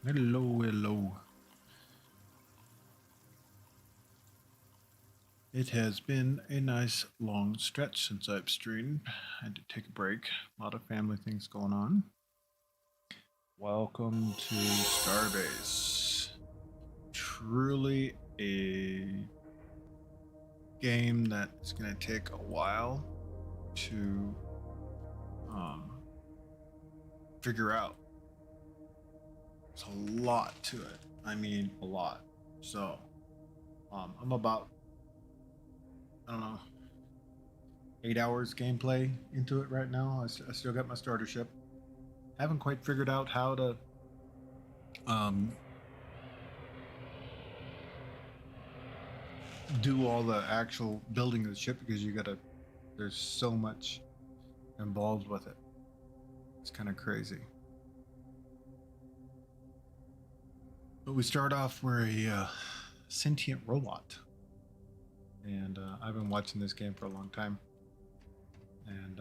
Hello, hello. It has been a nice long stretch since I've streamed. I had to take a break. A lot of family things going on. Welcome to StarBase. Truly a game that is going to take a while to figure out. There's a lot to it. I mean, a lot. So, I'm about, I don't know, 8 hours gameplay into it right now. I still got my starter ship. Haven't quite figured out how to do all the actual building of the ship because there's so much involved with it. It's kind of crazy. But we start off, we're a sentient robot. And I've been watching this game for a long time. And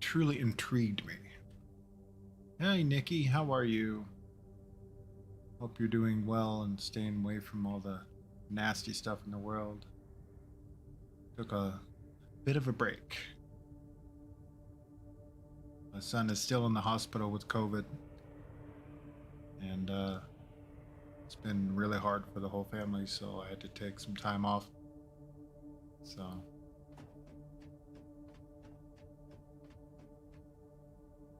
truly intrigued me. Hey, Nikki, how are you? Hope you're doing well and staying away from all the nasty stuff in the world. Took a bit of a break. My son is still in the hospital with COVID. And it's been really hard for the whole family, so I had to take some time off. So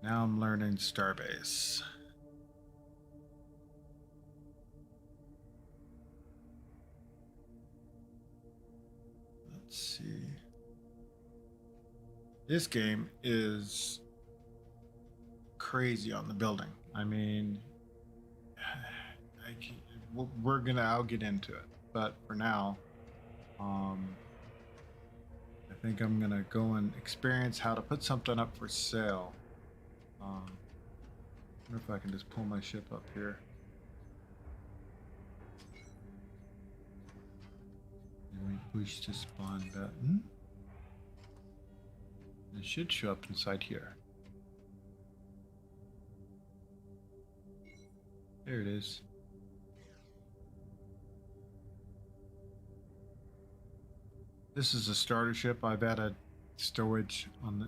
now I'm learning StarBase. Let's see. This game is crazy on the building. I mean, I'll get into it, but for now, I think I'm gonna go and experience how to put something up for sale. I wonder if I can just pull my ship up here. And we push the spawn button. It should show up inside here. There it is. This is a starter ship. I've added storage on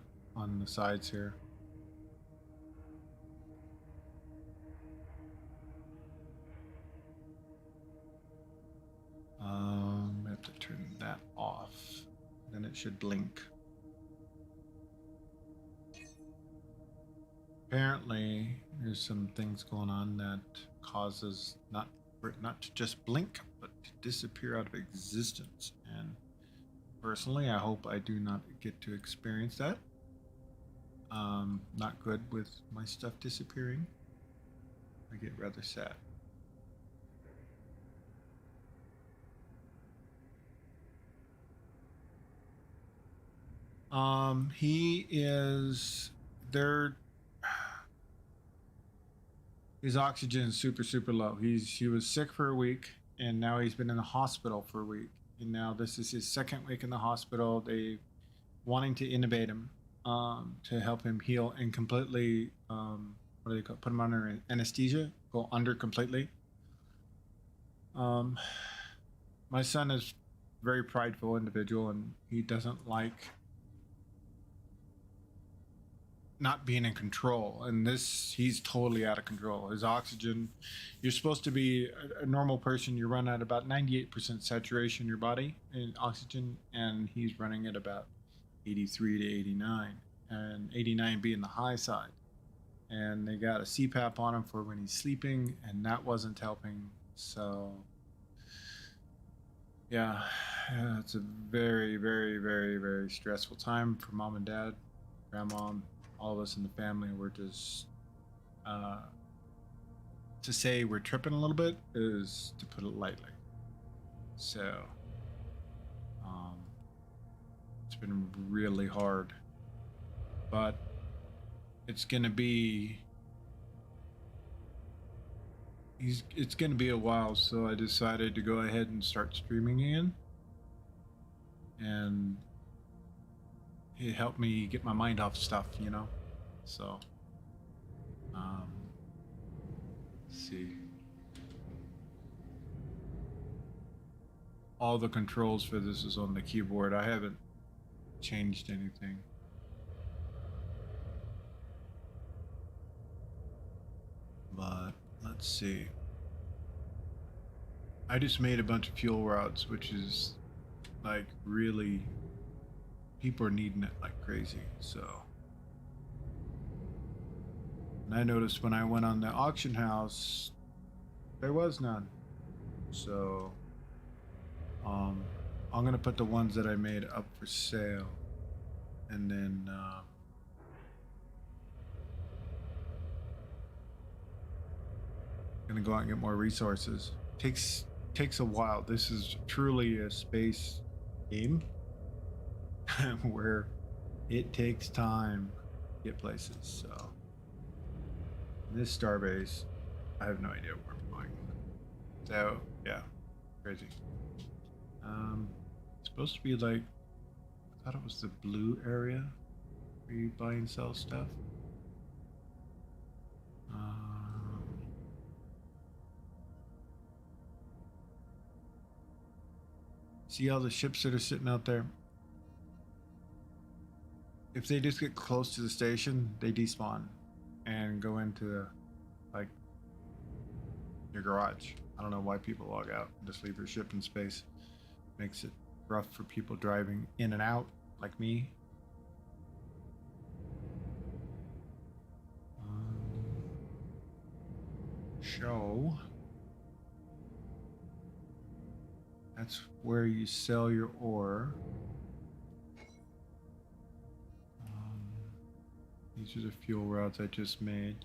the sides here. I have to turn that off. Then it should blink. Apparently, there's some things going on that causes not to just blink, but to disappear out of existence. And personally, I hope I do not get to experience that. Not good with my stuff disappearing. I get rather sad. He is there. His oxygen is super low. He was sick for a week, and now he's been in the hospital for a week. And now this is his second week in the hospital. They wanting to intubate him to help him heal and completely what do they call it? Put him under anesthesia, go under completely. My son is a very prideful individual, and he doesn't like not being in control, and he's totally out of control. His oxygen, you're supposed to be a normal person, you run at about 98% saturation in your body in oxygen, and he's running at about 83 to 89, and 89 being the high side. And they got a CPAP on him for when he's sleeping, and that wasn't helping. So yeah, it's a very stressful time for mom and dad, grandma, all of us in the family. We're just to say we're tripping a little bit is to put it lightly. So it's been really hard, but it's gonna be a while. So I decided to go ahead and start streaming again, and it helped me get my mind off stuff, you know. So, um, let's see. All the controls for this is on the keyboard. I haven't changed anything. But let's see. I just made a bunch of fuel rods, which is like really, people are needing it like crazy. So, and I noticed when I went on the auction house, there was none. So, I'm gonna put the ones that I made up for sale, and then gonna go out and get more resources. Takes a while. This is truly a space game where it takes time to get places. So this StarBase, I have no idea where I'm going. So yeah, crazy. It's supposed to be like, I thought it was the blue area where you buy and sell stuff. See all the ships that are sitting out there? If they just get close to the station, they despawn and go into like your garage. I don't know why people log out and just leave their ship in space. Makes it rough for people driving in and out like me. Show. That's where you sell your ore. These are the fuel rods I just made.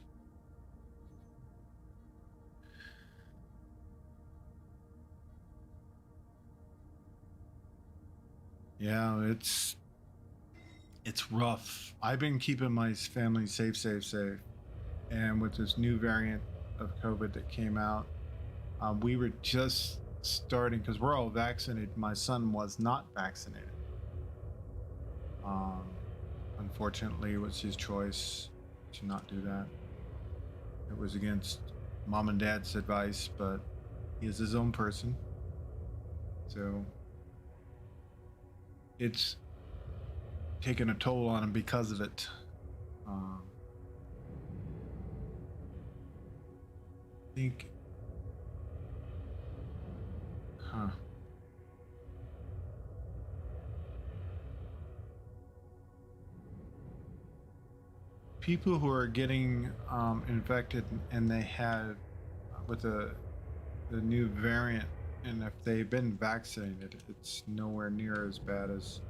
Yeah, it's rough. I've been keeping my family safe. And with this new variant of COVID that came out, we were just starting, because we're all vaccinated. My son was not vaccinated. Unfortunately, it was his choice to not do that. It was against mom and dad's advice, but he is his own person. So it's taken a toll on him because of it. I think, people who are getting infected and they had with the new variant, and if they've been vaccinated, it's nowhere near as bad as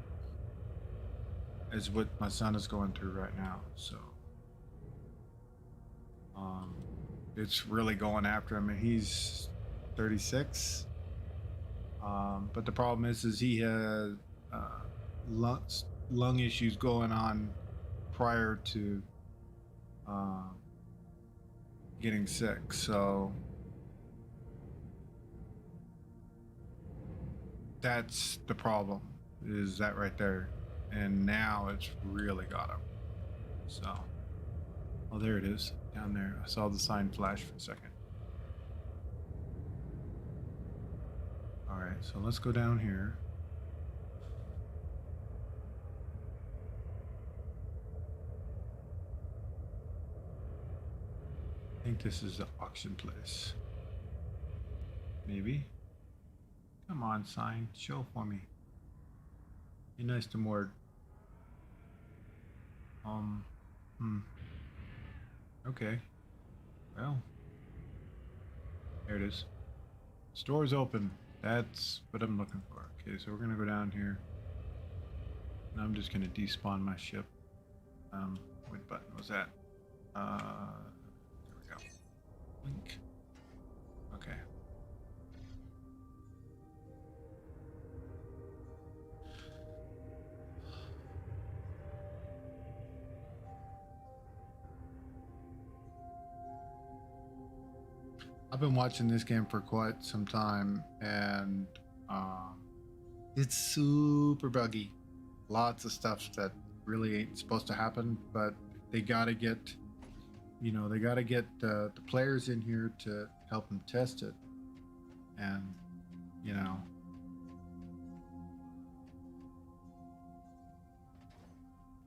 what my son is going through right now. So it's really going after him, and he's 36. But the problem is he had lung issues going on prior to getting sick. So that's the problem, is that right there. And now it's really got him. So, oh, there it is down there. I saw the sign flash for a second. All right, so let's go down here. I think this is the auction place. Maybe. Come on, sign. Show for me. Be nice to Mord. Okay. Well. There it is. Store's open. That's what I'm looking for. Okay, so we're gonna go down here. And I'm just gonna despawn my ship. What button was that? There we go. Link. Okay. I've been watching this game for quite some time, and it's super buggy. Lots of stuff that really ain't supposed to happen, but they gotta get, they gotta get the players in here to help them test it, and you know,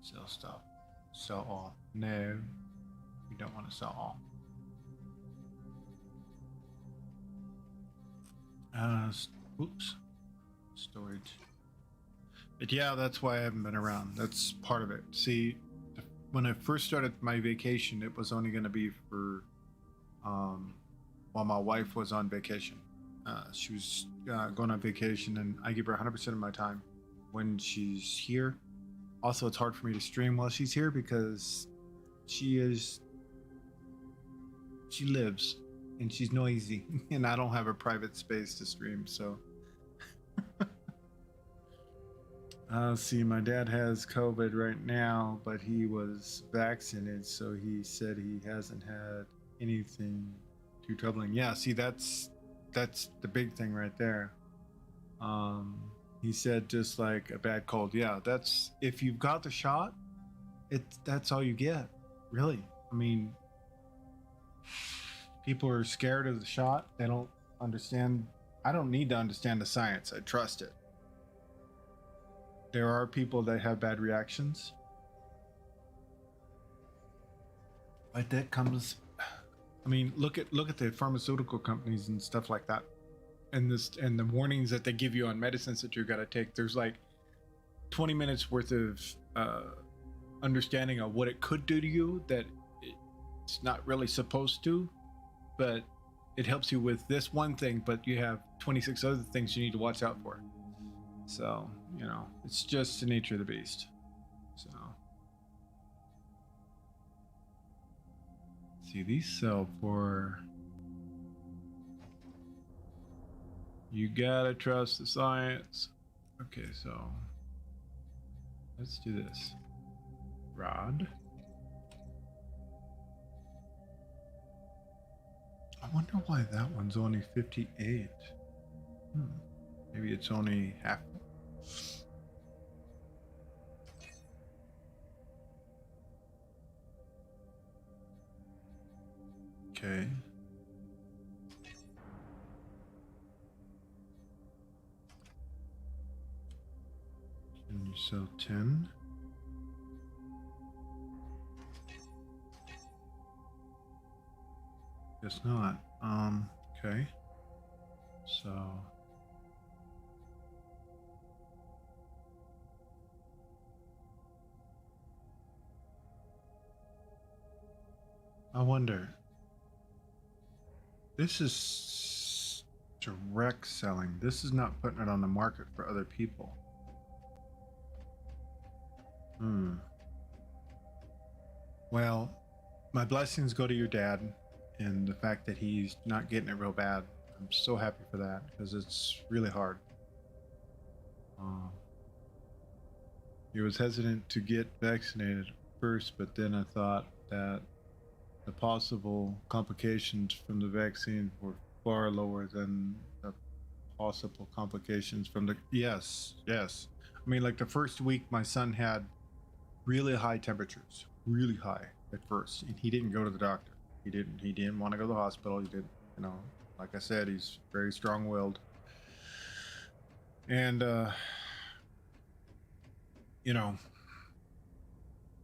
sell stuff, sell all. No, we don't want to sell all. Oops, storage. But yeah, that's why I haven't been around. That's part of it. See, when I first started my vacation, it was only going to be for while my wife was on vacation. She was going on vacation, and I give her 100% of my time when she's here. Also, it's hard for me to stream while she's here because she lives and she's noisy, and I don't have a private space to stream, so. See, my dad has COVID right now, but he was vaccinated, so he said he hasn't had anything too troubling. Yeah, see, that's the big thing right there. He said just like a bad cold. Yeah, that's, if you've got the shot, that's all you get, really. I mean, people are scared of the shot. They don't understand. I don't need to understand the science. I trust it. There are people that have bad reactions, but that comes, I mean, look at the pharmaceutical companies and stuff like that, and the warnings that they give you on medicines that you got to take. There's like 20 minutes worth of understanding of what it could do to you that it's not really supposed to, but it helps you with this one thing, but you have 26 other things you need to watch out for. So, it's just the nature of the beast. So, see, these sell for, you gotta trust the science. Okay, so let's do this. Rod. I wonder why that one's only 58. Maybe it's only half. Okay. Can you sell 10? Guess not. Okay. So I wonder. This is direct selling. This is not putting it on the market for other people. Well, my blessings go to your dad and the fact that he's not getting it real bad. I'm so happy for that because it's really hard. He was hesitant to get vaccinated first, but then I thought that the possible complications from the vaccine were far lower than the possible complications from the, yes. I mean, like the first week my son had really high temperatures, really high at first, and he didn't go to the doctor. He didn't want to go to the hospital. He didn't, like I said, he's very strong-willed. And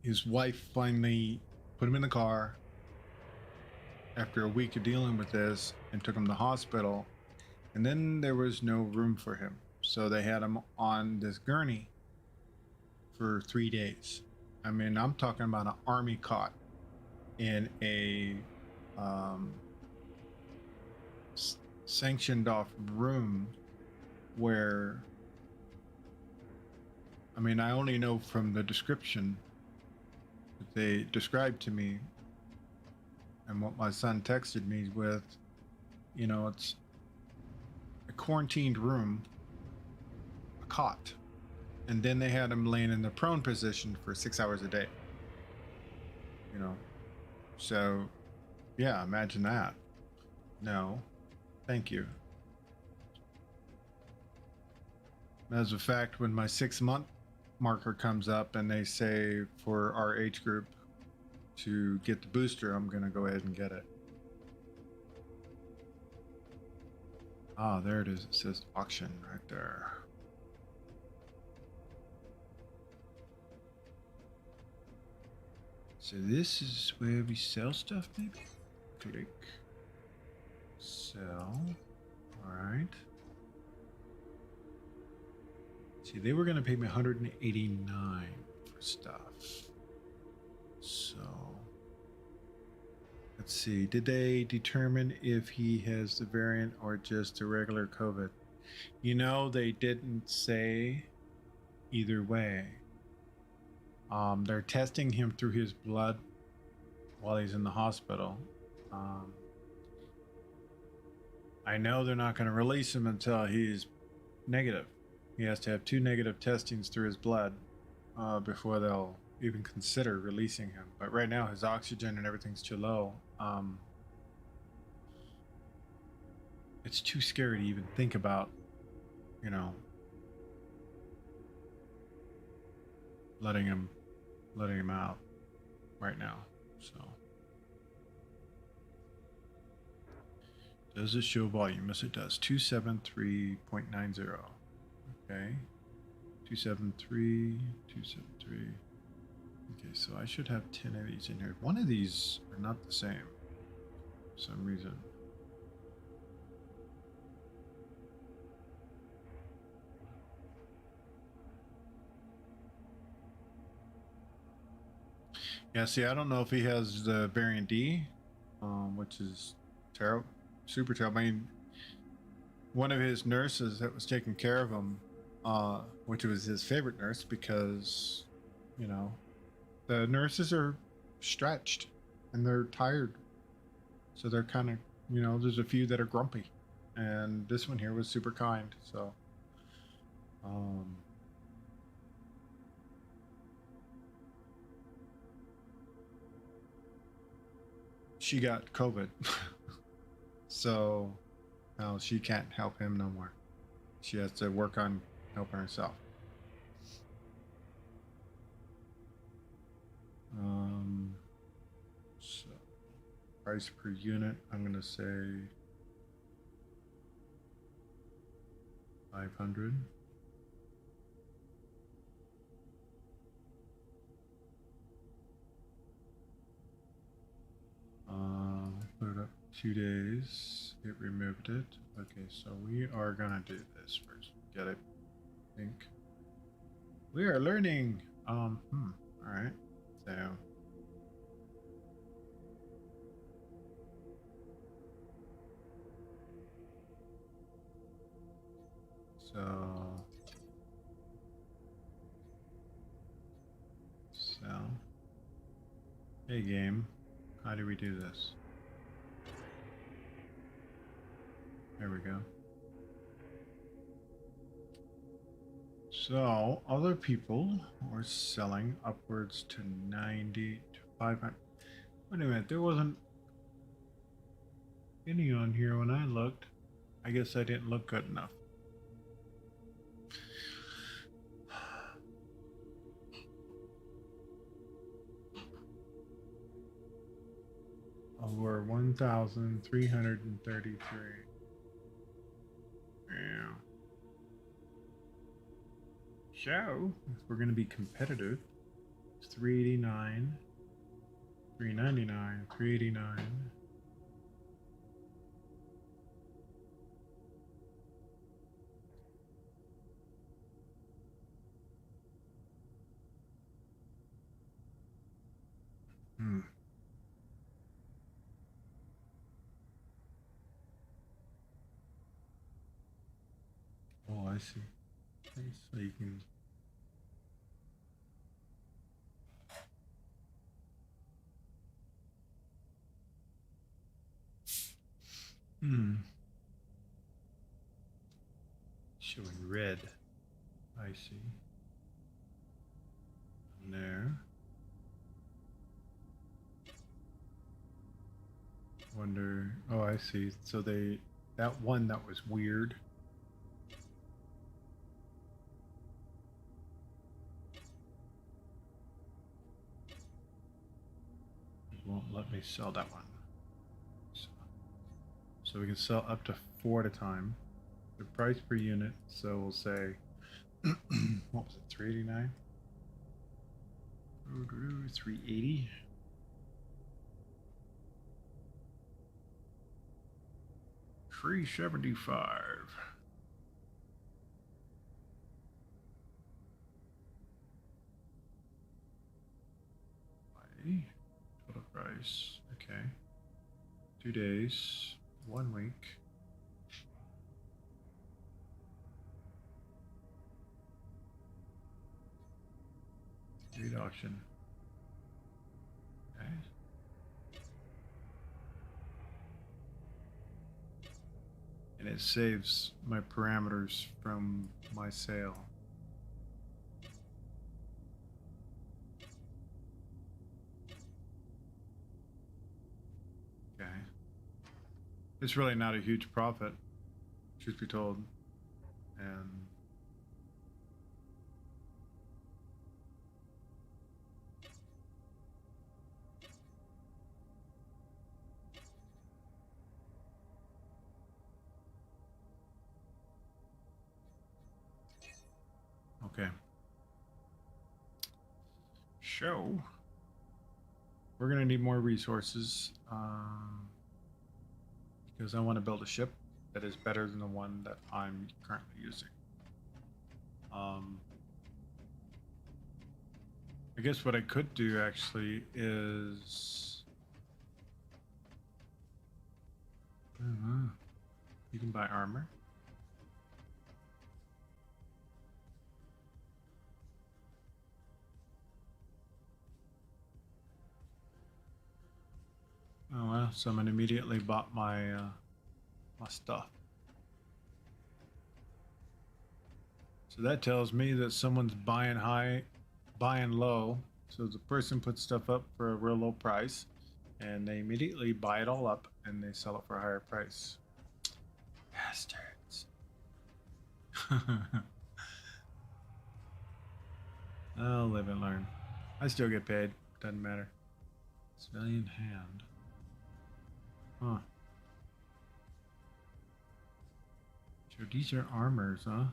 his wife finally put him in the car after a week of dealing with this and took him to the hospital, and then there was no room for him, so they had him on this gurney for 3 days. I mean, I'm talking about an army cot in a sanctioned off room where, I mean, I only know from the description that they described to me and what my son texted me with, it's a quarantined room, a cot, and then they had him laying in the prone position for 6 hours a day. So yeah, imagine that. No, thank you. As a fact, when my 6 month marker comes up and they say for our age group to get the booster, I'm going to go ahead and get it. Ah, there it is. It says auction right there. So this is where we sell stuff, maybe? Click. Sell. Alright. See, they were going to pay me 189 for stuff. So, let's see. Did they determine if he has the variant or just a regular COVID? You know, they didn't say either way. They're testing him through his blood while he's in the hospital. I know they're not going to release him until he's negative. He has to have 2 negative testings through his blood before they'll even consider releasing him. But right now, his oxygen and everything's too low. It's too scary to even think about, you know, letting him out right now. So, does it show volume? Yes, it does. 273.90. Okay, 273, 273. Okay, so I should have 10 of these in here. One of these are not the same for some reason. Yeah, see, I don't know if he has the variant D, which is terrible, super terrible. I mean, one of his nurses that was taking care of him, which was his favorite nurse because, you know, the nurses are stretched and they're tired. So they're kind of, you know, there's a few that are grumpy. And this one here was super kind, so. She got COVID. So now she can't help him no more. She has to work on helping herself. So price per unit, I'm gonna say 500. Put it up 2 days. It removed it. Okay, so we are gonna do this first. Get it? I think we are learning. All right. So hey game, how do we do this? There we go. So other people were selling upwards to 90 to 500. Wait a minute, there wasn't any on here when I looked. I guess I didn't look good enough. Over 1,333. Yeah. So, if we're going to be competitive, it's 389, 399, 389. Oh, I see. Okay, so you can. Showing red. I see. And there. Wonder. Oh, I see. So that one that was weird. won't let me sell that one. So we can sell up to 4 at a time. The price per unit, so we'll say, what was it, 389? 380. 375. Total price. Okay. 2 days. 1 week. Read auction. Okay. And it saves my parameters from my sale. Okay. It's really not a huge profit, truth be told. And okay. So we're gonna need more resources because I want to build a ship that is better than the one that I'm currently using. I guess what I could do actually is you can buy armor. Oh well, someone immediately bought my my stuff. So that tells me that someone's buying high, buying low. So the person puts stuff up for a real low price, and they immediately buy it all up and they sell it for a higher price. Bastards. I'll live and learn. I still get paid. Doesn't matter. Civilian hand. Huh. So these are armors, huh?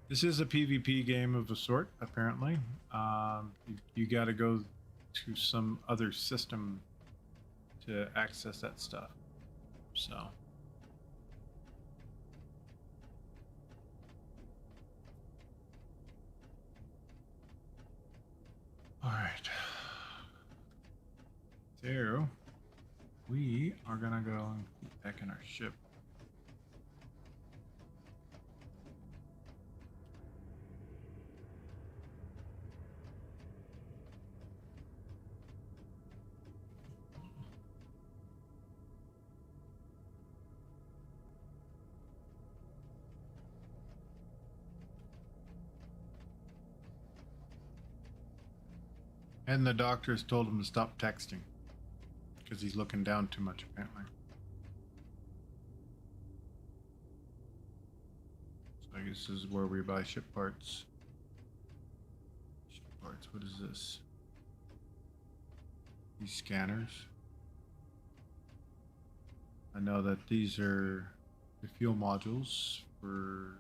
This is a PvP game of a sort, apparently. You got to go to some other system to access that stuff. So. All right. So, we are gonna go and get back in our ship. And the doctors told him to stop texting because he's looking down too much, apparently. So I guess this is where we buy ship parts. Ship parts, what is this? These scanners. I know that these are the fuel modules for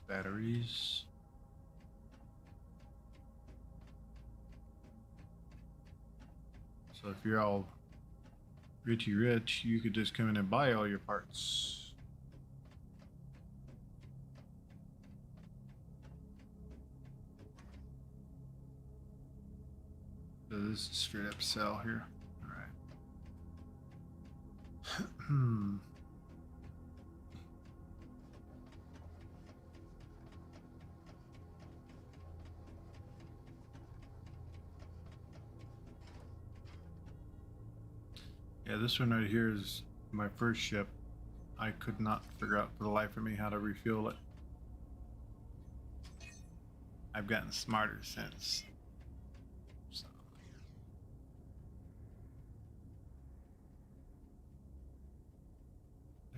batteries. So if you're all richy rich, you could just come in and buy all your parts. So this is straight up sell here. All right. Yeah, this one right here is my first ship. I could not figure out for the life of me how to refuel it. I've gotten smarter since. So.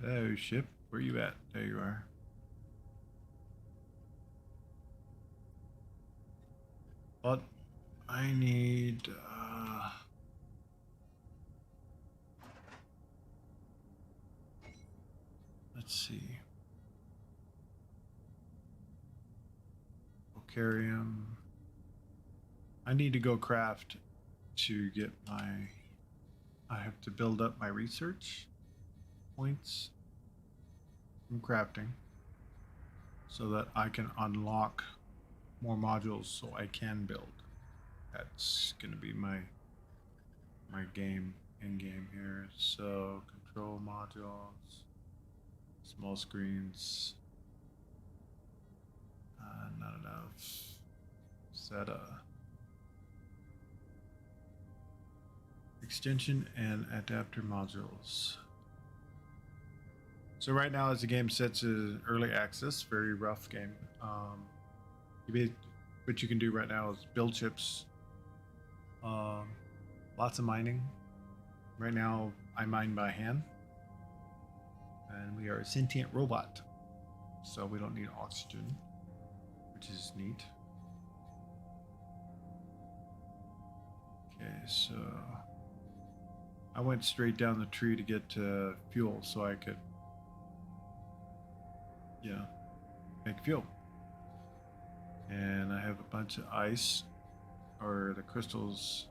Hello, ship. Where you at? There you are. But I need. Let's see. Vocarium. I need to go craft to get my. I have to build up my research points from crafting so that I can unlock more modules so I can build. That's gonna be my game in game here. So control modules, small screens, not enough. Set extension and adapter modules. So right now, as the game sets in early access, very rough game. What you can do right now is build chips. Lots of mining. Right now, I mine by hand, and we are a sentient robot, so we don't need oxygen, which is neat. Okay, so I went straight down the tree to get fuel so I could, make fuel. And I have a bunch of ice, or the crystals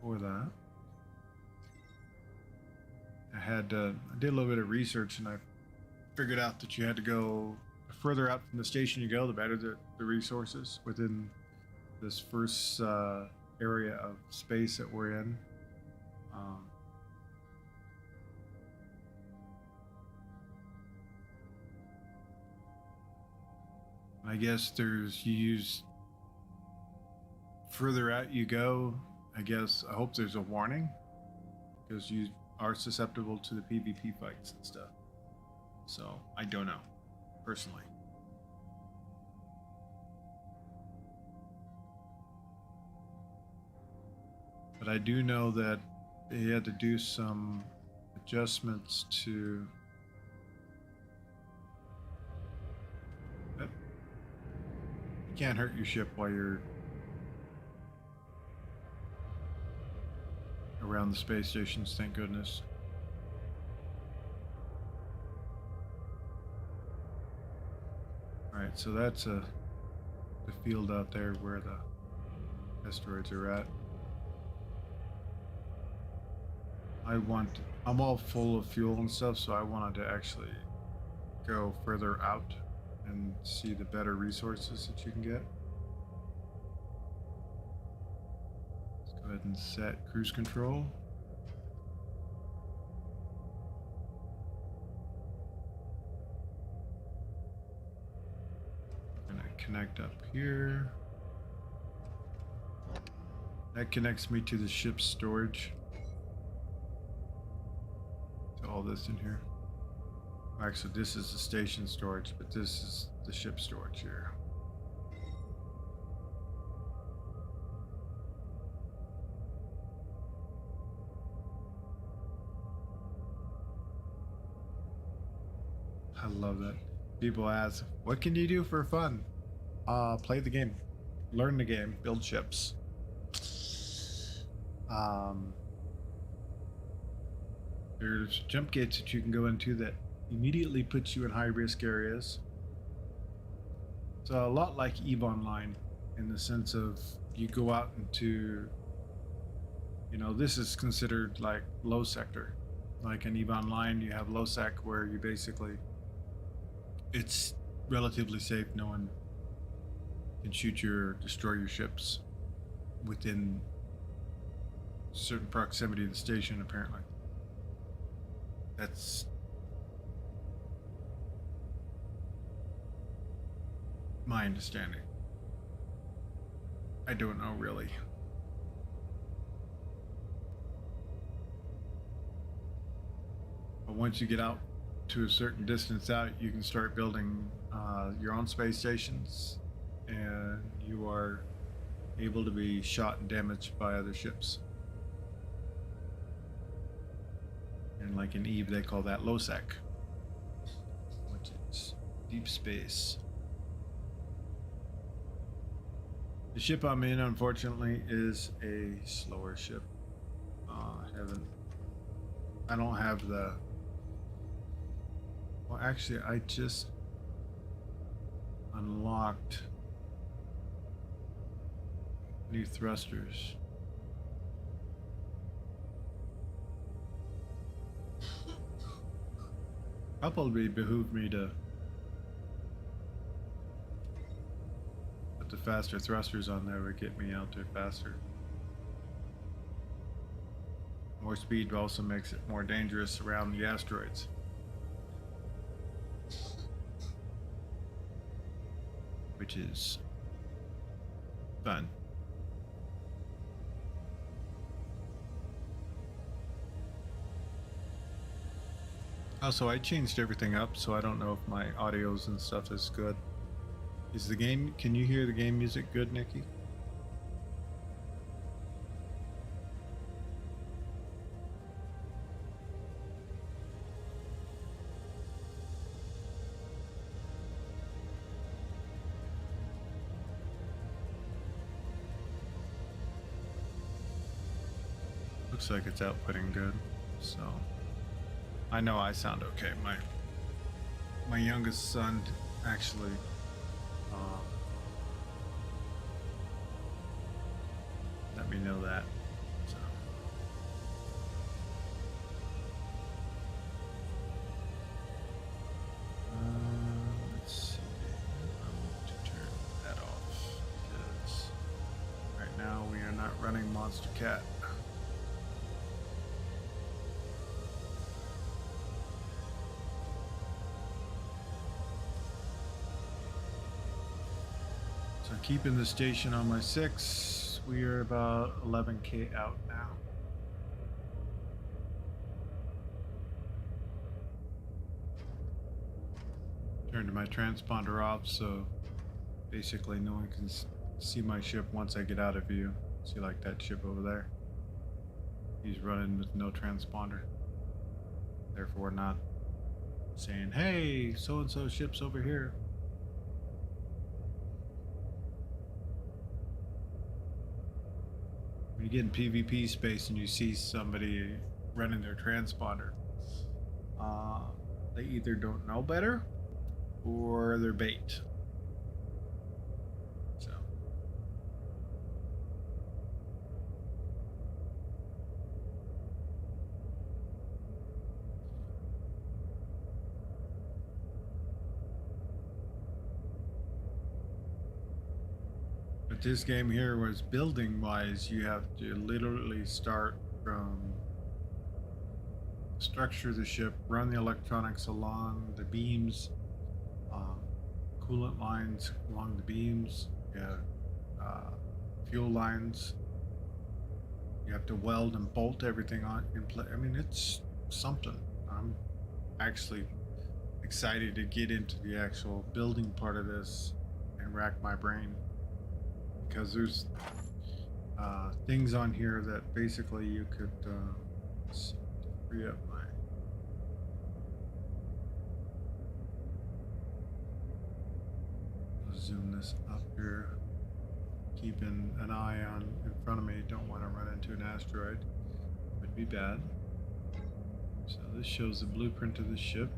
for that. I did a little bit of research, and I figured out that you had to go further out from the station you go, the better the resources within this first area of space that we're in. I guess you use further out you go. I hope there's a warning, because you are susceptible to the PvP fights and stuff. So I don't know, personally. But I do know that they had to do some adjustments to. You can't hurt your ship while you're around the space stations, thank goodness. Alright, so that's the field out there where the asteroids are at. I'm all full of fuel and stuff, so I wanted to actually go further out and see the better resources that you can get. Let's go ahead and set cruise control. I'm gonna connect up here. That connects me to the ship's storage. To all this in here. Actually, this is the station storage, but this is the ship storage here. I love that. People ask, what can you do for fun? Play the game. Learn the game. Build ships. There's jump gates that you can go into that immediately puts you in high risk areas. It's a lot like EVE Online in the sense of you go out into, this is considered like low sector. Like in EVE Online, you have low sec where you basically, it's relatively safe. No one can destroy your ships within certain proximity of the station, apparently. That's my understanding. I don't know really. But once you get out to a certain distance out, you can start building your own space stations, and you are able to be shot and damaged by other ships. And like in Eve, they call that LOSEC, which is deep space. The ship I'm in, unfortunately, is a slower ship. I don't have the. Well, actually, I just unlocked new thrusters. Probably behooved me to put the faster thrusters on there would get me out there faster. More speed also makes it more dangerous around the asteroids. Which is fun. Also, I changed everything up, so I don't know if my audios and stuff is good. Is the game, can you hear the game music good, Nikki? Looks like it's outputting good, so I know I sound okay. My youngest son actually let me know that. So. Let's see. I'm going to turn that off because right now we are not running Monster Cat. So keeping the station on my 6, we are about 11K out now. Turned my transponder off, so basically no one can see my ship once I get out of view. See, like that ship over there? He's running with no transponder. Therefore not saying, hey, so-and-so ship's over here. When you get in PvP space and you see somebody running their transponder, they either don't know better or they're bait. So. But this game here was building wise, you have to literally start from structure the ship, run the electronics along the beams, coolant lines along the beams, you have fuel lines, you have to weld and bolt everything on in place. I mean, it's something. I'm actually excited to get into the actual building part of this and rack my brain, because there's things on here that basically you could free up my zoom this up here, keeping an eye on in front of me. Don't want to run into an asteroid, would be bad. So this shows the blueprint of the ship.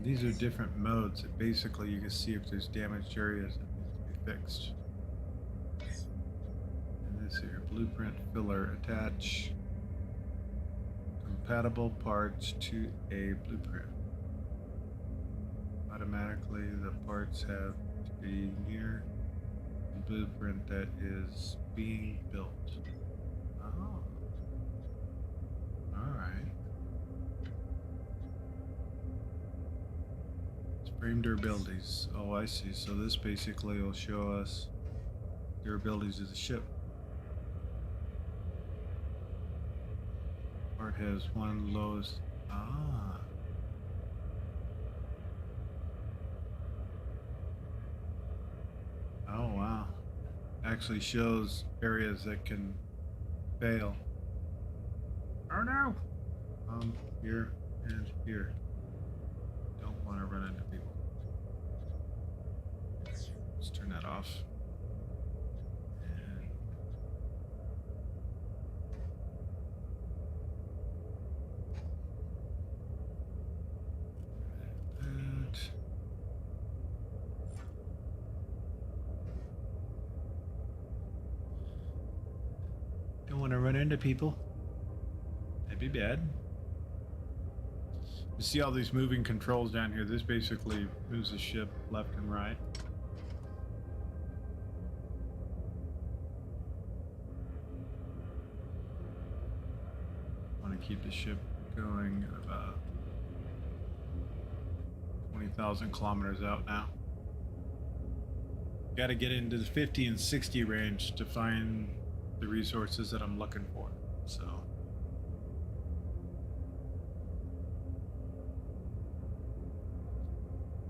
These are different modes that basically you can see if there's damaged areas that need to be fixed. And this here, blueprint filler, attach compatible parts to a blueprint. Automatically the parts have to be near the blueprint that is being built. Oh. Alright. Frame durabilities. Oh, I see. So this basically will show us durabilities of the ship. Part has one lowest. Ah. Oh, wow. Actually shows areas that can fail. Oh no! Here and here. Don't want to run into people. Let's turn that off. Don't want to run into people. That'd be bad. You see all these moving controls down here. This basically moves the ship left and right. Want to keep the ship going about 20,000 kilometers out now. Got to get into the 50 and 60 range to find the resources that I'm looking for. So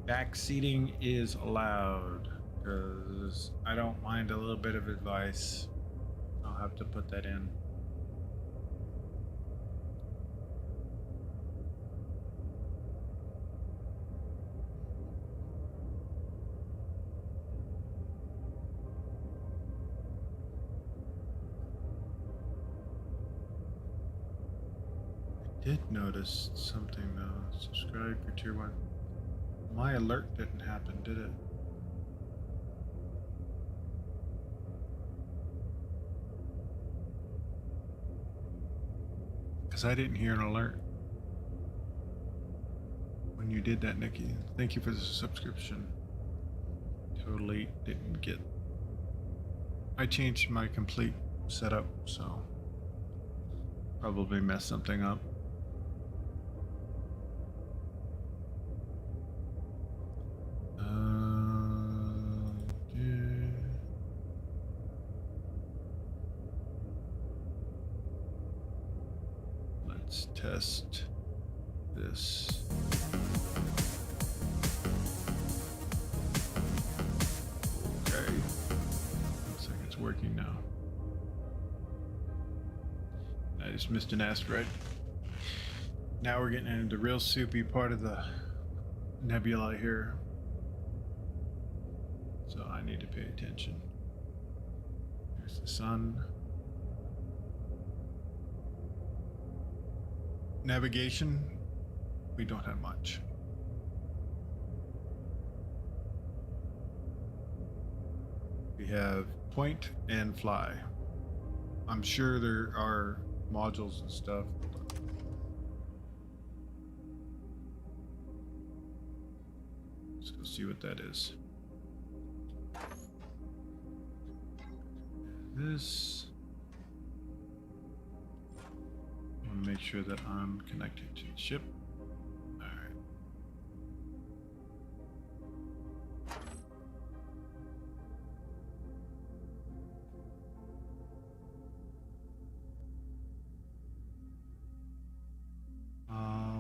back seating is allowed because I don't mind a little bit of advice. I'll have to put that in. I did notice something though. Subscribe for tier 1. My alert didn't happen, did it? Because I didn't hear an alert when you did that, Nikki. Thank you for the subscription. Totally didn't get. I changed my complete setup, so probably messed something up. Let's test this. Okay. Looks like it's working now. I just missed an asteroid. Now we're getting into the real soupy part of the nebula here. So I need to pay attention. There's the sun. Navigation, we don't have much. We have point and fly. I'm sure there are modules and stuff. Let's go see what that is. This. I want to make sure that I'm connected to the ship. All right.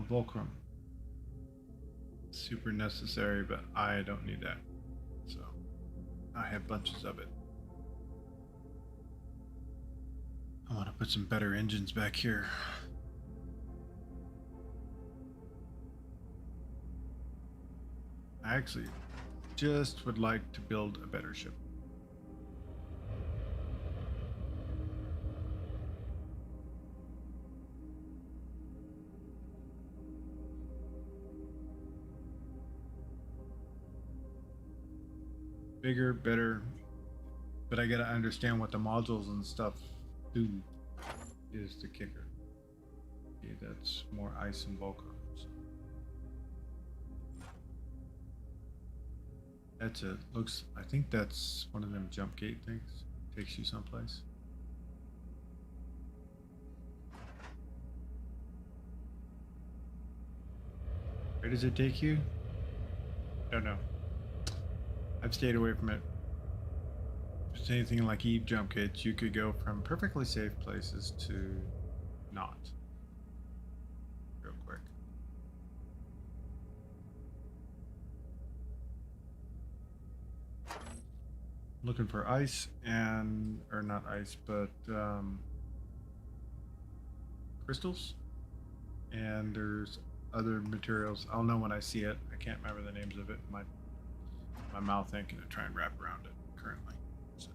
Fulcrum. Super necessary, but I don't need that. So I have bunches of it. I want to put some better engines back here. I actually just would like to build a better ship. Bigger, better, but I gotta understand what the modules and stuff do is the kicker. Okay, that's more ice and Vulcan. So. That's it. Looks, I think that's one of them jump gate things. Takes you someplace. Where does it take you? Don't know. I've stayed away from it. If it's anything like Eve jump kits, you could go from perfectly safe places to not. Real quick. Looking for ice and, or not ice, but crystals. and there's other materials. I'll know when I see it. I can't remember the names of it. My mouth ain't gonna try and wrap around it currently. So.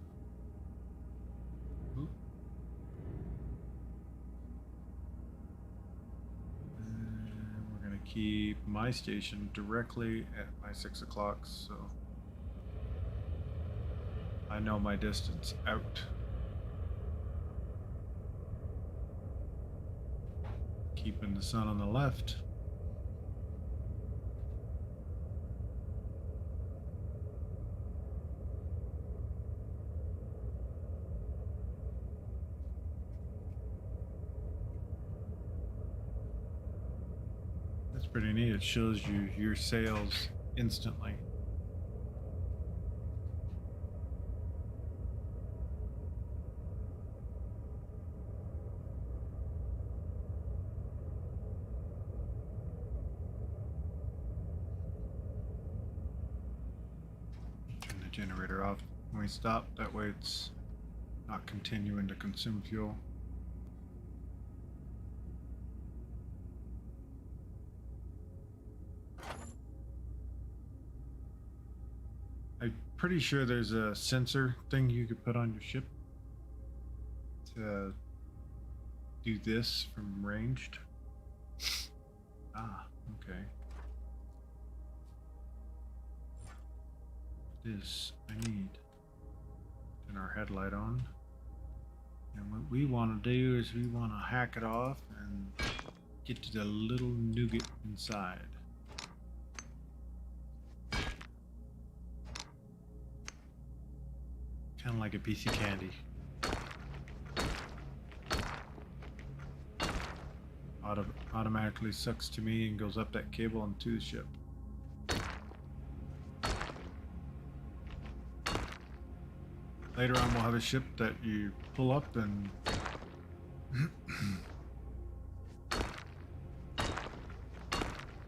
And we're gonna keep my station directly at my 6 o'clock, so I know my distance out. Keeping the sun on the left. That's pretty neat. It shows you your sails instantly. Turn the generator off when we stop. That way it's not continuing to consume fuel. I'm pretty sure there's a sensor thing you could put on your ship to do this from ranged. Ah, okay. This I need. Turn our headlight on. And what we want to do is we want to hack it off and get to the little nougat inside. Kind of like a piece of candy. Automatically sucks to me and goes up that cable and to the ship. Later on we'll have a ship that you pull up and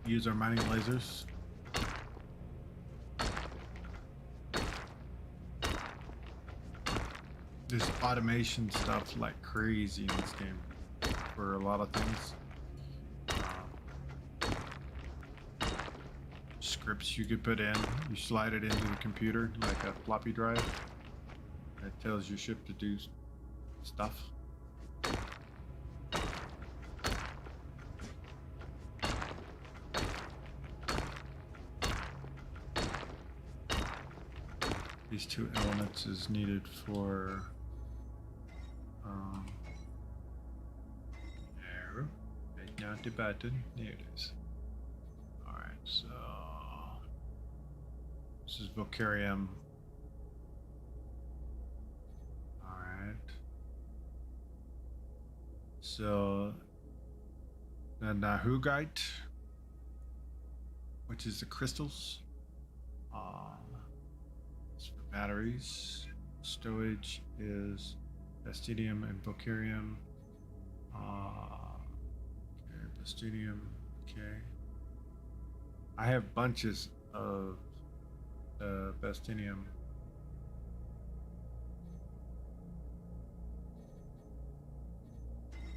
use our mining lasers. There's automation stuff like crazy in this game for a lot of things. Scripts you could put in, you slide it into the computer like a floppy drive. It tells your ship to do stuff. These 2 elements is needed for arrow. It's not the button. There it is. Alright, so this is Vocarium. Alright. So the Nahugite, which is the crystals. Batteries. Stowage is Bastidium and Vocarium. Okay, Bastidium. Okay. I have bunches of Bastidium.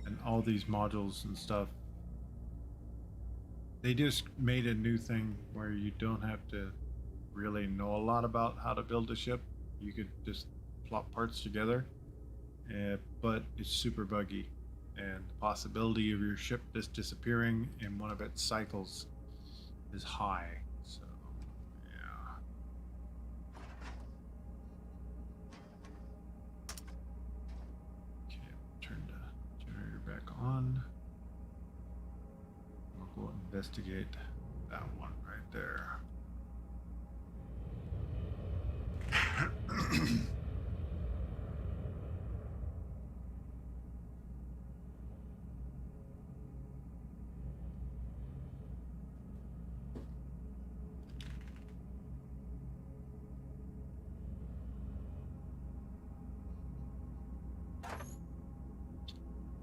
And all these modules and stuff. They just made a new thing where you don't have to really know a lot about how to build a ship. You could just plop parts together, but it's super buggy, and the possibility of your ship just disappearing in one of its cycles is high. So yeah. Okay, turn the generator back on. We'll go investigate that one right there.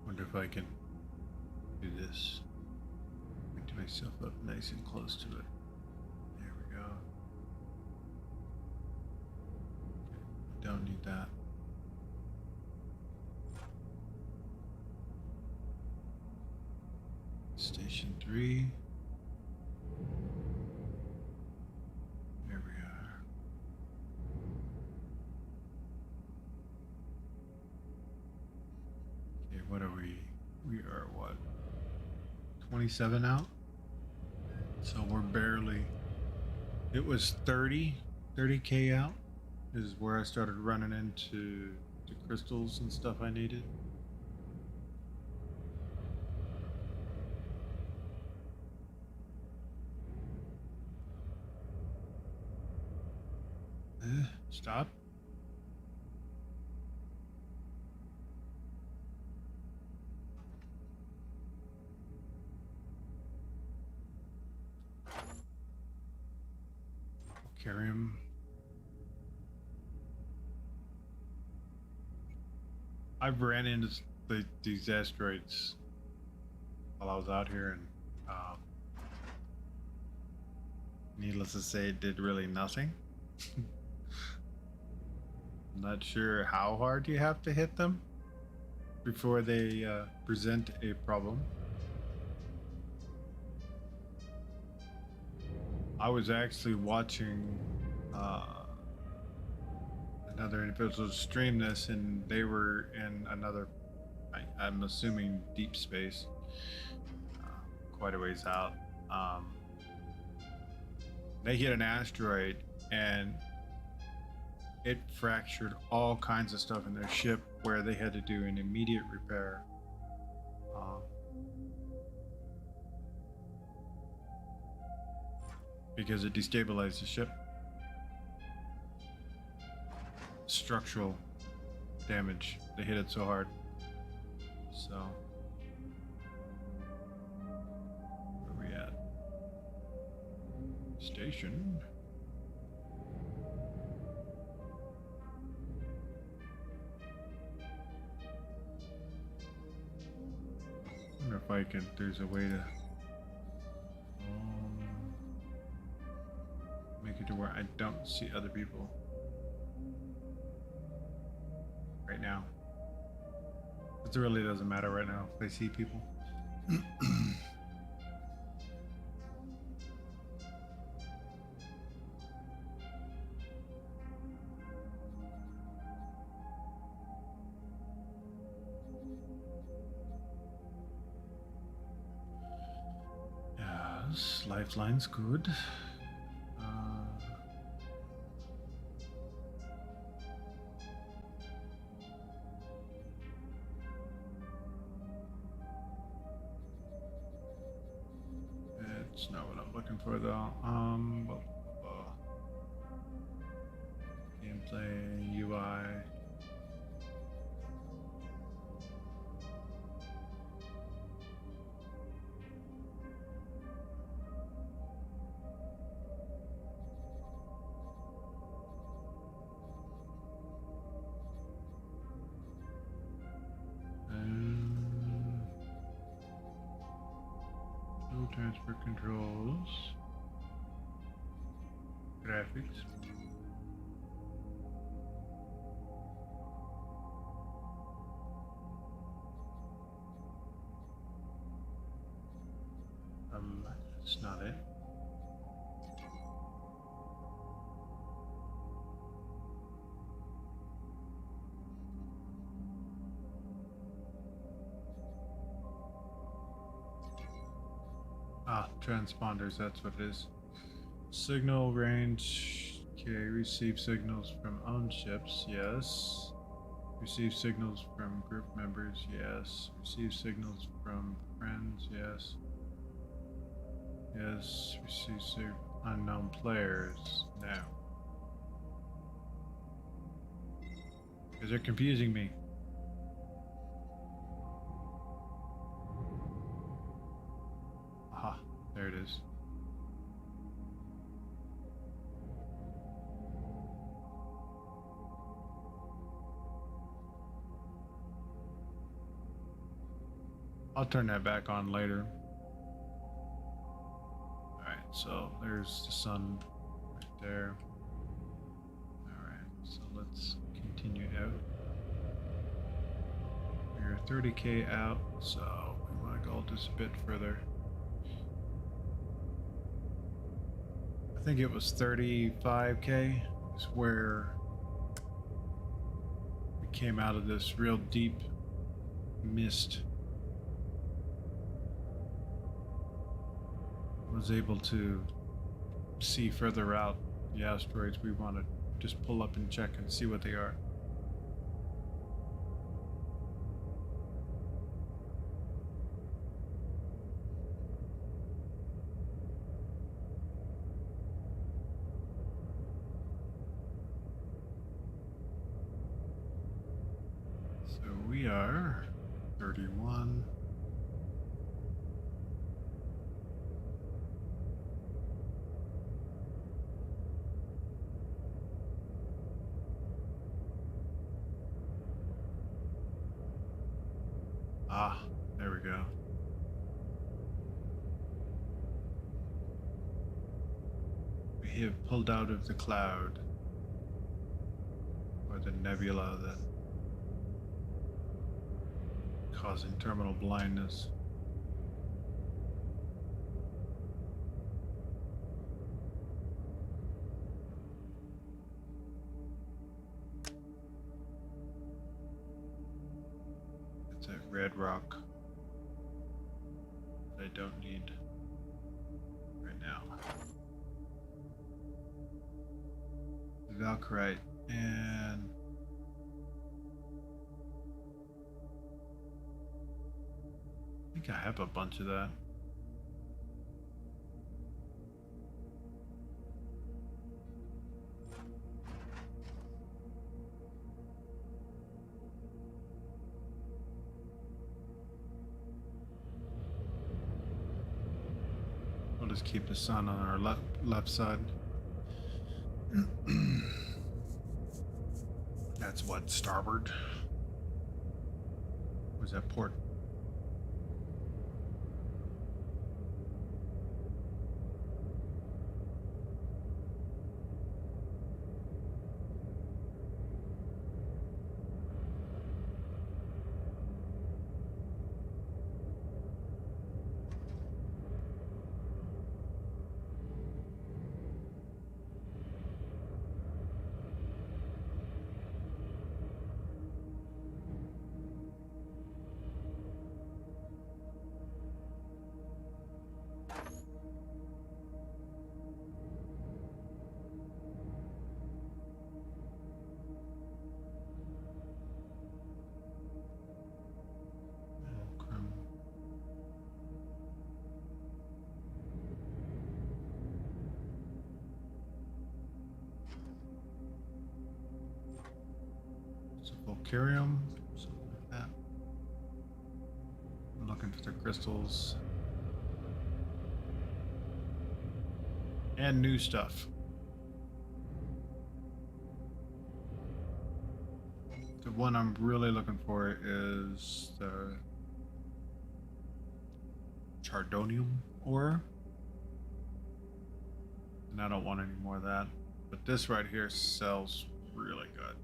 Wonder if I can do this. Make myself up nice and close to it. There we go. Don't need that. Station 3. There we are. Okay, what are we? We are what? 27 out? So we're barely. It was 30K out is where I started running into the crystals and stuff I needed. Stop. Carry him. I've ran into these asteroids while I was out here, and needless to say, it did really nothing. I'm not sure how hard you have to hit them before they present a problem. I was actually watching another individual stream this, and they were in another, I'm assuming, deep space, quite a ways out. They hit an asteroid, and it fractured all kinds of stuff in their ship where they had to do an immediate repair. Because it destabilized the ship. Structural damage. They hit it so hard. So, where are we at? Station. I wonder if I can, there's a way to make it to where I don't see other people right now. It really doesn't matter right now if I see people. Yes, lifeline's good. It's not what I'm looking for though. Gameplay, UI. Transfer controls, graphics. That's not it. Ah, transponders, that's what it is. Signal range. Okay, receive signals from own ships, yes. Receive signals from group members, yes. Receive signals from friends, yes. Yes, receive unknown players, no. Because they're confusing me. Aha, there it is. I'll turn that back on later. Alright, so there's the sun right there. Alright, so let's continue out. We're 30K out, so we want to go out just a bit further. I think it was 35K is where we came out of this real deep mist. Was able to see further out the asteroids we want to just pull up and check and see what they are. So we are 31. Ah, there we go. We have pulled out of the cloud, or the nebula that causing terminal blindness. It's that red rock that I don't need right now. Valkyrite and I think I have a bunch of that. We'll just keep the sun on our left side. That's what, starboard? Was that port? Volcarium, something like that. I'm looking for the crystals and new stuff. The one I'm really looking for is the Chardonium ore, and I don't want any more of that. But this right here sells really good.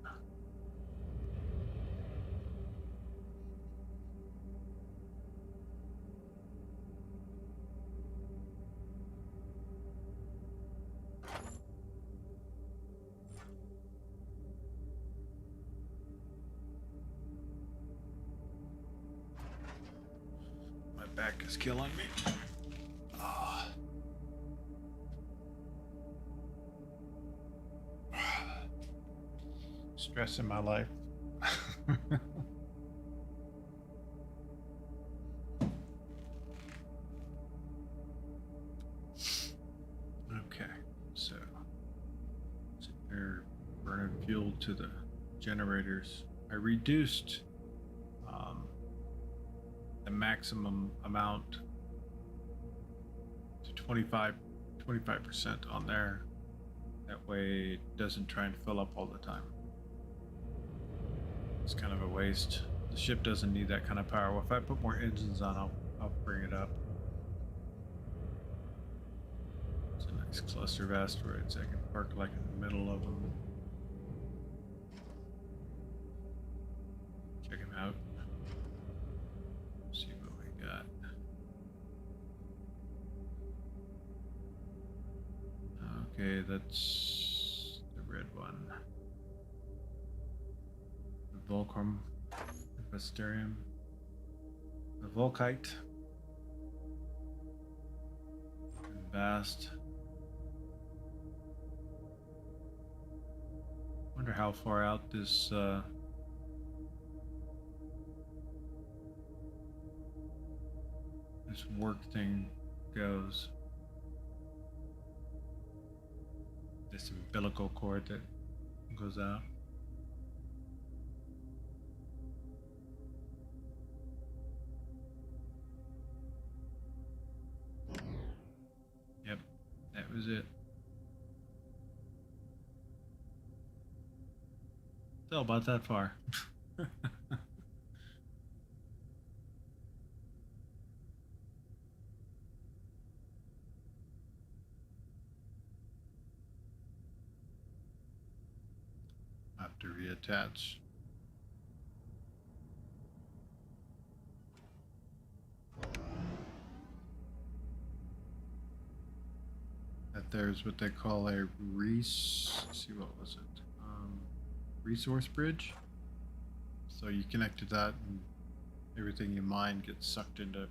Back is killing me. Oh. Stress in my life. Okay, so they're burning fuel to the generators. I reduced the maximum amount to 25% on there. That way it doesn't try and fill up all the time. It's kind of a waste. The ship doesn't need that kind of power. Well, if I put more engines on, I'll bring it up. It's a nice cluster of asteroids. I can park like in the middle of them. Check them out. See what we got. Okay, that's the red one. The Volcrum, the Vesterium, the Volkite, and Bast. Wonder how far out this this work thing goes. This umbilical cord that goes out. Yep, that was it. Still about that far. Have to reattach. That there's what they call a see, what was it? Resource bridge. So you connect to that and everything you mine gets sucked into.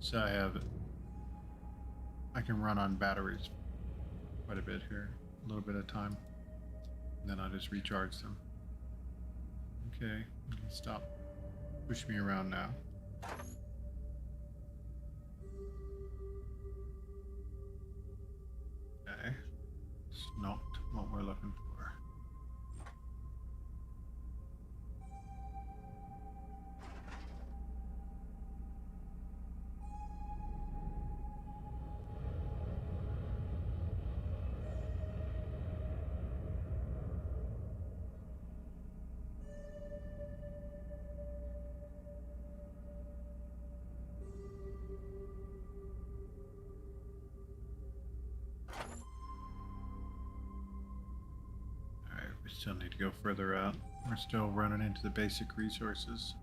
So I have it. I can run on batteries quite a bit here, a little bit of time, and then I'll just recharge them. Okay, you can stop. Push me around now. Okay, it's not what we're looking for. We still need to go further out. We're still running into the basic resources.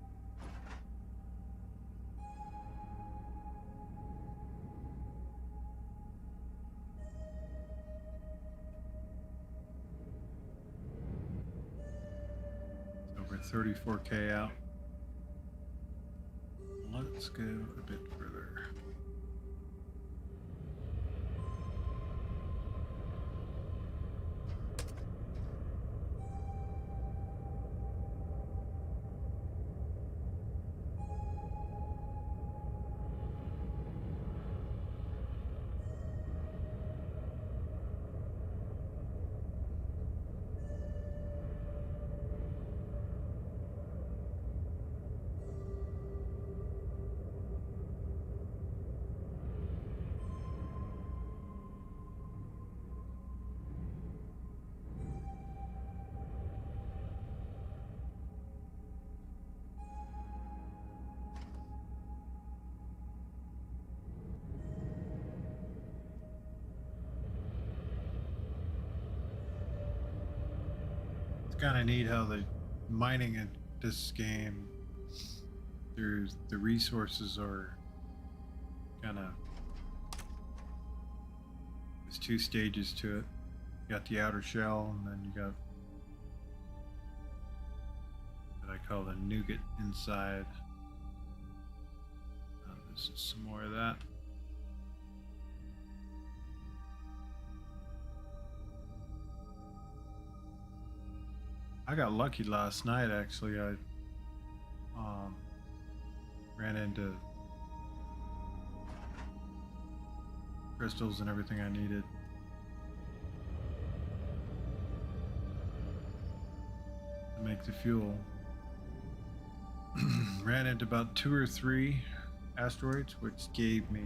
Over 34K out. Let's go a bit further. Kind of neat how the mining in this game, there's the resources are kind of, there's two stages to it. You got the outer shell, and then you got what I call the nougat inside. This is some more of that. I got lucky last night, actually. I ran into crystals and everything I needed. To make the fuel. Ran into about 2 or 3 asteroids, which gave me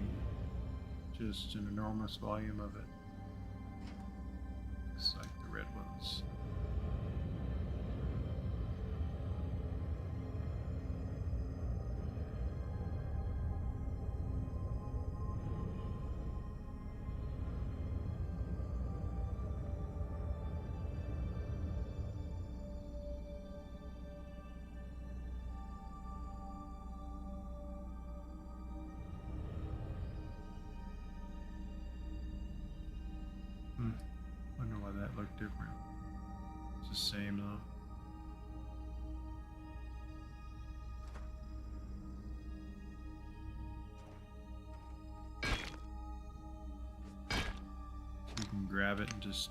just an enormous volume of it. Looks like the red ones. look different. It's the same though. You can grab it and just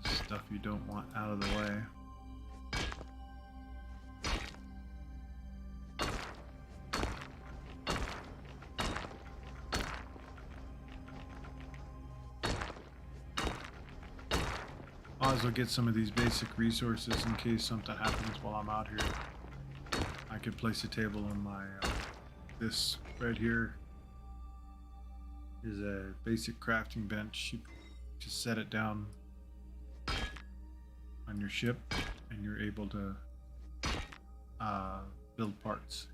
stuff you don't want out of the way. I'll also get some of these basic resources in case something happens while I'm out here. I could place a table on my this right here is a basic crafting bench. You just set it down on your ship and you're able to build parts.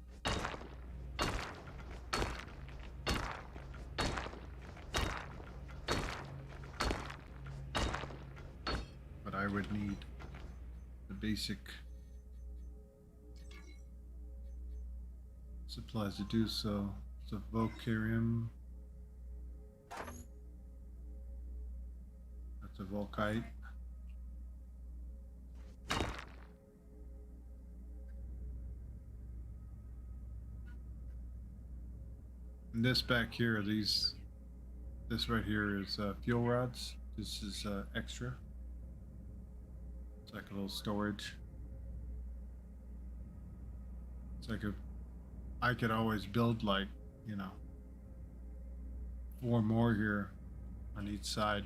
But I would need the basic supplies to do so. It's a Volcarium. That's a Volkite. And this back here, this right here is fuel rods. This is extra. It's like a little storage. It's like I could always build like, you know, 4 more here on each side.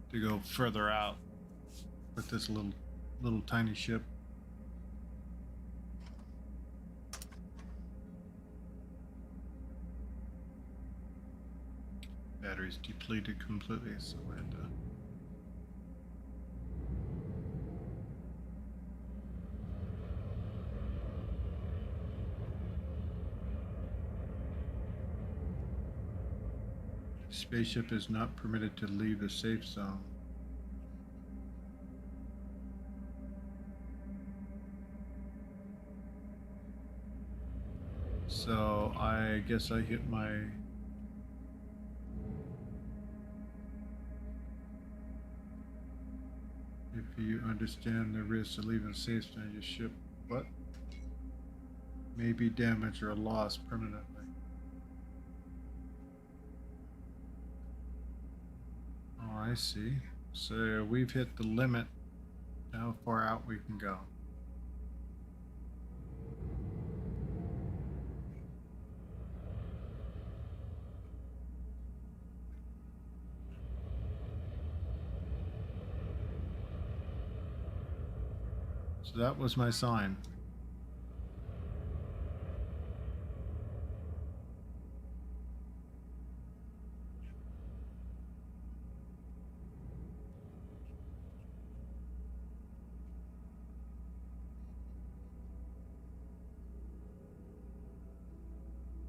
To go further out with this little tiny ship. Battery's depleted completely, so I had to spaceship is not permitted to leave the safe zone. So I guess I hit my if you understand the risk of leaving the safe zone, your ship what? May be damaged or lost permanently. Oh, I see. So we've hit the limit to how far out we can go. So that was my sign.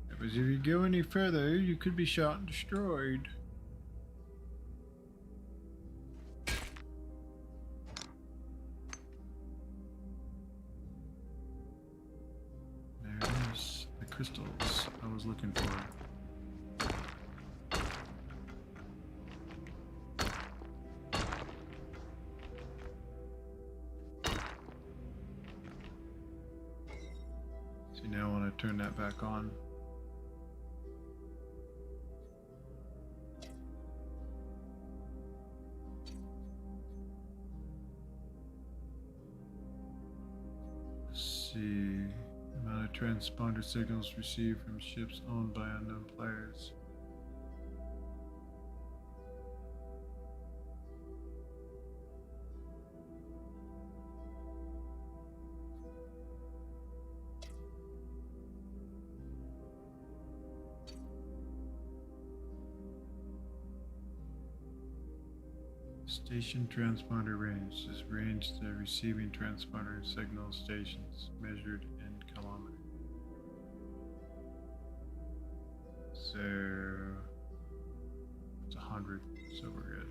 Because if you go any further, you could be shot and destroyed. There's the crystals I was looking for. See, now I want to turn that back on. See, amount of transponder signals received from ships owned by unknown players. Station transponder range. This range the receiving transponder signal stations measured in kilometers. So it's 100, so we're good.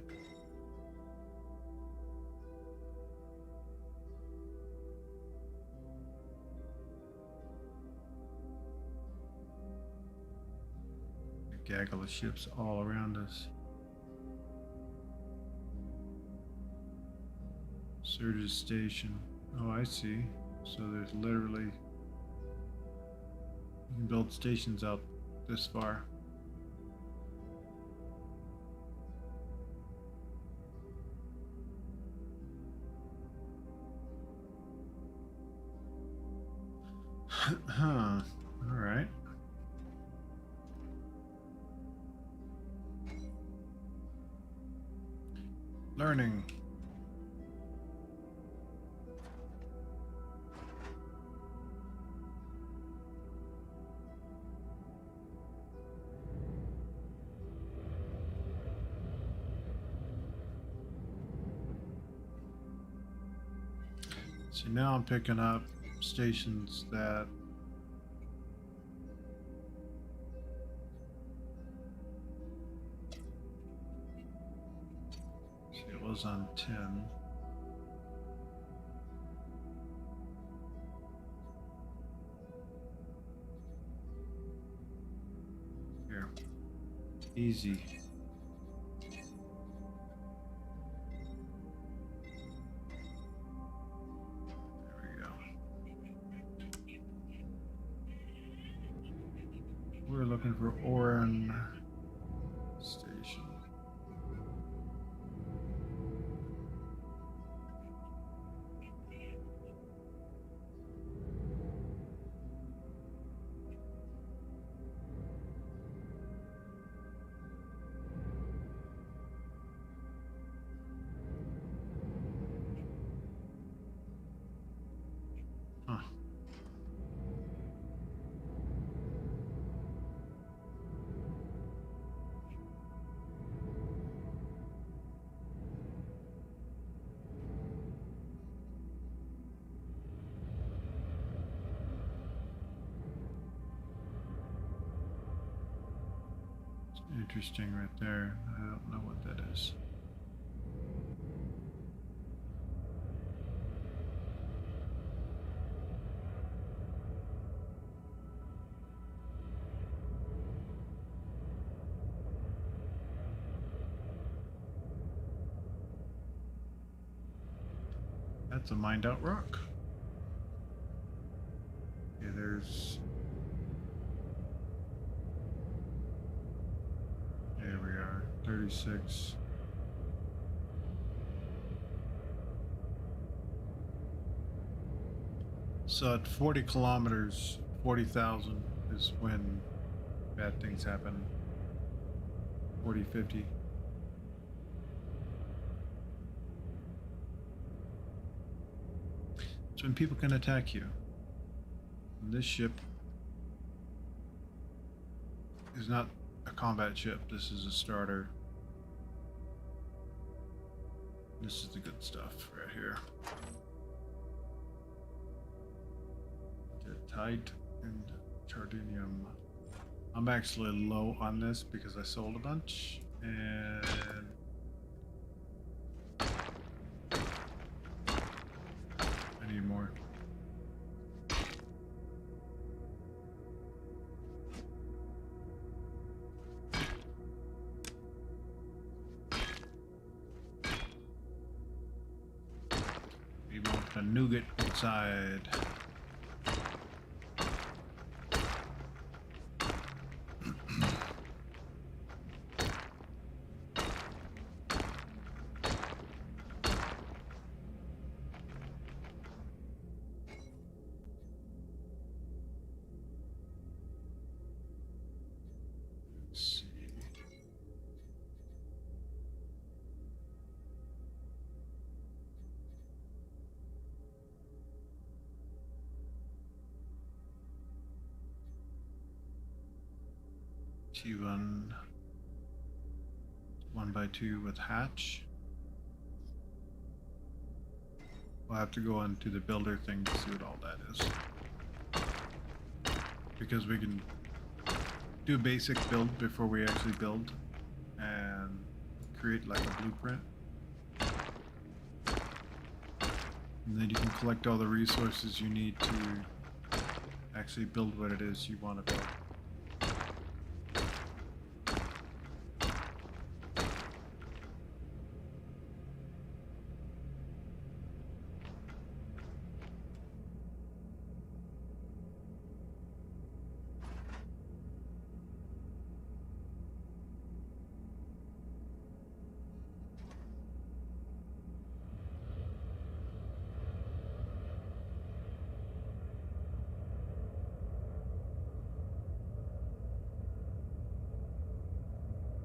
gaggle of ships all around us. Surges Station. Oh, I see. So there's literally... You can build stations out this far. Huh. Alright. Learning. So now I'm picking up stations that it was on 10. Here. Easy. We're looking for Oran Station. Huh. Interesting right there. I don't know what that is. That's a mined out rock. Okay, there's... There we are, 36. So at 40 kilometers, 40,000 is when bad things happen. 40, 50. It's when people can attack you. And this ship is not a combat ship. This is a starter. This is the good stuff right here. Tight and Chardinium. I'm actually low on this because I sold a bunch and I need more. We want the nougat inside. T1 1x2 with hatch. We'll have to go into the builder thing to see what all that is. Because we can do a basic build before we actually build and create like a blueprint. And then you can collect all the resources you need to actually build what it is you want to build.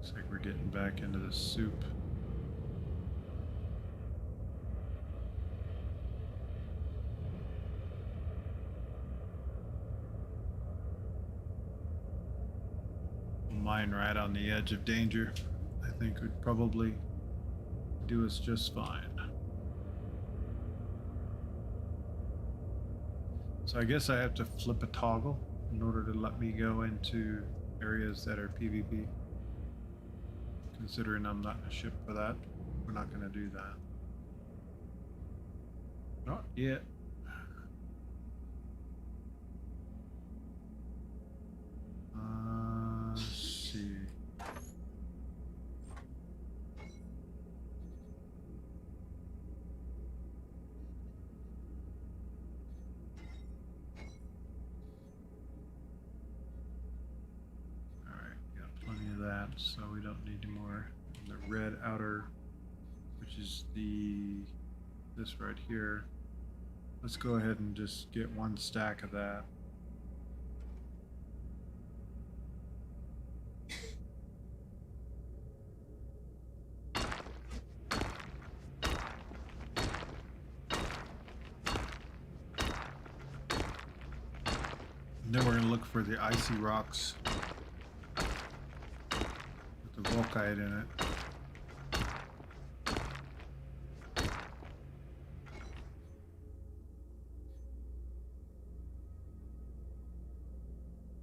Looks like we're getting back into the soup. Mine right on the edge of danger, I think would probably do us just fine. So I guess I have to flip a toggle in order to let me go into areas that are PvP. Considering I'm not in a ship for that, we're not going to do that. Not yet. Let's see. That, so we don't need any more. And the red outer, which is this right here. Let's go ahead and just get one stack of that. And then we're going to look for the icy rocks with the volkite in it.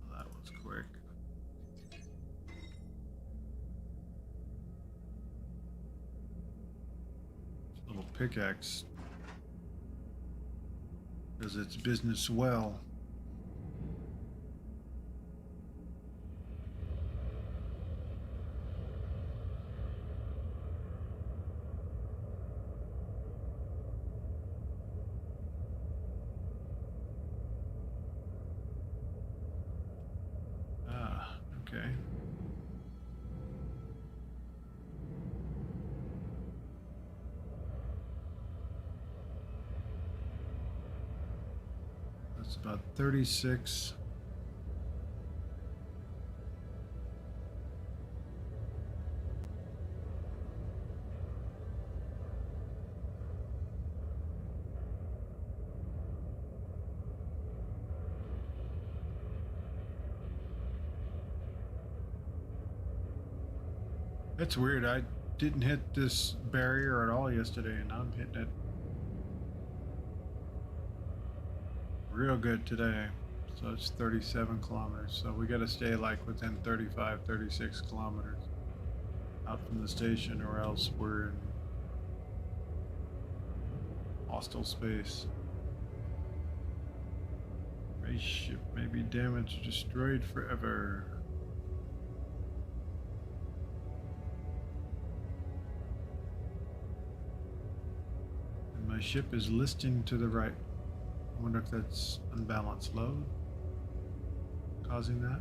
Well, that was quick. This little pickaxe does its business well. Okay. That's about 36. That's weird. I didn't hit this barrier at all yesterday, and I'm hitting it real good today. So it's 37 kilometers. So we got to stay like within 35, 36 kilometers out from the station, or else we're in hostile space. Race ship may be damaged or destroyed forever. My ship is listing to the right. I wonder if that's unbalanced load causing that.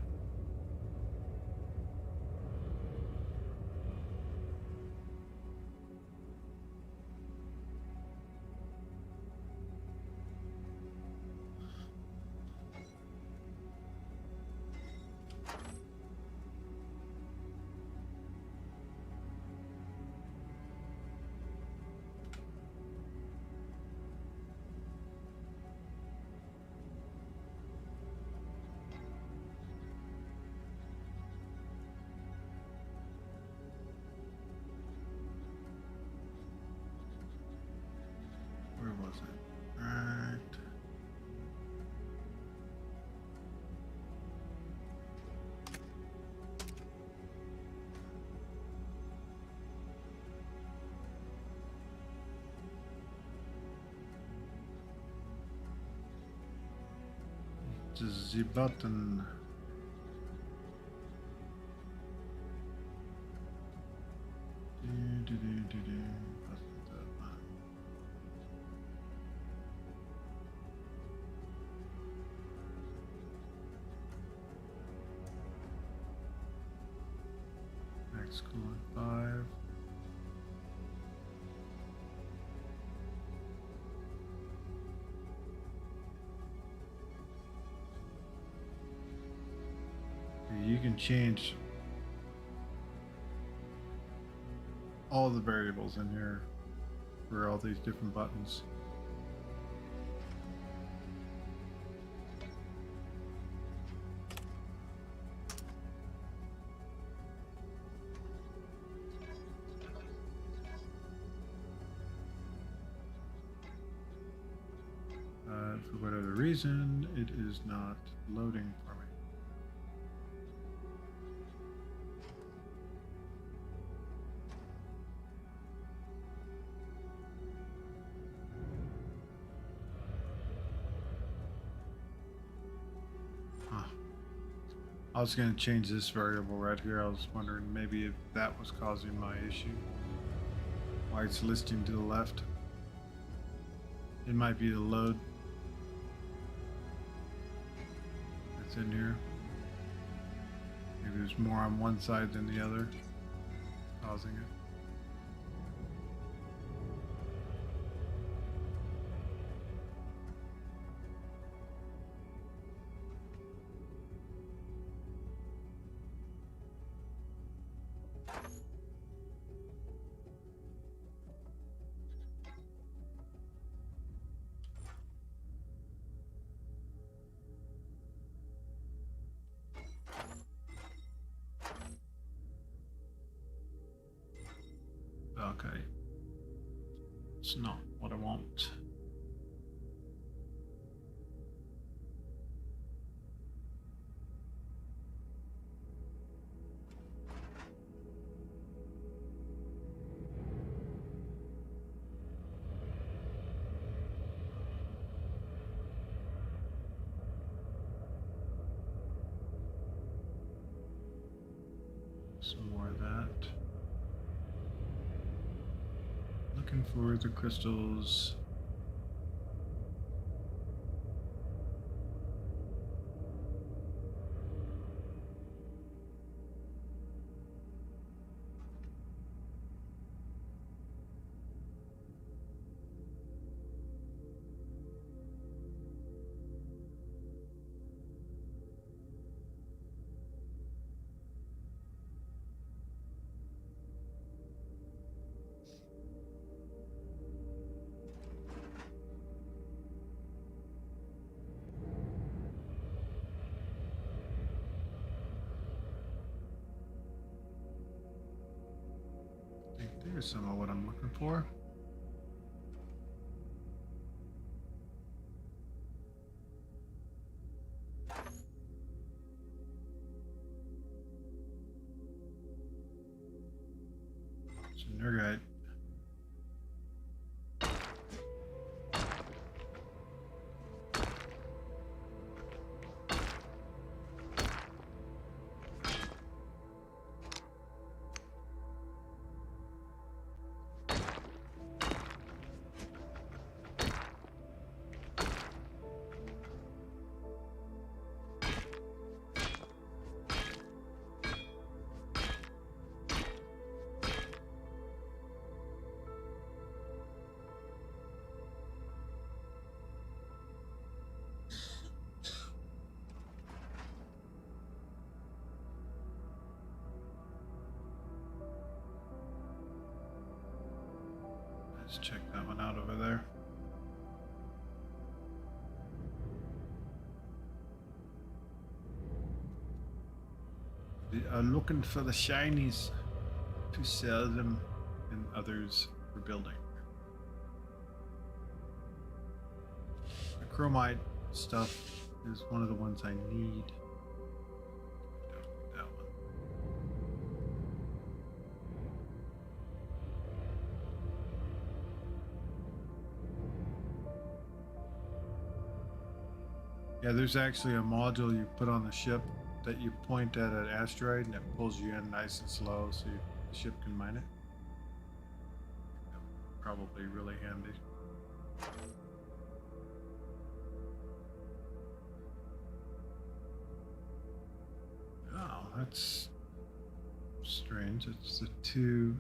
Where was it? Right. Just the button. Next coolant 5. You can change all the variables in here for all these different buttons. For whatever reason, it is not loading for me. I was going to change this variable right here. I was wondering maybe if that was causing my issue. Why it's listing to the left. It might be the load that's in here. Maybe there's more on one side than the other causing it. Okay. It's not what I want. Some more of that. Looking for the crystals. There's some of what I'm looking for. It's a nergite. Let's check that one out over there. They are looking for the shinies to sell them and others for building. The chromite stuff is one of the ones I need. That one. Yeah, there's actually a module you put on the ship that you point at an asteroid and it pulls you in nice and slow so the ship can mine it. Probably really handy. Oh, that's strange. It's the two.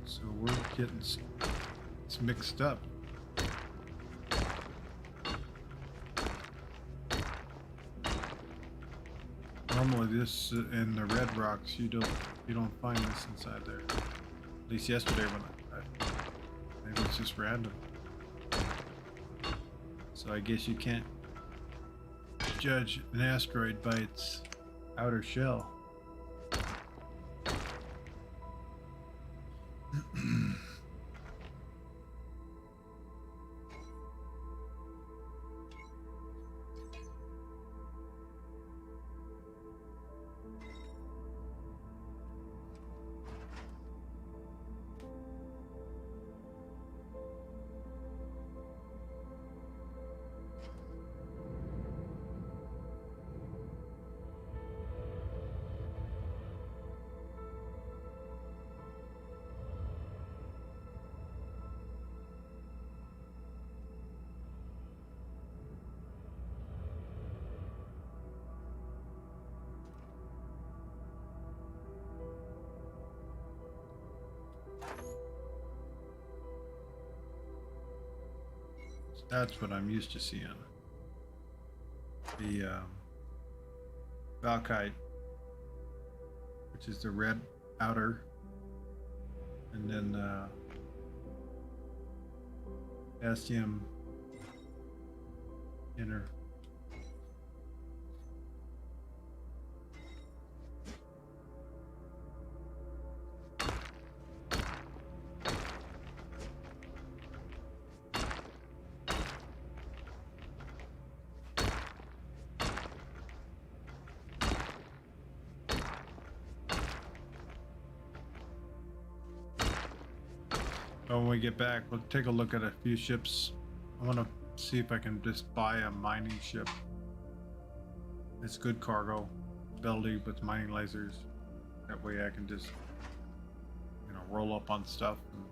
So we're getting it's mixed up. Normally this in the red rocks you don't find this inside there. At least yesterday when maybe it's just random. So I guess you can't judge an asteroid by its outer shell. That's what I'm used to seeing. The Valkite, which is the red outer, and then Bastium inner. When we get back, we'll take a look at a few ships. I want to see if I can just buy a mining ship. It's good cargo, ability with mining lasers. That way I can just, you know, roll up on stuff and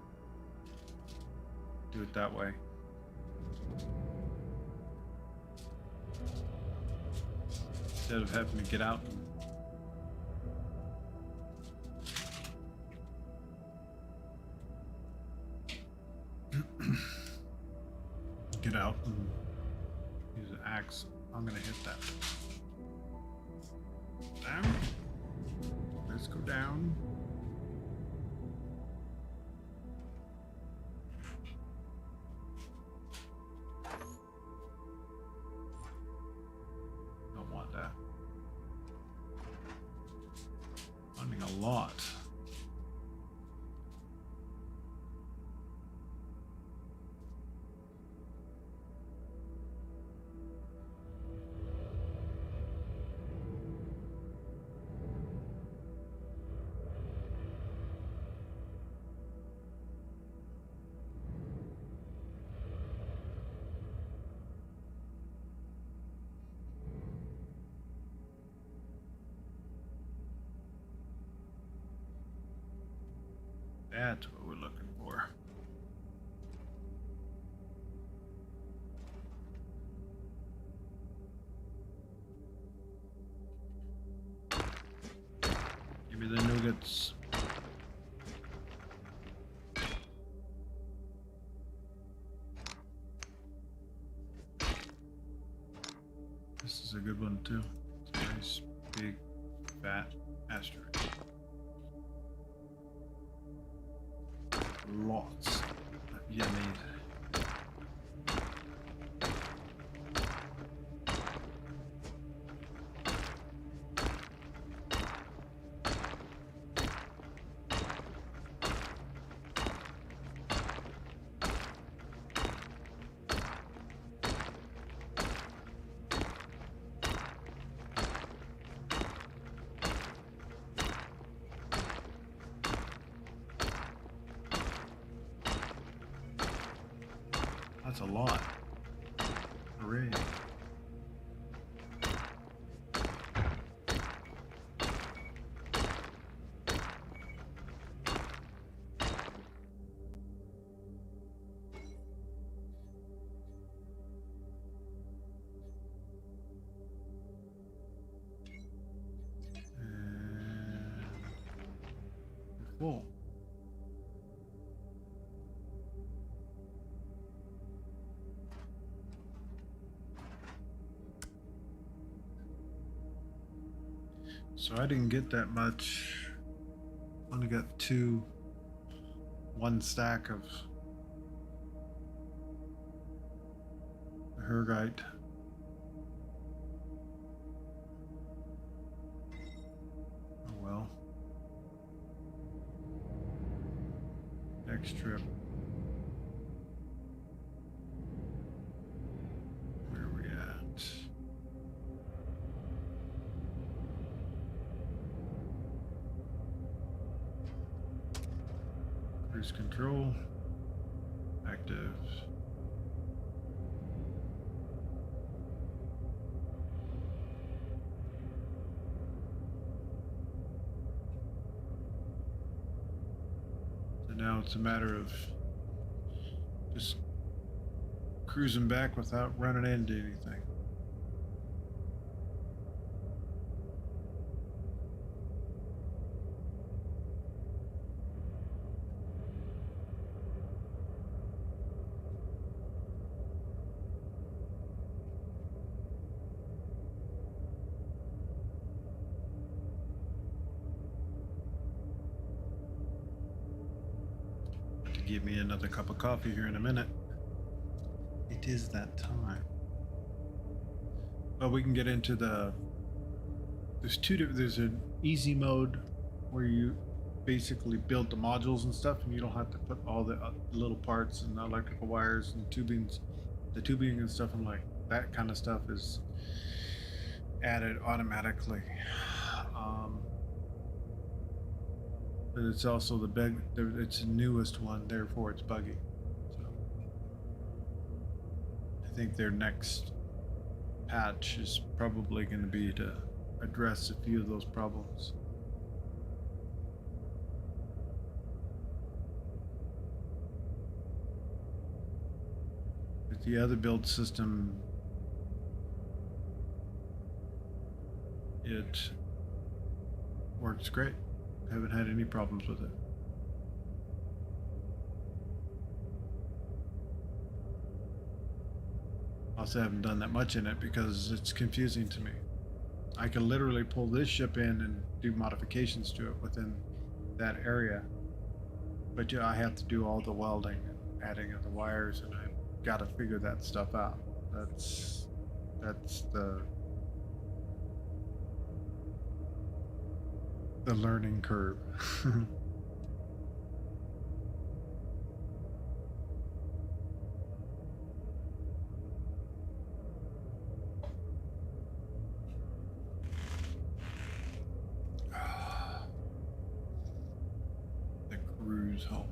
do it that way. Instead of having to get out and get out and use an axe. I'm gonna hit that. Down. Let's go down. Don't want that. Finding a lot. That's what we're looking for. Give me the nuggets. This is a good one too. It's a nice, big, fat asteroid. Lots of yummy. That's a lot. Hooray. Full. So I didn't get that much. Only got one stack of Hergite. Oh well. Next trip. Where are we at? Cruise control. Active. So now it's a matter of just cruising back without running into anything. Give me another cup of coffee here in a minute. It is that time. Well, we can get into there's an easy mode where you basically build the modules and stuff, and you don't have to put all the little parts and the electrical wires and the tubing and stuff, and like that kind of stuff is added automatically. But it's also it's the newest one, therefore it's buggy. So I think their next patch is probably going to be to address a few of those problems. But the other build system, it works great. Haven't had any problems with it. Also haven't done that much in it because it's confusing to me. I can literally pull this ship in and do modifications to it within that area, but I have to do all the welding and adding of the wires, and I've got to figure that stuff out. That's the learning curve. The cruise home.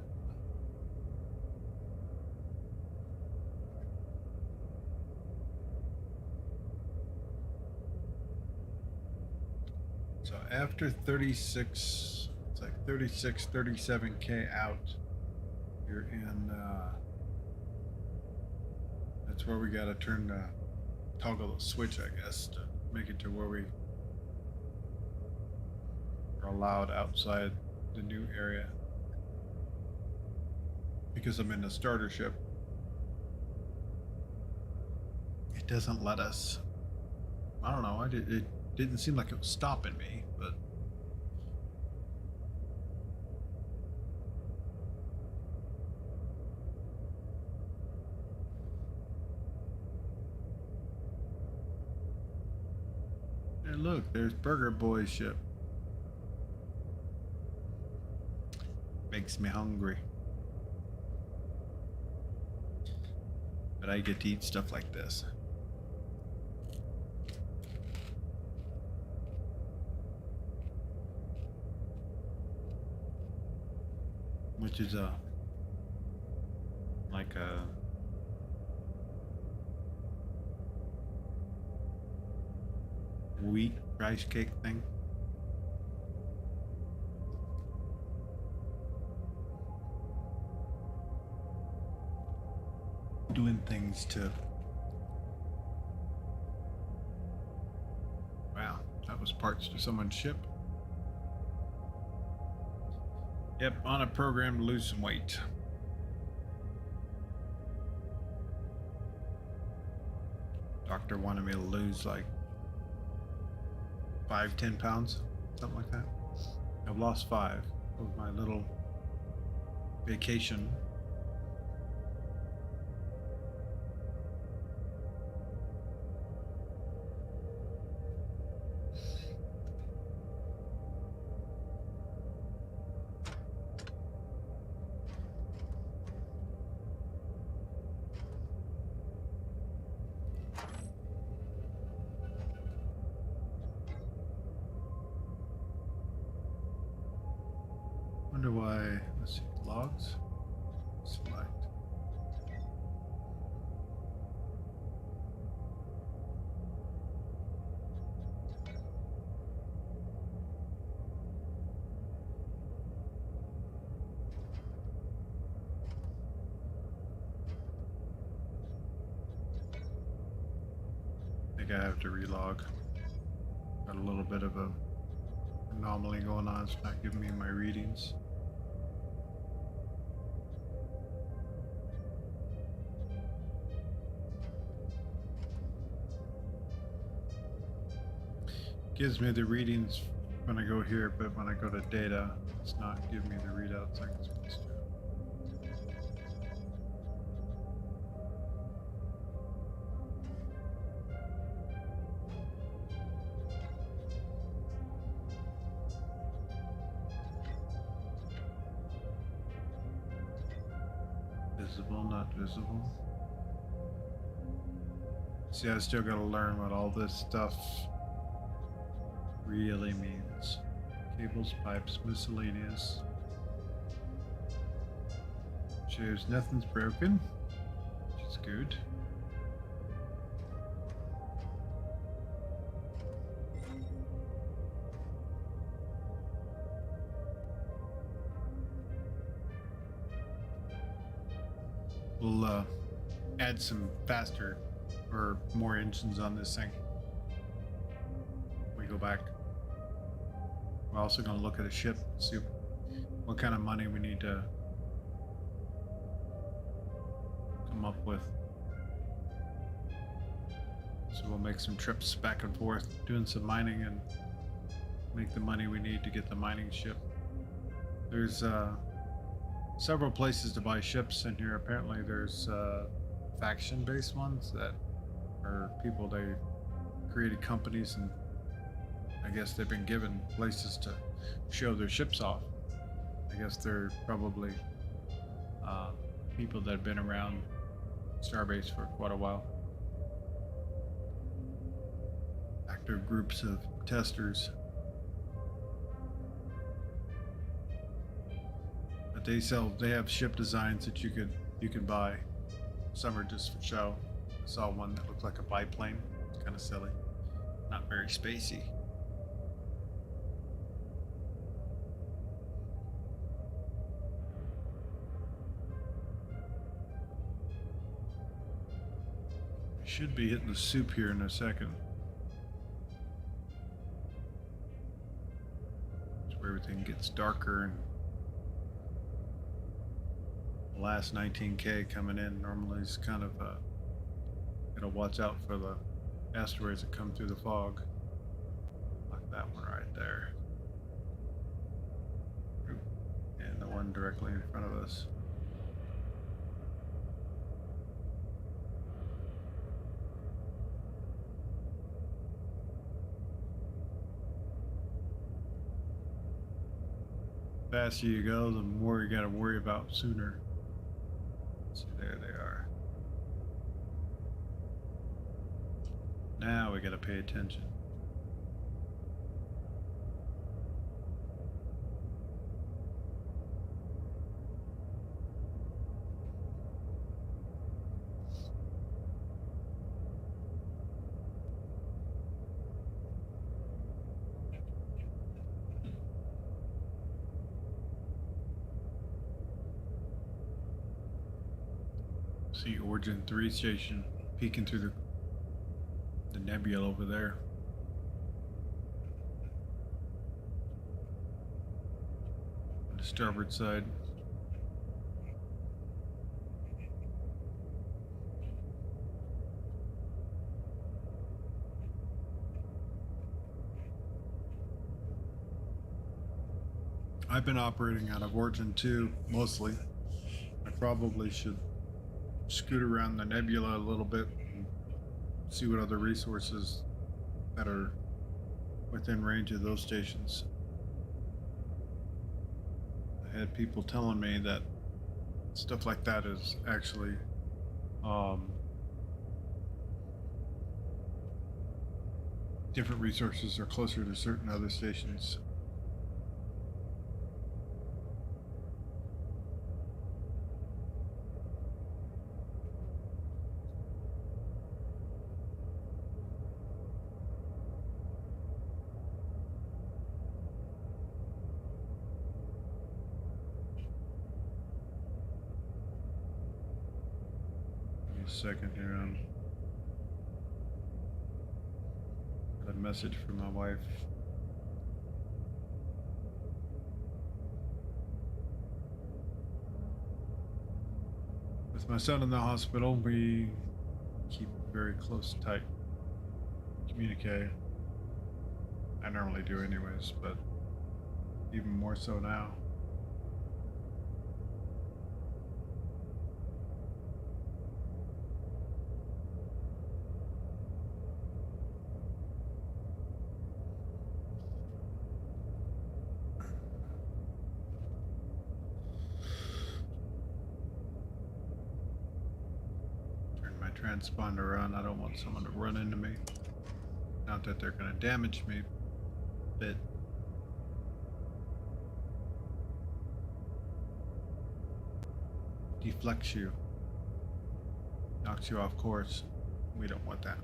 So after 36, it's like 36, 37K out, you're in, that's where we got to toggle the switch, I guess, to make it to where we are allowed outside the new area. Because I'm in the starter ship, it doesn't let us, I don't know, it didn't seem like it was stopping me, but hey, look, there's Burger Boy's ship. Makes me hungry. But I get to eat stuff like this. Which is like a wheat rice cake thing. Doing things to... Wow, that was parts to someone's ship. Yep, on a program to lose some weight. Doctor wanted me to lose like 5-10 pounds. something like that. I've lost 5 of my little vacation. Wonder why. Let's see, logs. Select. I think I have to relog. Got a little bit of a anomaly going on. It's not giving me my readings. Gives me the readings when I go here, but when I go to data, it's not giving me the readouts like it's supposed to. Visible, not visible. See, I still gotta learn what all this stuff really means. Cables, pipes, miscellaneous. Shows nothing's broken, which is good. We'll add some faster or more engines on this thing. We go back. We're also going to look at a ship, see what kind of money we need to come up with. So we'll make some trips back and forth, doing some mining and make the money we need to get the mining ship. There's several places to buy ships in here. Apparently there's faction-based ones that are people, they created companies, and I guess they've been given places to show their ships off. I guess they're probably people that have been around StarBase for quite a while. Active groups of testers. But they have ship designs that you could buy. Some are just for show. I saw one that looked like a biplane. It's kind of silly. Not very spacey. Should be hitting the soup here in a second. It's where everything gets darker, and the last 19K coming in normally is kind of gotta watch out for the asteroids that come through the fog. Like that one right there. And the one directly in front of us. The faster you go, the more you gotta worry about sooner. So there they are. Now we gotta pay attention. See Origin 3 station peeking through the nebula over there. On the starboard side. I've been operating out of Origin 2 mostly. I probably should scoot around the nebula a little bit and see what other resources that are within range of those stations. I had people telling me that stuff like that is actually different resources are closer to certain other stations. Give me a second here. Got a message from my wife. With my son in the hospital, we keep very close, tight communique. I normally do anyways, but even more so now. Transponder on. I don't want someone to run into me. Not that they're going to damage me, but deflects you, knocks you off course. We don't want that.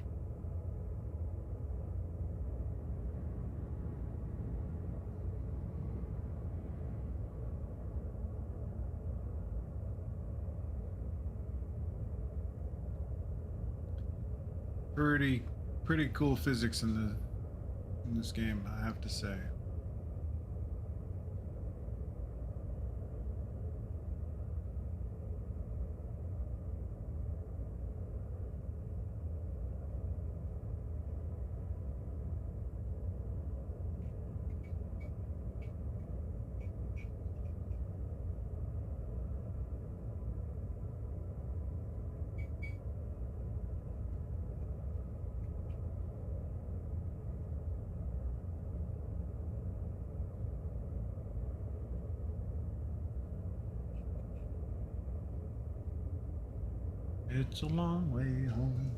Pretty cool physics in this game, I have to say. It's a long way home.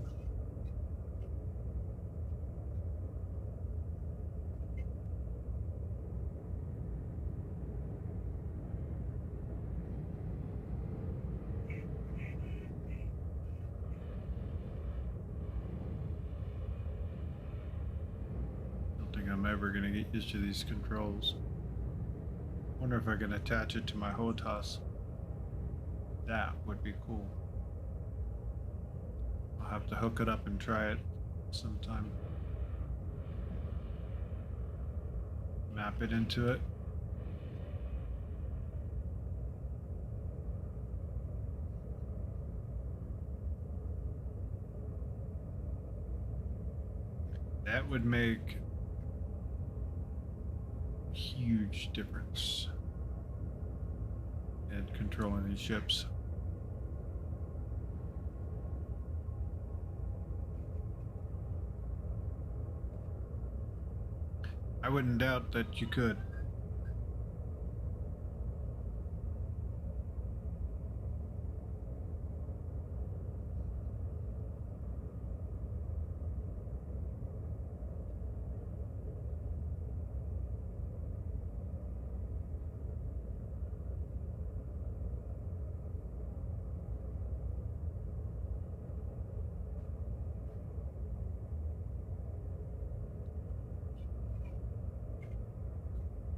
Don't think I'm ever gonna get used to these controls. Wonder if I can attach it to my HOTAS. That would be cool. I'll have to hook it up and try it sometime. Map it into it. That would make a huge difference in controlling these ships. I wouldn't doubt that you could.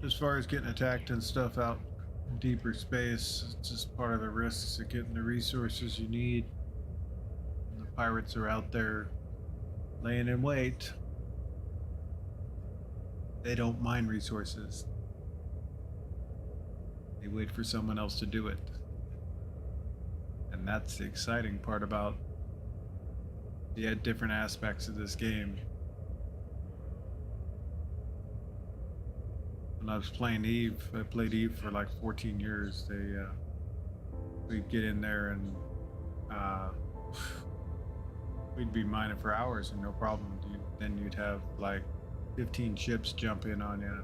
As far as getting attacked and stuff out in deeper space, it's just part of the risks of getting the resources you need. And the pirates are out there laying in wait. They don't mine resources. They wait for someone else to do it. And that's the exciting part about the different aspects of this game. when I was playing Eve, I played Eve for like 14 years. We'd get in there and uh, we'd be mining for hours and no problem. Then you'd have like 15 ships jump in on you.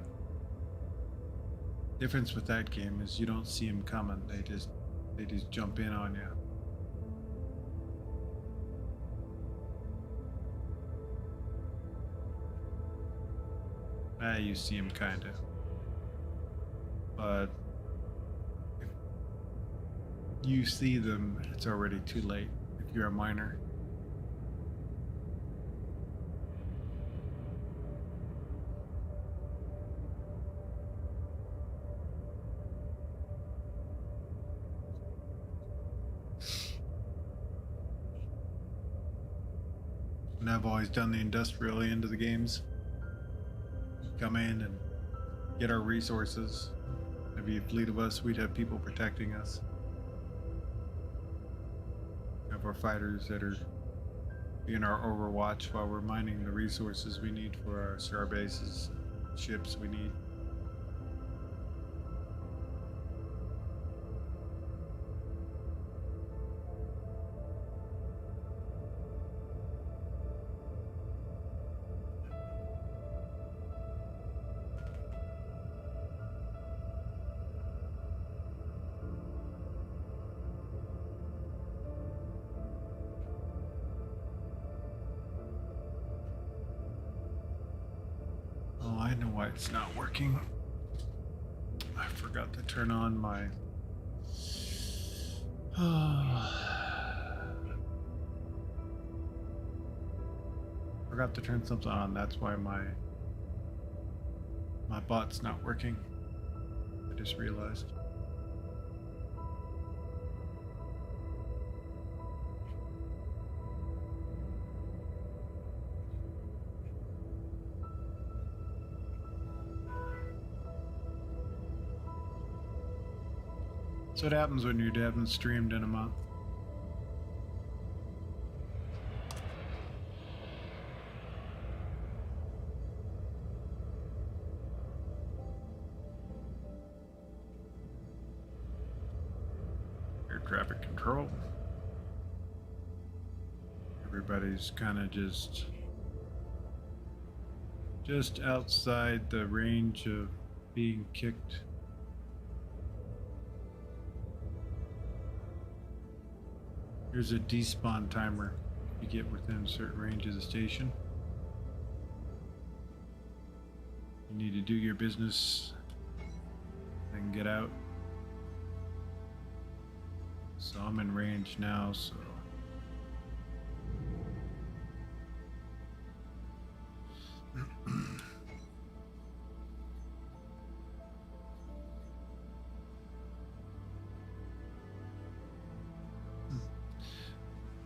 Difference with that game is you don't see them coming. They just jump in on you. You see them kind of, but if you see them, it's already too late if you're a miner. And I've always done the industrial end of the games. Come in and get our resources. There'd be a fleet of us, we'd have people protecting us. Have our fighters that are being our overwatch while we're mining the resources we need for our StarBases, ships we need. Oh, I know why it's not working. I forgot to turn on my... Forgot to turn something on. That's why my bot's not working. I just realized. So what happens when you haven't streamed in a month. Air traffic control. Everybody's kind of just outside the range of being kicked. Here's a despawn timer. You get within a certain range of the station. You need to do your business, then get out. So I'm in range now, so.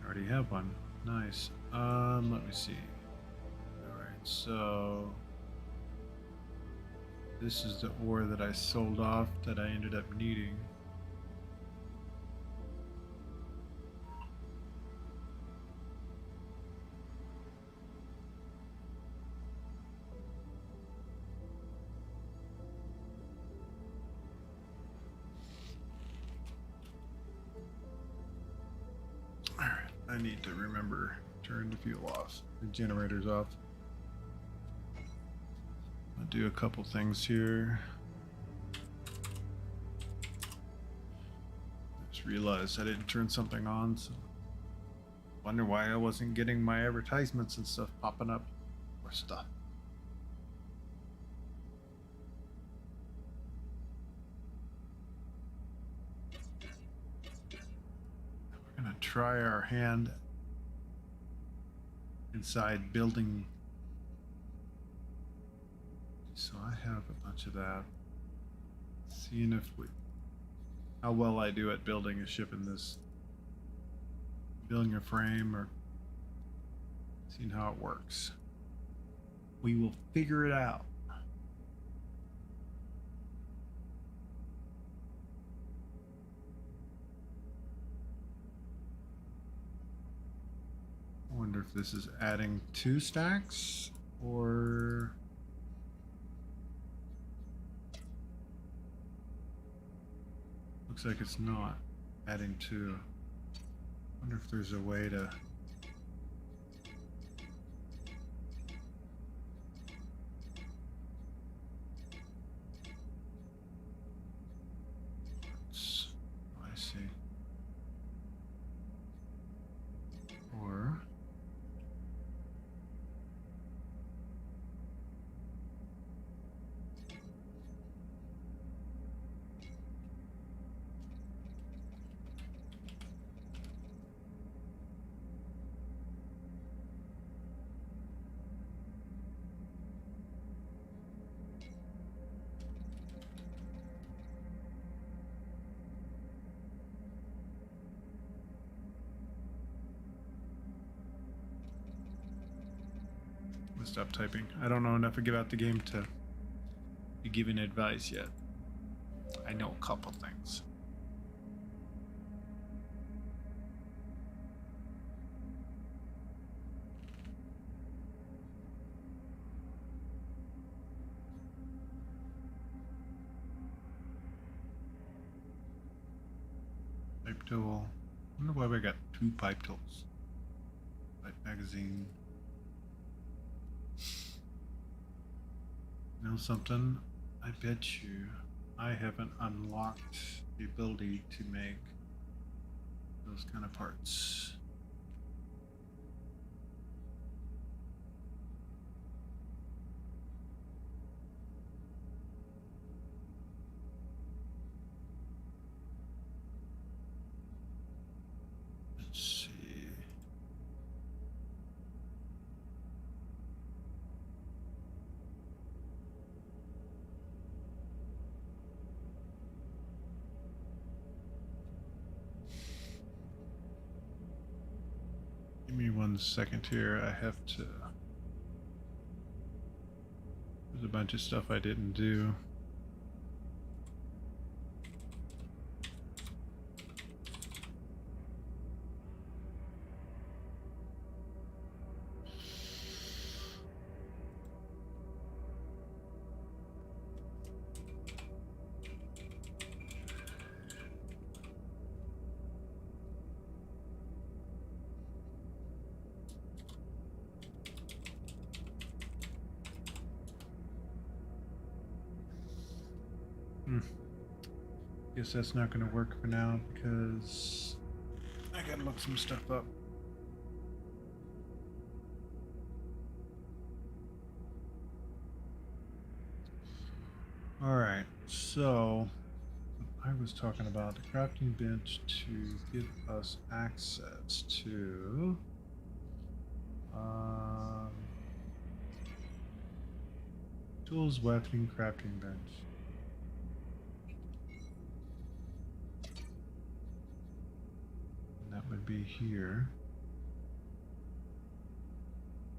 Already have one. Nice. Let me see. Alright, so this is the ore that I sold off that I ended up needing. I need to remember turn the fuel off, the generator's off. I'll do a couple things here. Just realized I didn't turn something on, so wonder why I wasn't getting my advertisements and stuff popping up or stuff. Gonna try our hand inside building. So I have a bunch of that. Seeing if how well I do at building a ship in this, building a frame, or seeing how it works. We will figure it out. I wonder if this is adding 2 stacks or Looks like it's not adding to. Wonder if there's a way to. I see. Or. Stop typing. I don't know enough about the game to be giving advice yet. I know a couple things. Pipe tool. I wonder why we got 2 pipe tools. Pipe magazine. You know something? I bet you I haven't unlocked the ability to make those kind of parts. Let's see. Give me 1 second here. I have to. There's a bunch of stuff I didn't do. Guess that's not going to work for now because I gotta look some stuff up. Alright, so I was talking about the crafting bench to give us access to tools, weapon, crafting bench. Would be here.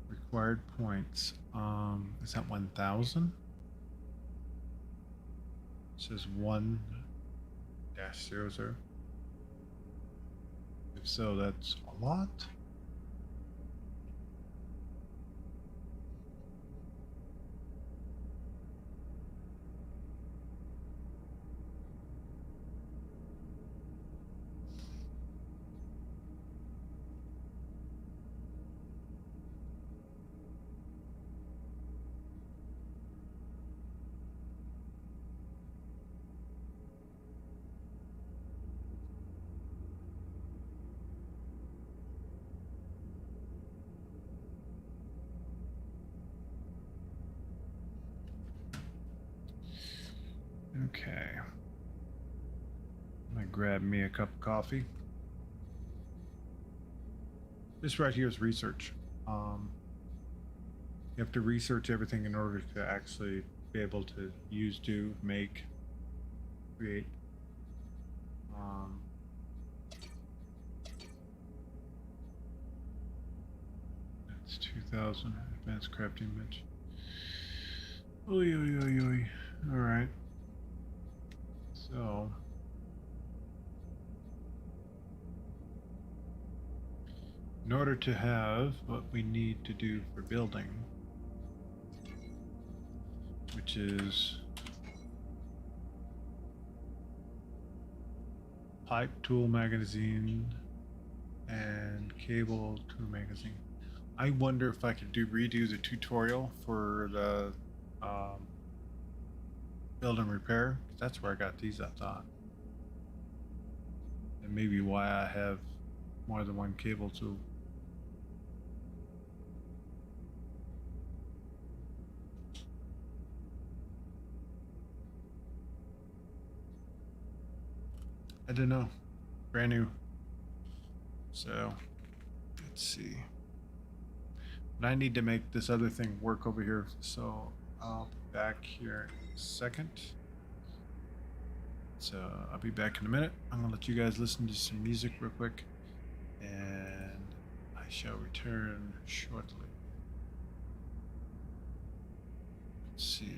Required points. Is that 1,000? It says 1-00. If so, that's a lot. Okay. I'm gonna grab me a cup of coffee. This right here is research. You have to research everything in order to actually be able to use, do, make, create. That's 2,000 advanced crafting bench. Oy, oy, oy, oy. All right. So, in order to have what we need to do for building, which is pipe tool magazine and cable tool magazine. I wonder if I could redo the tutorial for the build and repair. That's where I got these, I thought. And maybe why I have more than one cable tool. I don't know. Brand new. So, let's see. But I need to make this other thing work over here. So, I'll be back here in a second. So, I'll be back in a minute. I'm going to let you guys listen to some music real quick. And I shall return shortly. Let's see.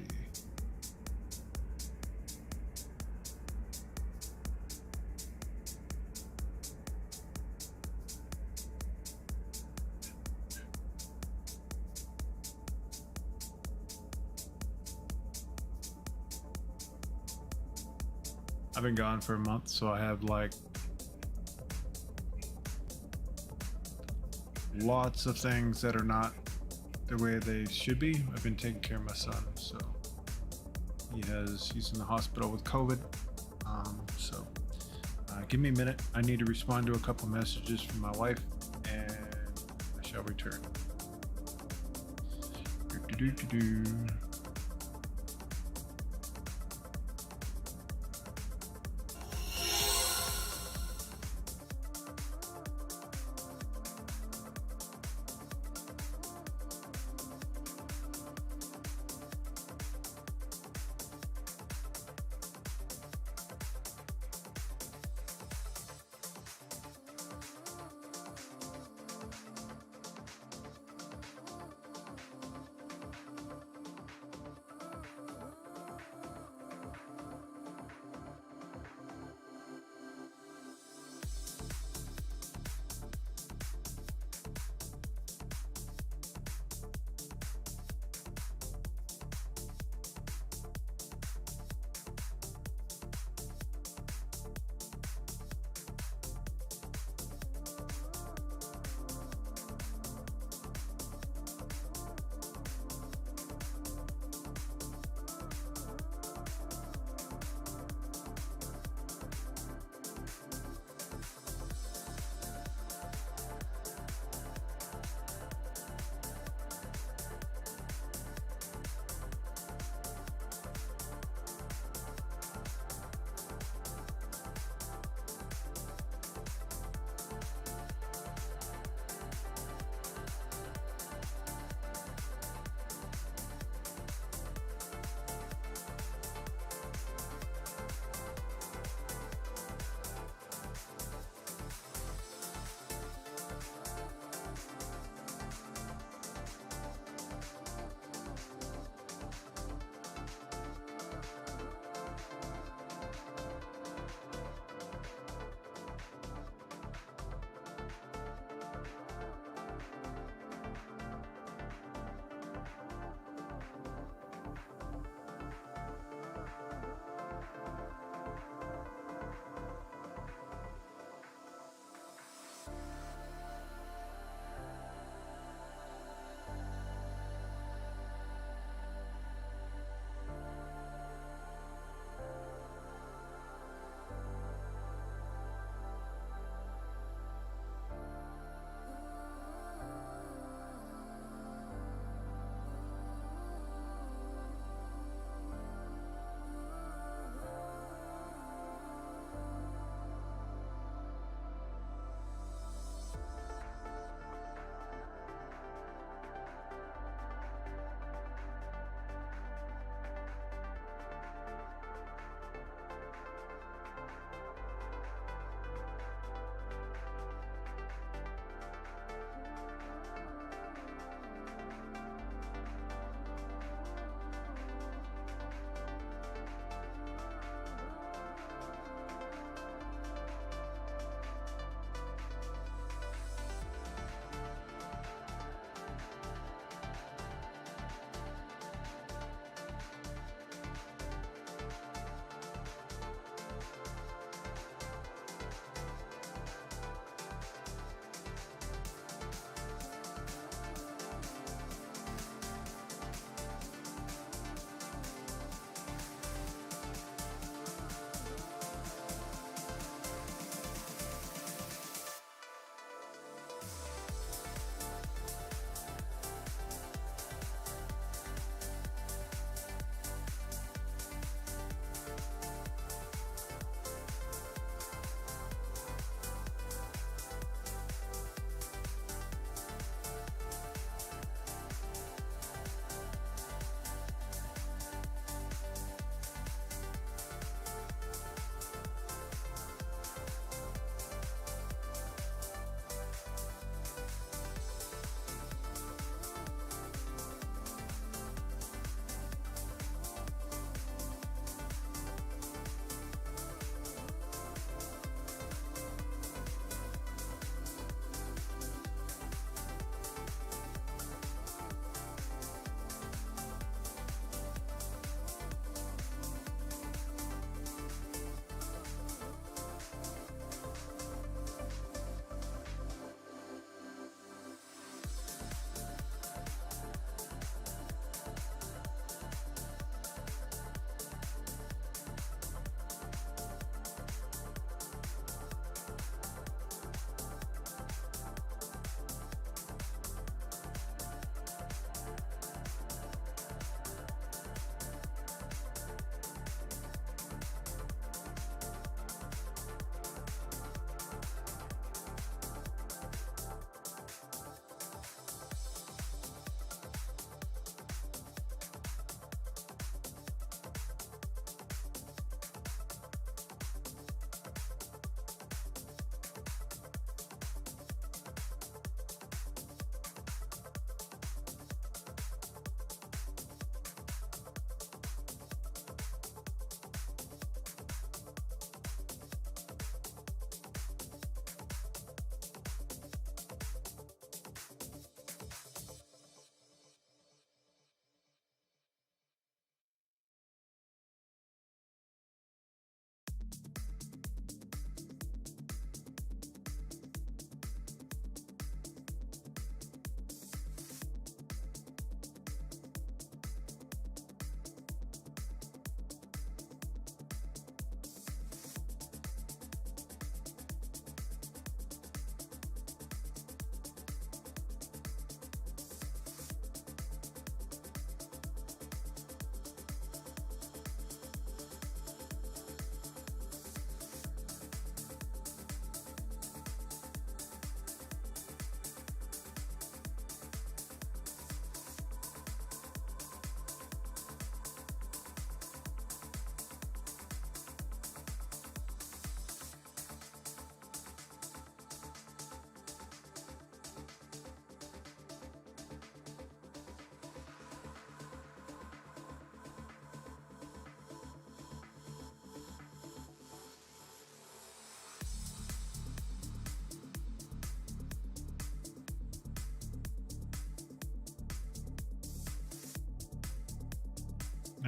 I've been gone for a month, so I have like lots of things that are not the way they should be. I've been taking care of my son, so he's in the hospital with COVID. So give me a minute. I need to respond to a couple messages from my wife, and I shall return.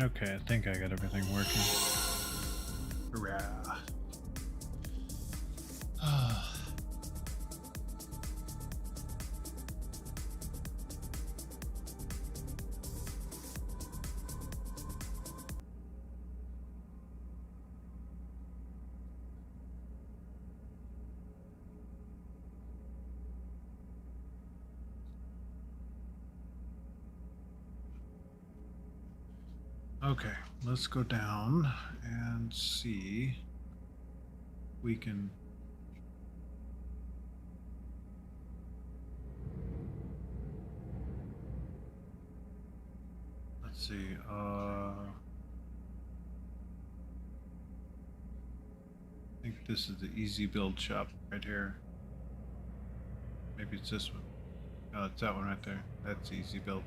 Okay, I think I got everything working. Hurrah. Okay, let's go down and see if we can. Let's see. I think this is the easy build shop right here. Maybe it's this one. No, it's that one right there. That's easy build.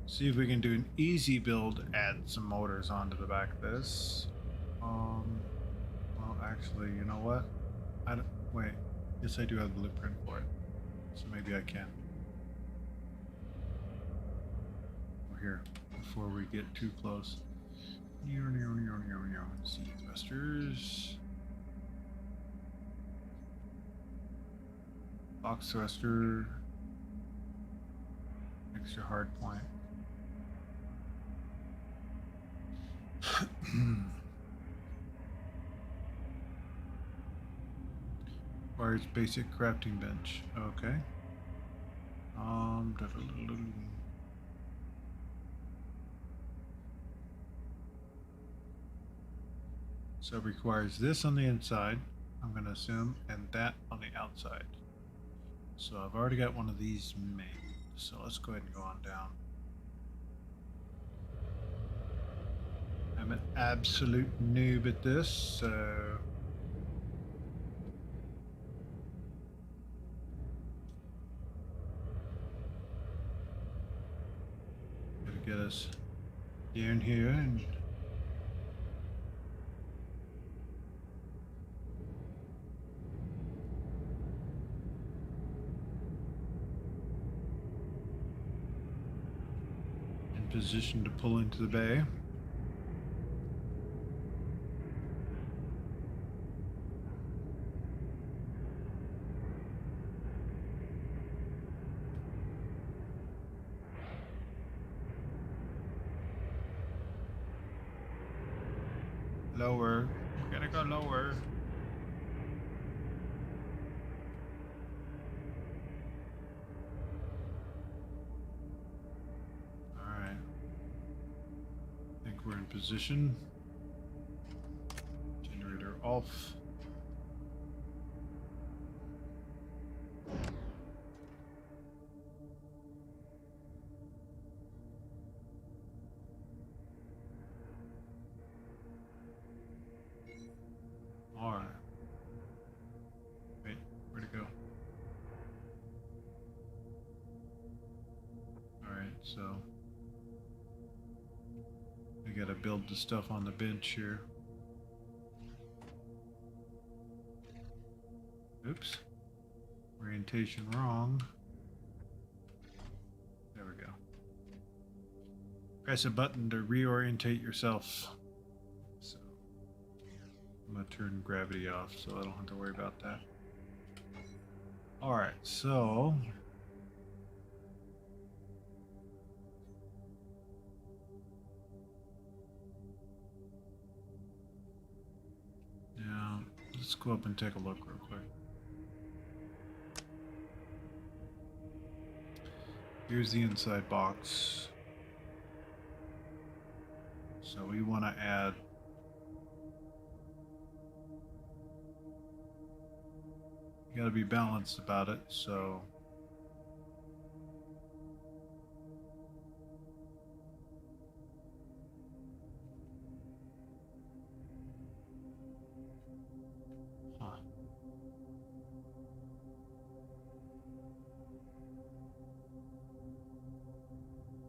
See if we can do an easy build, add some motors onto the back of this. Well, actually, you know what? I don't, wait. Yes, I do have the blueprint for it. So maybe I can. Over here, before we get too close. See thrusters. Box thruster. Extra hard point. Requires basic crafting bench. Okay. So it requires this on the inside, I'm going to assume, and that on the outside. So I've already got one of these made. So let's go ahead and go on down. I'm an absolute noob at this, so gotta get us down here and in position to pull into the bay. Lower. We're gonna go lower. Alright. I think we're in position. Generator off. Alright. Wait, where'd it go? Alright, so we gotta build the stuff on the bench here. Oops. Orientation wrong. There we go. Press a button to reorientate yourself. So I'm gonna turn gravity off so I don't have to worry about that. Alright, so now let's go up and take a look real quick. Here's the inside box. So we want to add you got to be balanced about it, so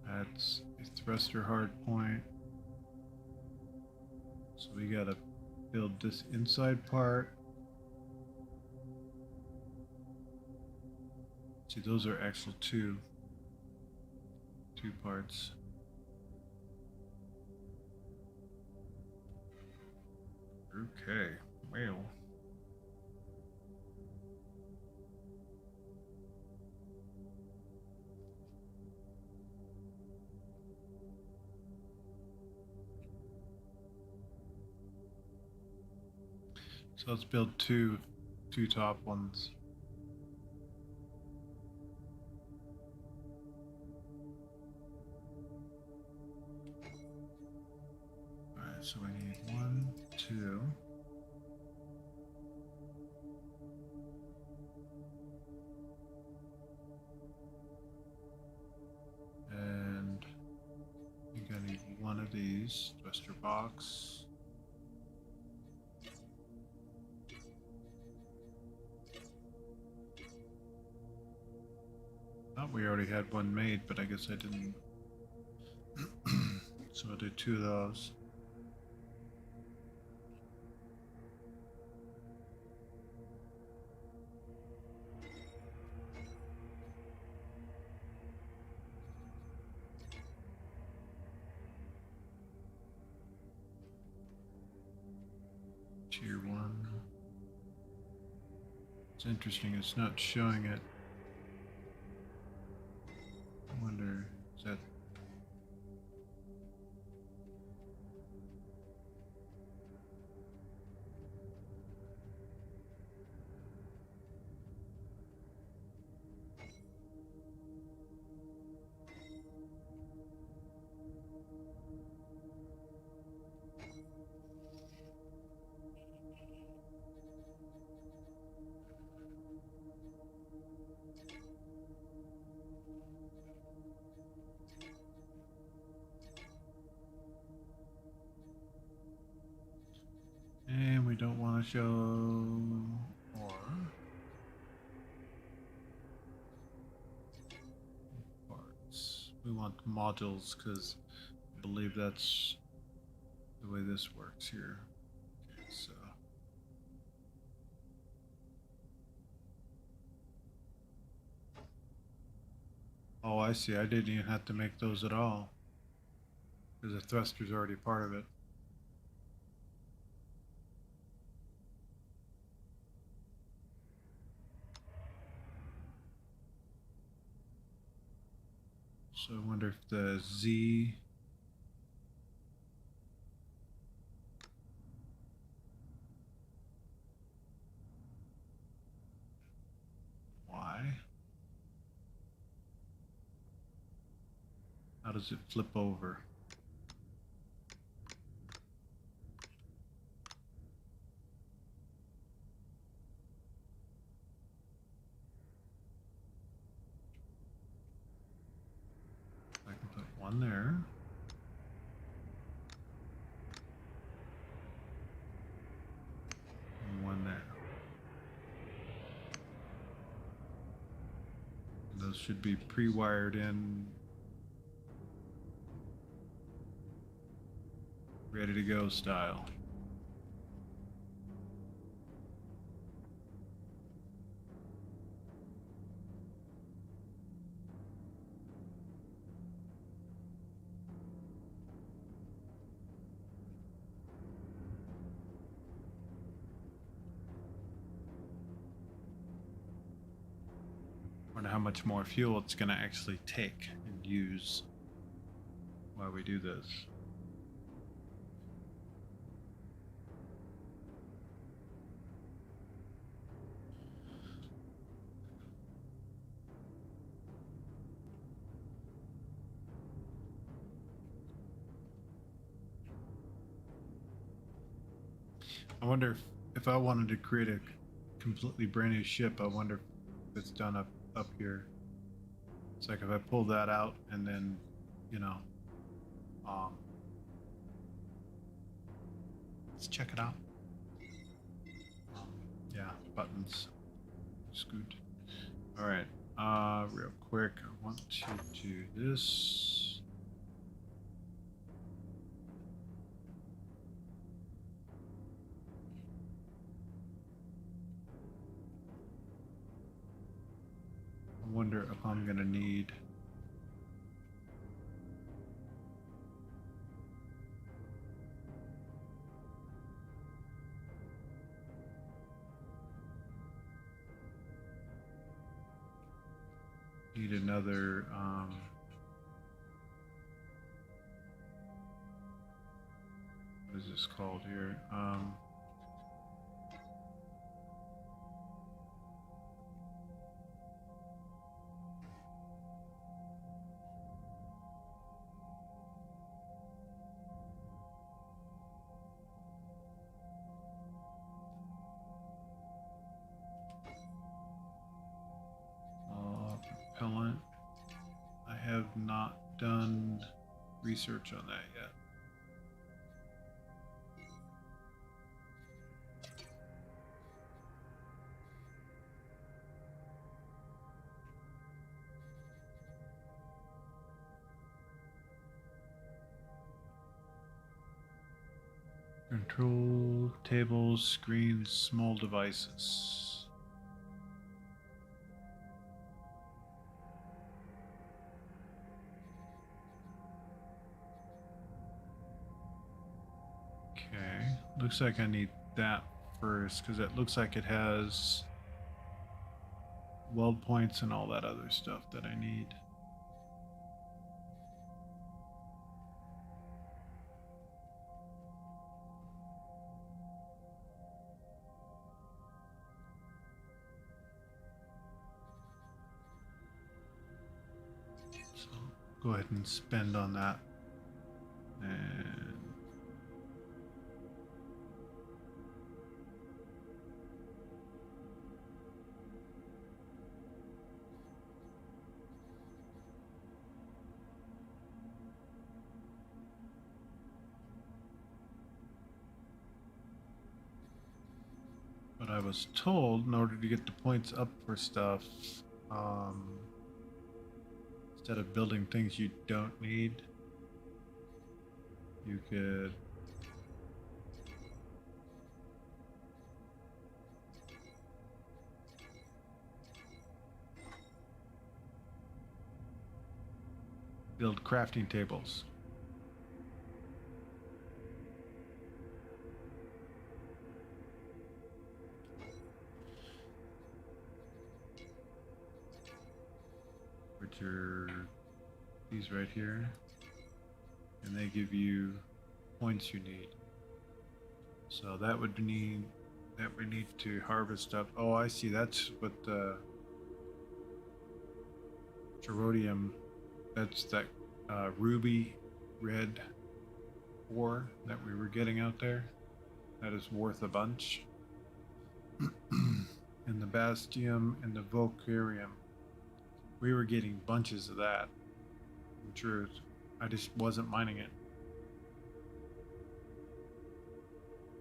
that's a thruster hard point. So we got to build this inside part. See, those are axle two parts. Okay, well. So let's build two top ones. Alright, so we need 1, 2. And I think I need one of these. Thruster box. Thought we already had one made, but I guess I didn't. So I'll do 2 of those. Tier 1. It's interesting, it's not showing it. I wonder, is that... And we don't want to show more parts. We want modules because I believe that's the way this works here. Okay, so oh, I see. I didn't even have to make those at all because the thruster's already part of it. So I wonder if the Z Y, how does it flip over? I can put one there. And one there. And those should be pre-wired in, ready to go style. Wonder how much more fuel it's going to actually take and use while we do this. I wonder if I wanted to create a completely brand new ship, I wonder if it's done up here. It's like if I pull that out and then, you know, let's check it out. Yeah, buttons. Scoot. All right, real quick, I want to do this. I wonder I'm gonna need. Need another what is this called here? Propellant. I have not done research on that yet. Control tables, screens, small devices. Okay, looks like I need that first because it looks like it has weld points and all that other stuff that I need. So go ahead and spend on that. And but I was told in order to get the points up for stuff, instead of building things you don't need, you could build crafting tables. Which are these right here. And they give you points you need. So that would need that we need to harvest up. Oh, I see. That's what the gerodium. That's that ruby red ore that we were getting out there. That is worth a bunch. And the bastium and the vocarium. We were getting bunches of that. In truth, I just wasn't mining it.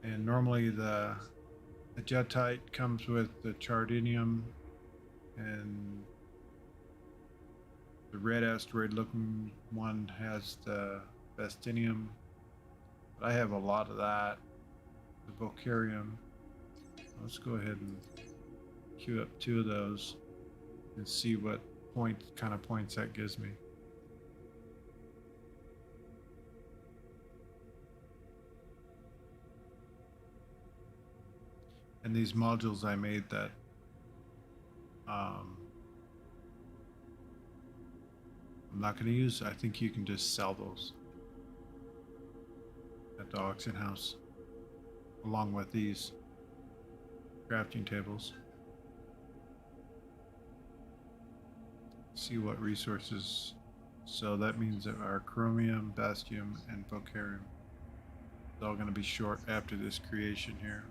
And normally the jetite comes with the chardinium, and the red asteroid looking one has the vestinium. But I have a lot of that. The vocarium. Let's go ahead and queue up 2 of those and see what kind of points that gives me. And these modules I made that I'm not going to use. I think you can just sell those at the auction house along with these crafting tables. See what resources. So that means that our chromium, bastium, and vocarium is all going to be short after this creation here.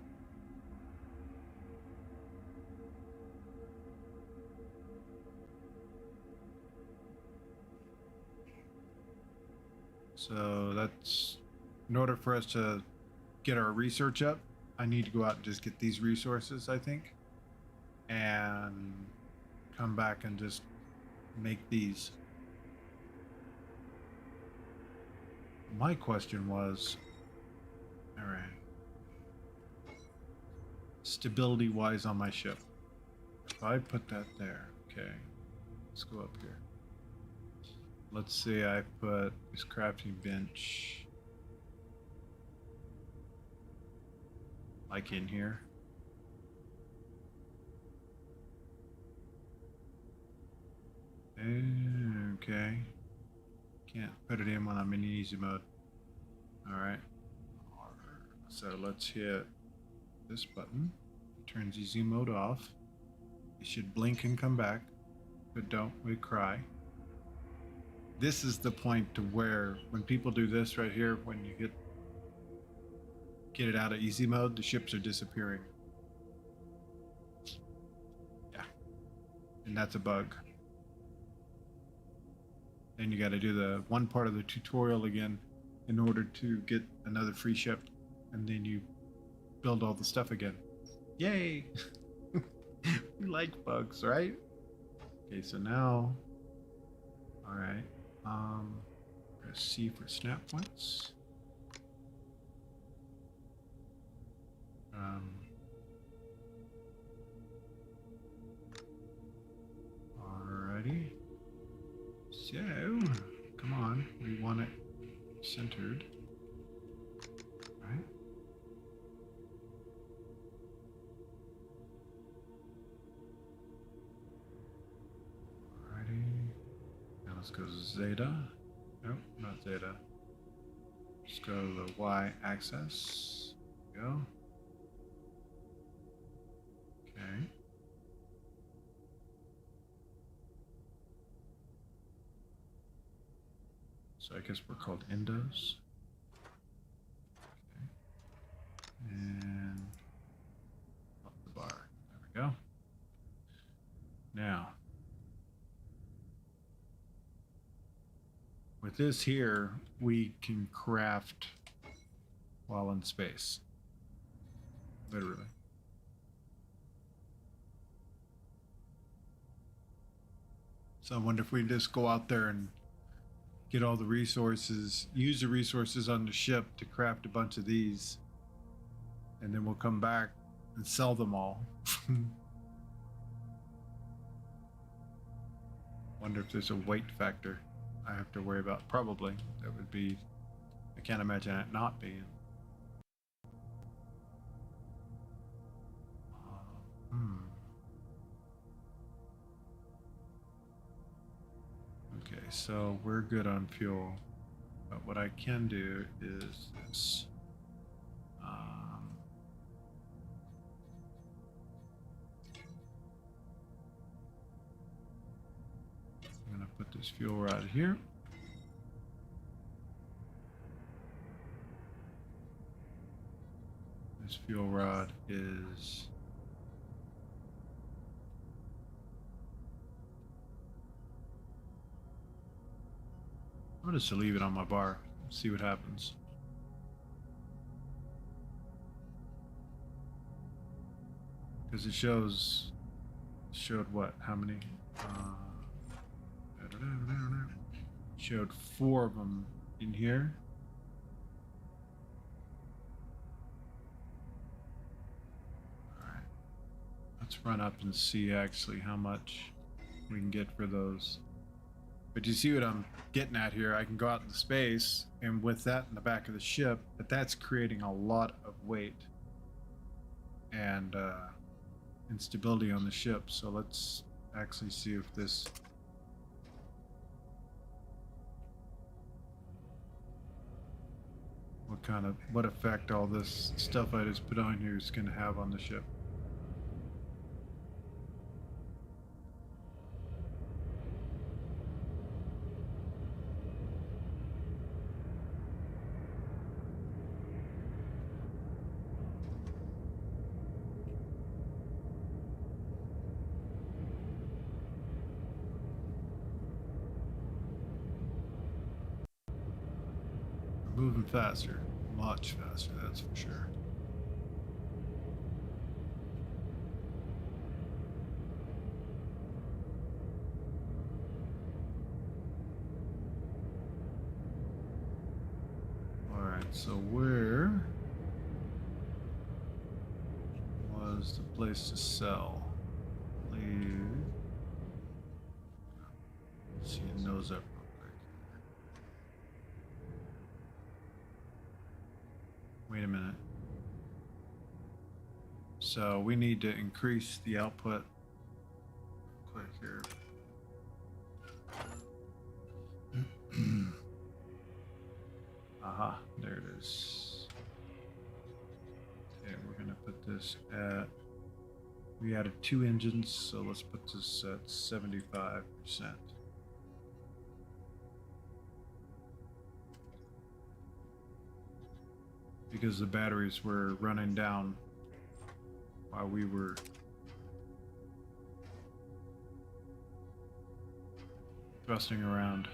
So that's, in order for us to get our research up, I need to go out and just get these resources, I think, and come back and just make these. My question was, all right, stability wise on my ship. If I put that there, okay, Let's go up here. Let's say I put this crafting bench like in here. Okay. Can't put it in when I'm in easy mode. Alright. So let's hit this button. Turns easy mode off. It should blink and come back. But don't we cry. This is the point to where when people do this right here, when you get it out of easy mode, the ships are disappearing. Yeah. And that's a bug. Then you got to do the one part of the tutorial again in order to get another free ship, and then you build all the stuff again. Yay! We like bugs, right? Okay, so now, all right. Press C for snap points. Alrighty. So, come on, we want it centered, right? Alrighty. Now let's go Zeta. Nope, not Zeta. Let's go to the Y axis. Go. Okay. So I guess we're called endos. Okay. And up the bar. There we go. Now, with this here, we can craft while in space. Literally. So I wonder if we just go out there and get all the resources, use the resources on the ship to craft a bunch of these, and then we'll come back and sell them all. Wonder if there's a weight factor I have to worry about. Probably. That would be, I can't imagine it not being. Okay, so we're good on fuel, but what I can do is this. I'm gonna put this fuel rod here. This fuel rod is I'm gonna just leave it on my bar, see what happens. Because it showed what? How many? Showed 4 of them in here. Alright. Let's run up and see actually how much we can get for those. But you see what I'm getting at here? I can go out into space, and with that in the back of the ship, but that's creating a lot of weight and instability on the ship. So let's actually see if this what effect all this stuff I just put on here is going to have on the ship. Moving faster, much faster, that's for sure. Alright, so where was the place to sell? Leave. those up real quick. Wait a minute. So we need to increase the output. Click here. Aha, there it is. Okay, we're gonna put this at, we added 2 engines, so let's put this at 75%. Because the batteries were running down while we were thrusting around.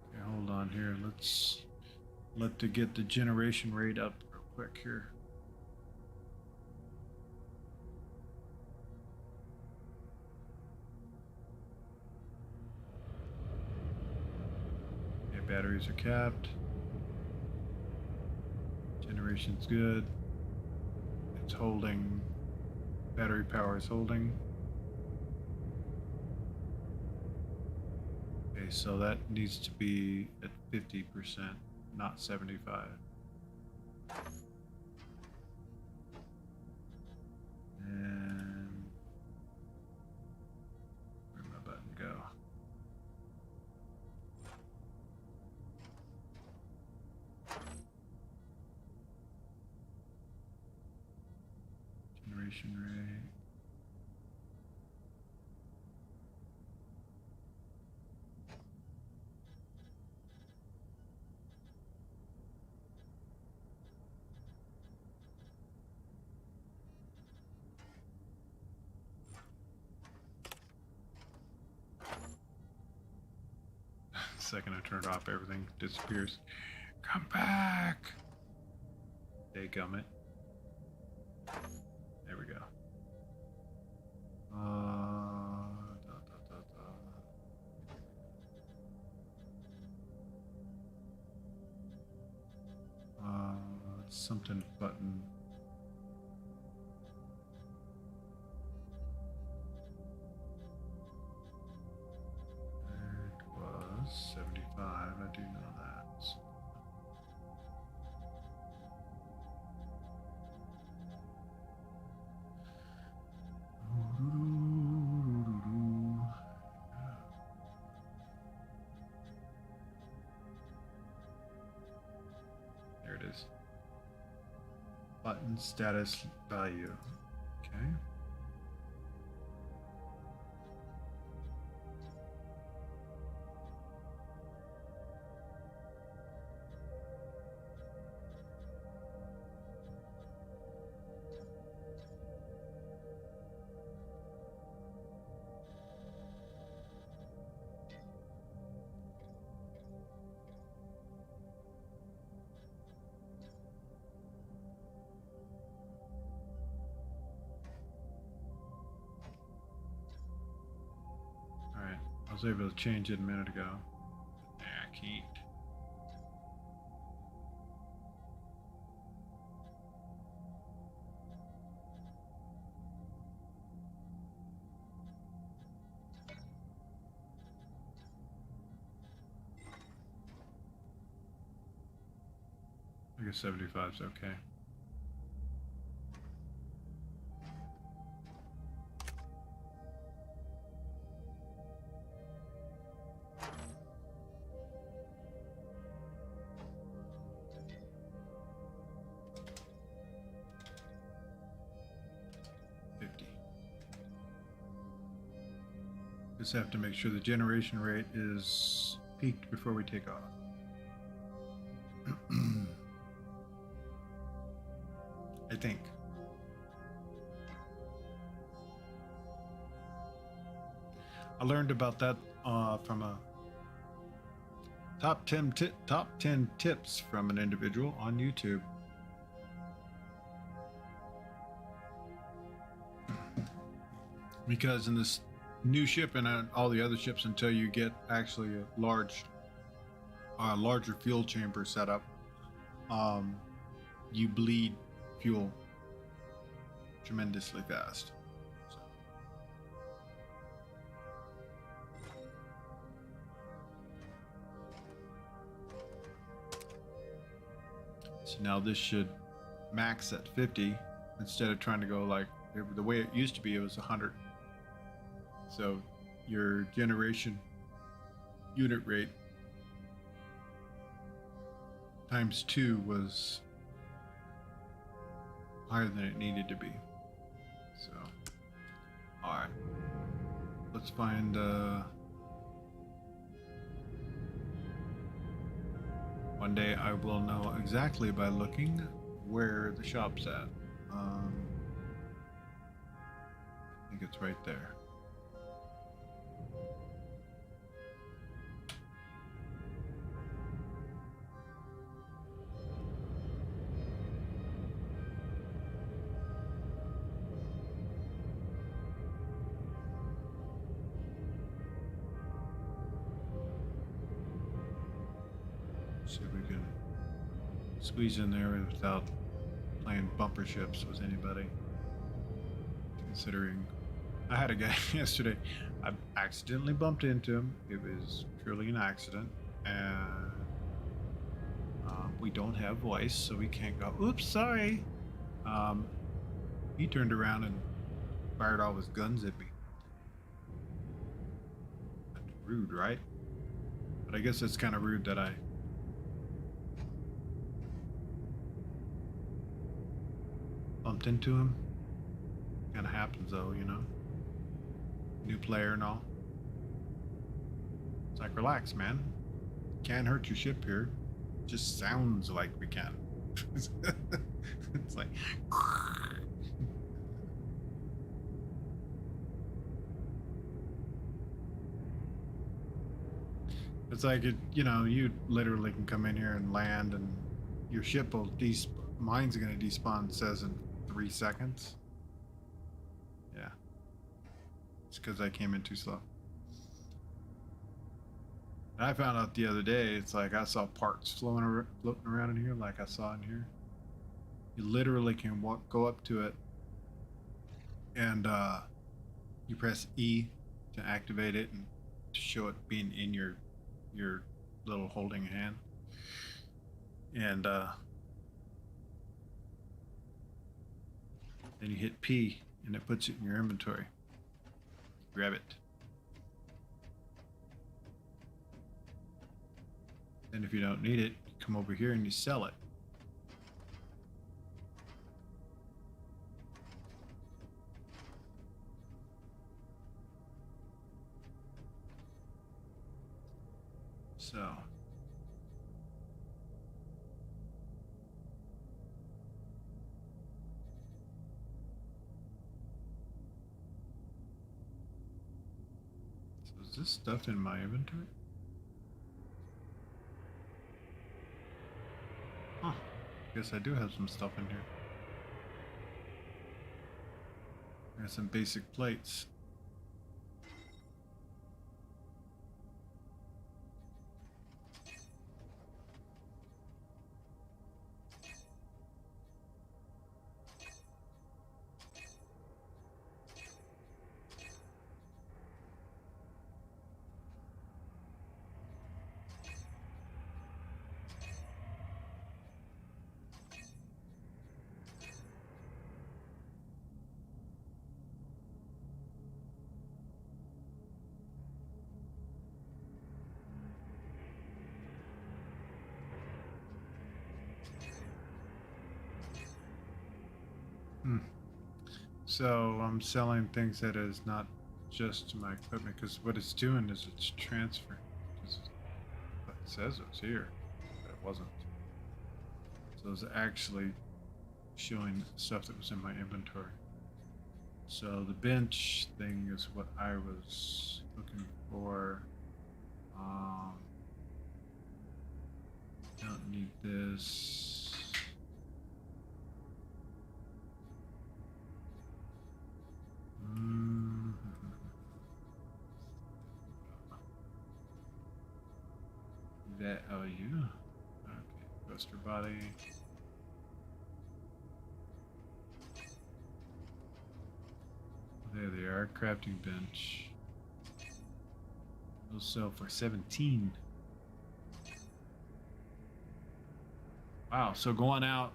Okay, hold on here. Let's get the generation rate up real quick here. Batteries are capped. Generation's good. It's holding. Battery power is holding. Okay, so that needs to be at 50%, not 75. And where'd my button go? Generation rate. The second I turn it off, everything disappears. Come back! Daygummit. There we go. Something button. It was 75, I do know that. There it is. Button status value. Okay. I was able to change it a minute ago. Nah, I can't. I guess 75 is okay. Just have to make sure the generation rate is peaked before we take off. I think. I learned about that from a top 10 tips from an individual on YouTube. Because in this new ship and all the other ships, until you get actually a large a larger fuel chamber setup, um, you bleed fuel tremendously fast. So now this should max at 50 instead of trying to go like the way it used to be. It was 100. So your generation unit rate times 2 was higher than it needed to be. So, all right, let's find one day I will know exactly by looking where the shop's at. I think it's right there. See if we can squeeze in there without playing bumper ships with anybody. Considering I had a guy yesterday, I accidentally bumped into him. It was purely an accident, and we don't have voice, so we can't go, oops, sorry. He turned around and fired all his guns at me. That's rude, right? But I guess it's kind of rude that I bumped into him. Kind of happens though, you know. New player and all. It's like, relax, man. Can't hurt your ship here. Just sounds like we can. It's like it's like it, you know, you literally can come in here and land and your ship will mine's gonna despawn, says in 3 seconds. Yeah. It's because I came in too slow. And I found out the other day, it's like I saw parts floating around in here, like I saw in here. You literally can go up to it, and you press E to activate it and to show it being in your little holding hand. And then you hit P, and it puts it in your inventory. Grab it. And if you don't need it, you come over here and you sell it. So is this stuff in my inventory? Huh. Guess I do have some stuff in here. I got some basic plates. So I'm selling things that is not just my equipment, because what it's doing is it's transferring. It says it's here, but it wasn't. So it's actually showing stuff that was in my inventory. So the bench thing is what I was looking for. Don't need this. That, oh Thruster body. There they are. Crafting bench. They'll sell for 17. Wow, so going out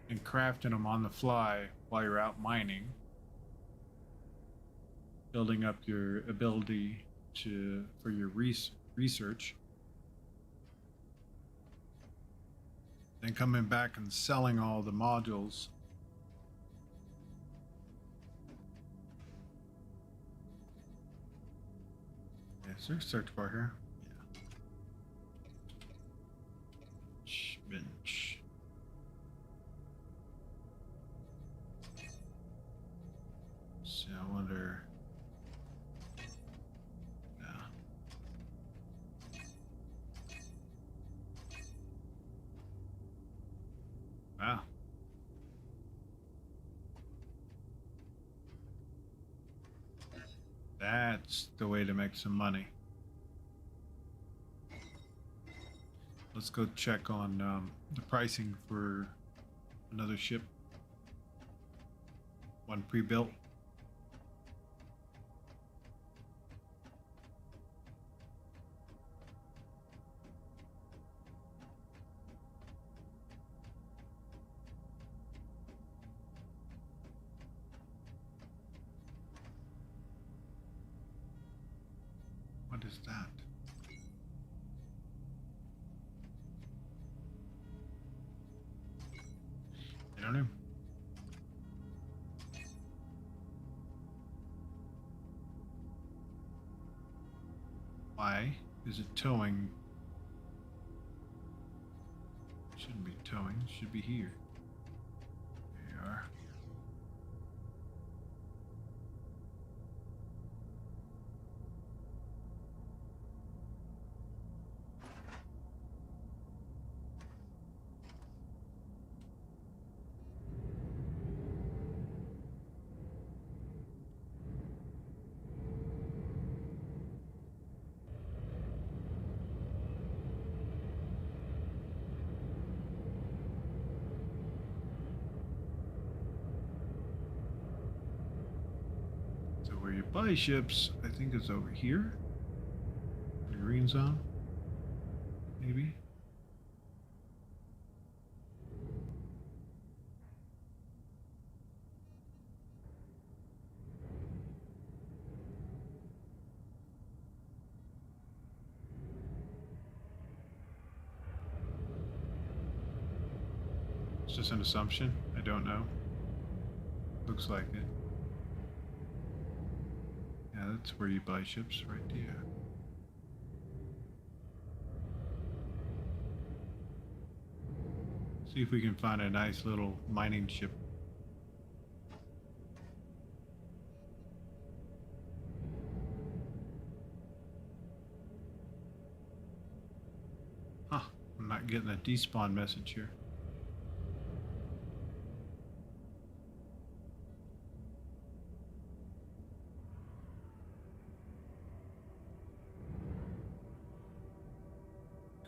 and crafting them on the fly while you're out mining, building up your ability for your research, then coming back and selling all the modules. Is there a search bar here? Yeah. Bench. So I wonder. No. Wow. That's the way to make some money. Let's go check on the pricing for another ship. One pre-built. What is that? I don't know. Why is it towing? Shouldn't be towing, it should be here. There you are. Where you buy ships, I think is over here. The green zone, maybe. It's just an assumption. I don't know. Looks like it. Yeah, that's where you buy ships, right there. See if we can find a nice little mining ship. Huh, I'm not getting a despawn message here.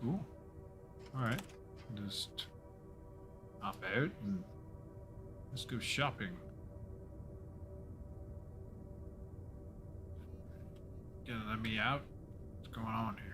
Cool. Alright. Just hop out and let's go shopping. Gonna let me out? What's going on here?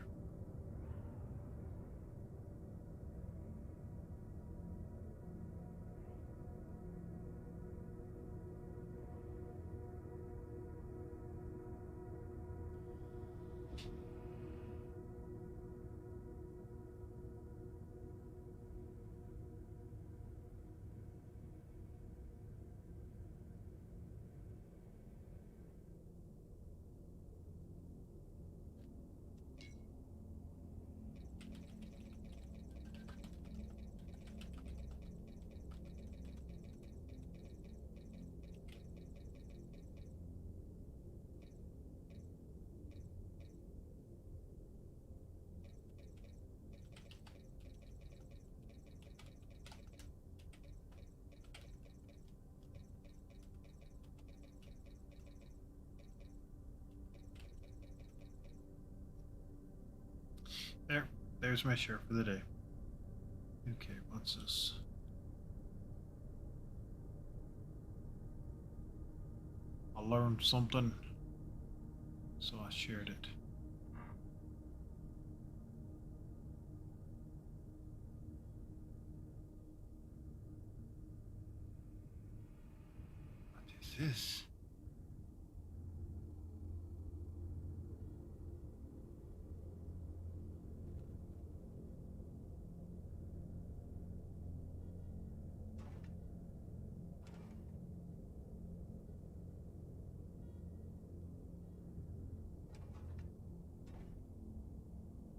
There's my share for the day. Okay, what's this? I learned something, so I shared it. What is this?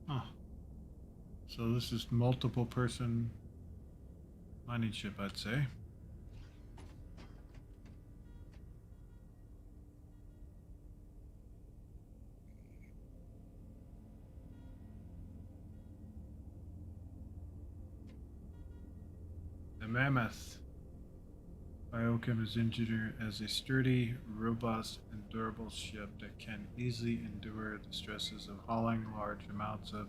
Huh. So this is multiple person mining ship, I'd say. The Mammoth. Biochem is engineered as a sturdy, robust, and durable ship that can easily endure the stresses of hauling large amounts of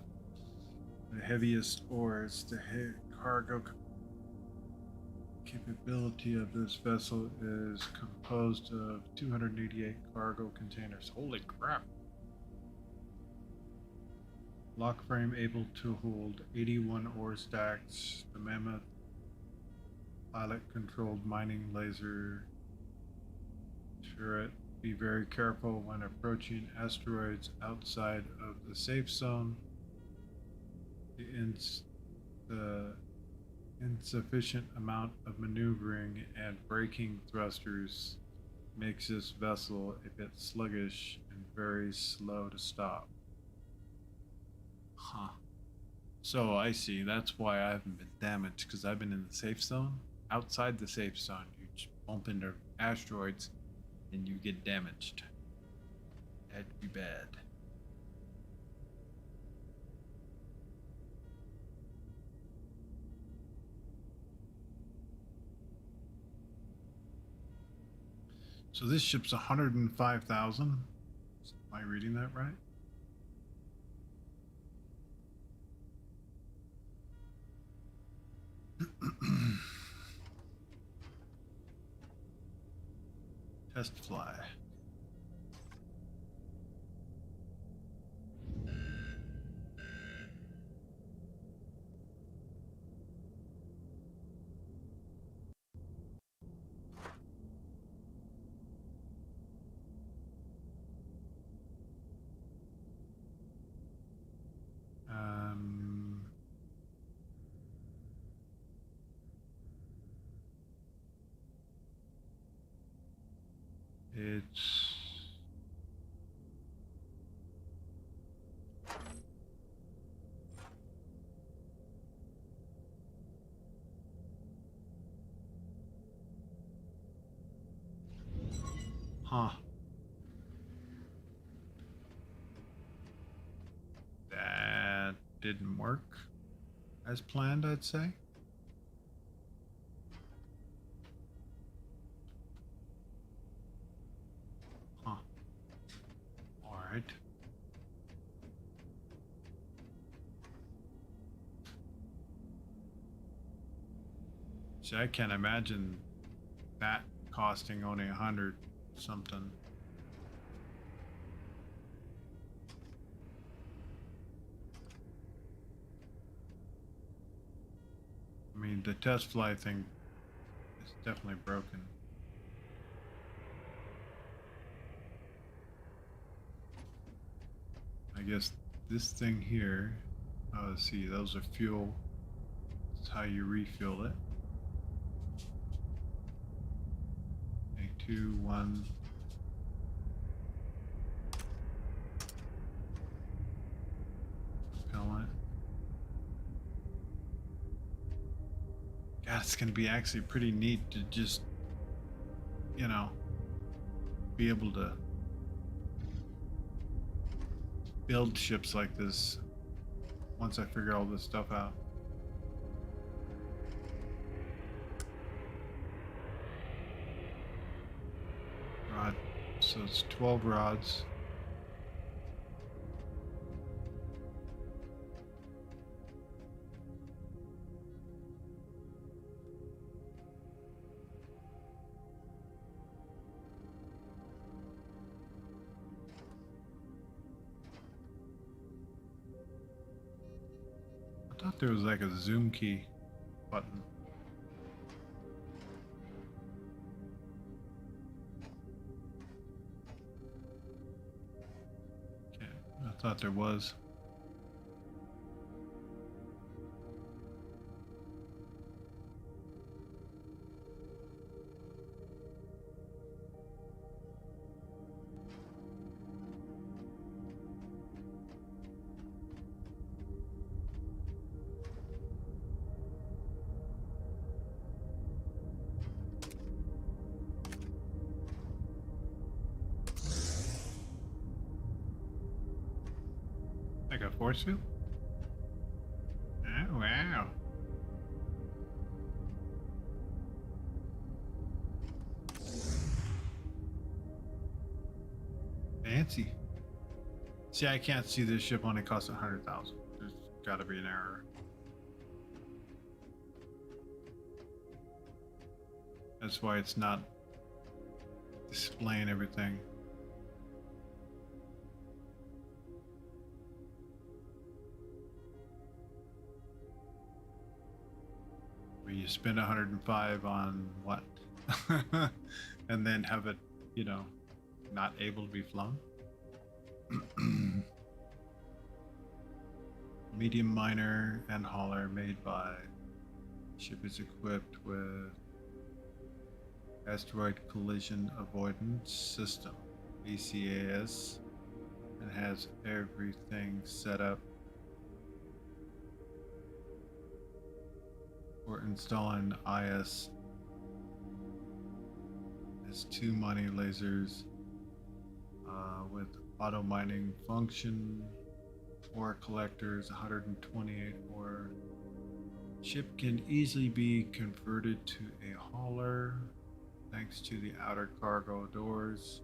the heaviest ores. The cargo capability of this vessel is composed of 288 cargo containers. Holy crap! Lock frame able to hold 81 ore stacks. The Mammoth pilot-controlled mining laser turret. Be very careful when approaching asteroids outside of the safe zone. The insufficient amount of maneuvering and braking thrusters makes this vessel a bit sluggish and very slow to stop. Huh. So I see. That's why I haven't been damaged, because I've been in the safe zone. Outside the safe zone, you just bump into asteroids and you get damaged. That'd be bad. So this ship's 105,000. Am I reading that right? Test fly. It's huh. That didn't work as planned, I'd say. Huh. All right. See, I can't imagine that costing only 100 something. I mean, the test fly thing is definitely broken. I guess this thing here, let's see, those are fuel. That's how you refuel it. Okay, 2, 1. Propellant. God, it's gonna be actually pretty neat to just, you know, be able to build ships like this once I figure all this stuff out. Rod. So it's 12 rods. there was like a zoom key button. Okay, I thought there was. Like a force field? Oh, wow. Fancy. See, I can't see this ship only costs 100,000. There's gotta be an error. That's why it's not displaying everything. Where you spend 105 on what? And then have it, you know, not able to be flown. Medium miner and hauler made by. Ship is equipped with asteroid collision avoidance system, ACAS, and has everything set up for installing IS. Has 2 mining lasers with auto mining function, ore collectors, 128 ore. Ship can easily be converted to a hauler thanks to the outer cargo doors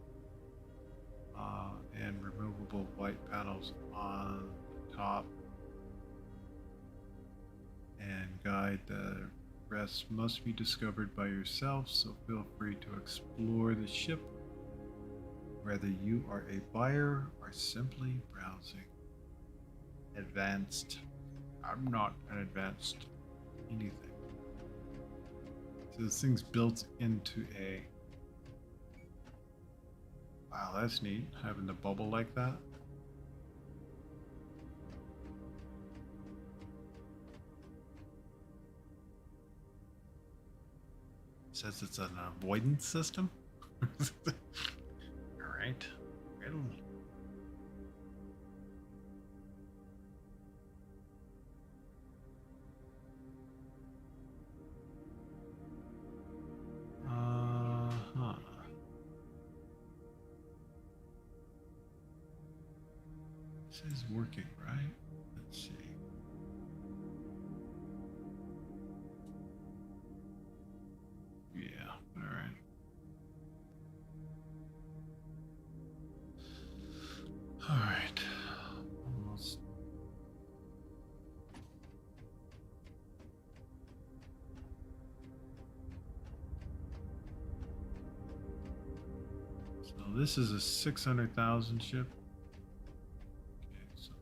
and removable white panels on the top. And guide, the rest must be discovered by yourself, so feel free to explore the ship, whether you are a buyer or simply browsing. Advanced. I'm not an advanced anything. So this thing's built into a... Wow, that's neat, having the bubble like that. Says it's an avoidance system. All right. Riddle me. Huh. This is working, right? Let's see. Yeah, all right. All right. Almost. So this is a 600,000 ship. Okay, so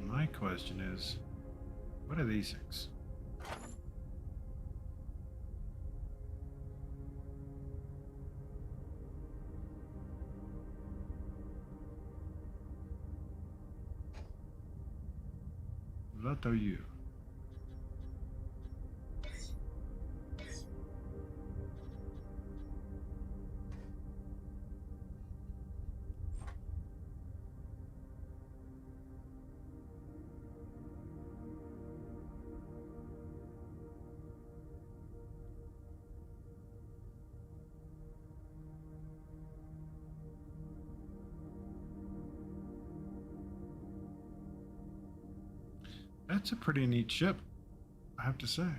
my question is, what are these things? What are you? That's a pretty neat ship, I have to say.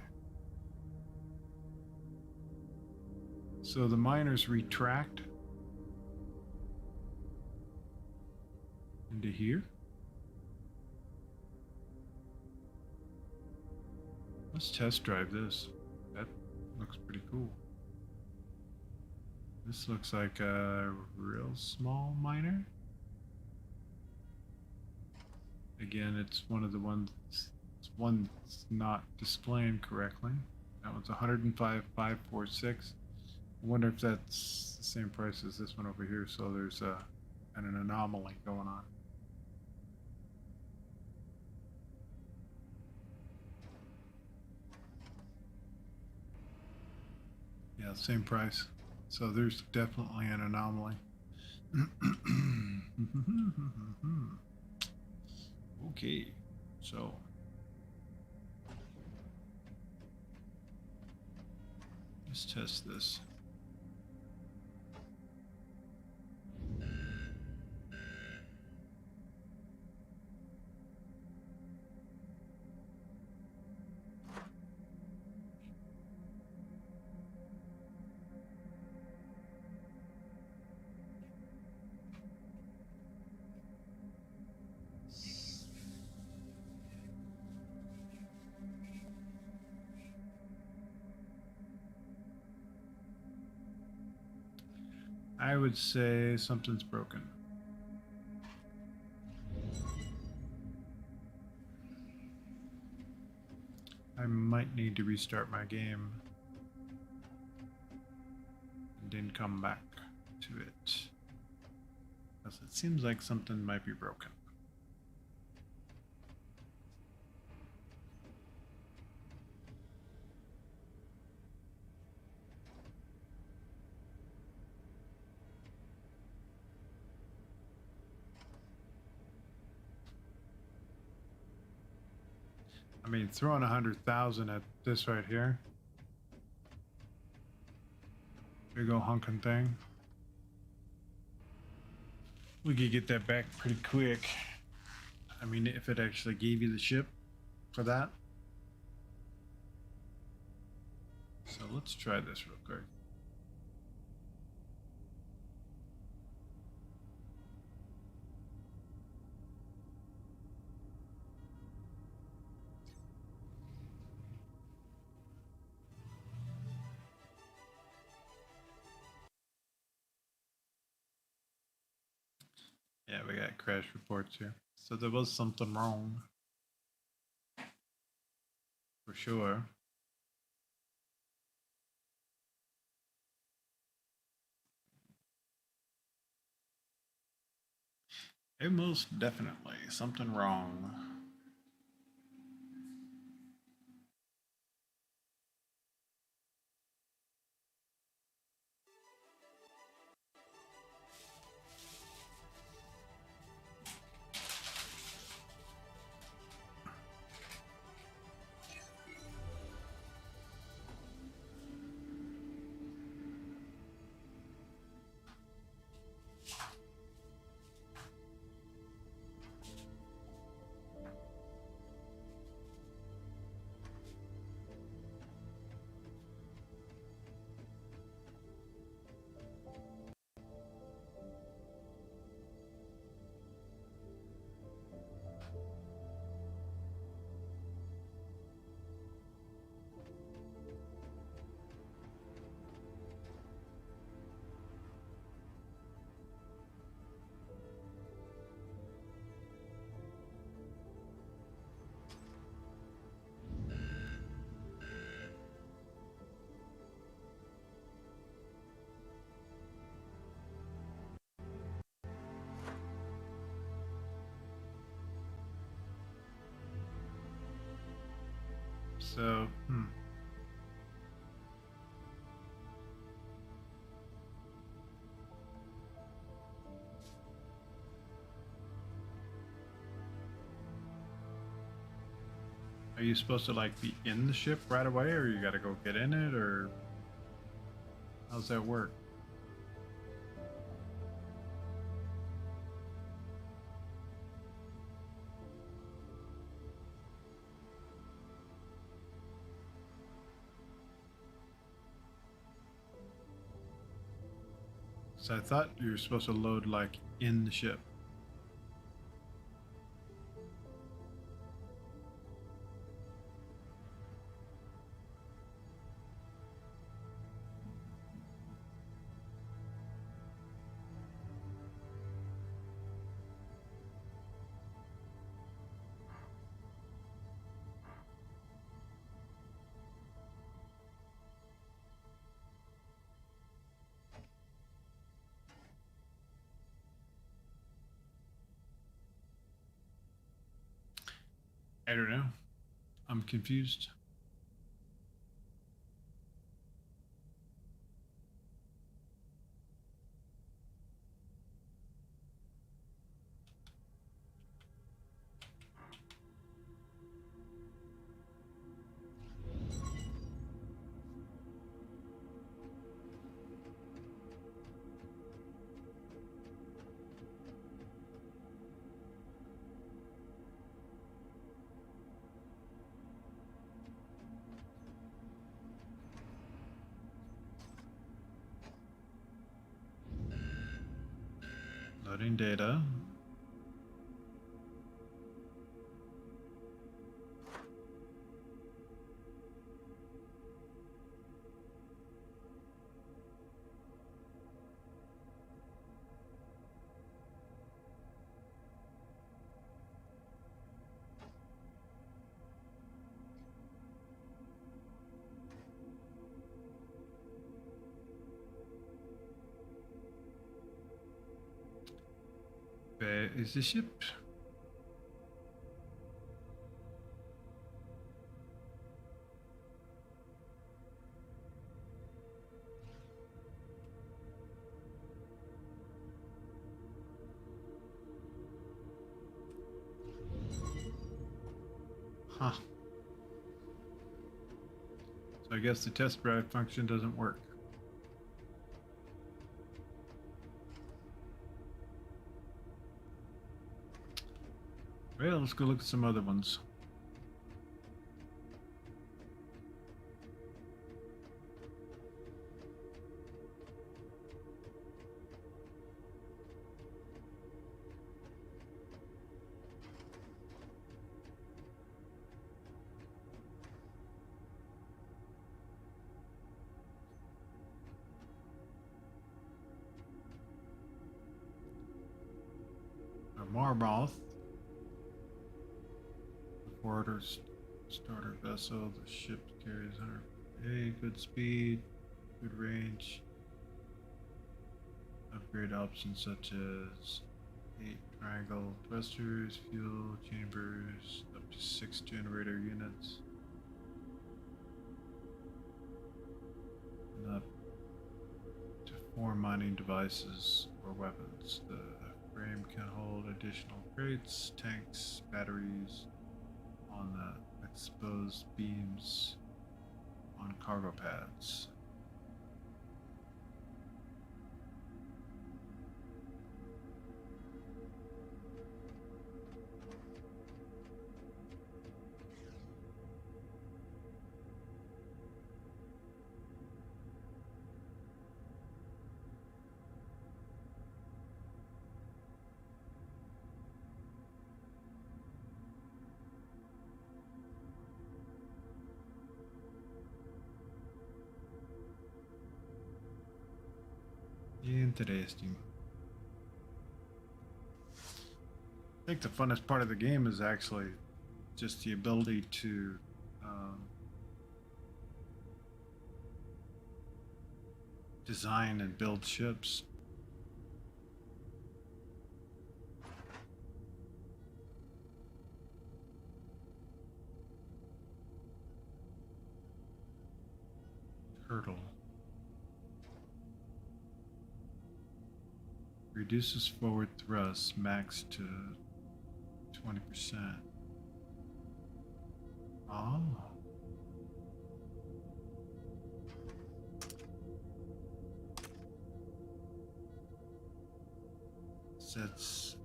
So the miners retract into here. Let's test drive this. That looks pretty cool. This looks like a real small miner. Again, it's one of the ones, it's one that's not displaying correctly. That one's 105,546. I wonder if that's the same price as this one over here, so there's an anomaly going on. Yeah, same price. So there's definitely an anomaly. Okay, so let's test this. I would say something's broken. I might need to restart my game and then come back to it, because it seems like something might be broken. I mean, throwing 100,000 at this right here. Big ol' hunkin' thing. We could get that back pretty quick. I mean, if it actually gave you the ship for that. So let's try this real quick. Yeah, we got crash reports here. So there was something wrong. For sure. It most definitely something wrong. So, are you supposed to like be in the ship right away, or you gotta go get in it, or how's that work? So I thought you were supposed to load like in the ship. I don't know. I'm confused. Loading data. Where is the ship? Huh. So I guess the test drive function doesn't work. Well, let's go look at some other ones. Marmoth. Orders starter vessel. The ship carries 100 good speed, good range. Upgrade options such as 8 triangle thrusters, fuel chambers, up to 6 generator units. And up to 4 mining devices or weapons. The frame can hold additional crates, tanks, batteries on the exposed beams on cargo pads. Interesting. I think the funnest part of the game is actually just the ability to design and build ships. Turtle. Reduces forward thrust max to 20%. Oh. Sets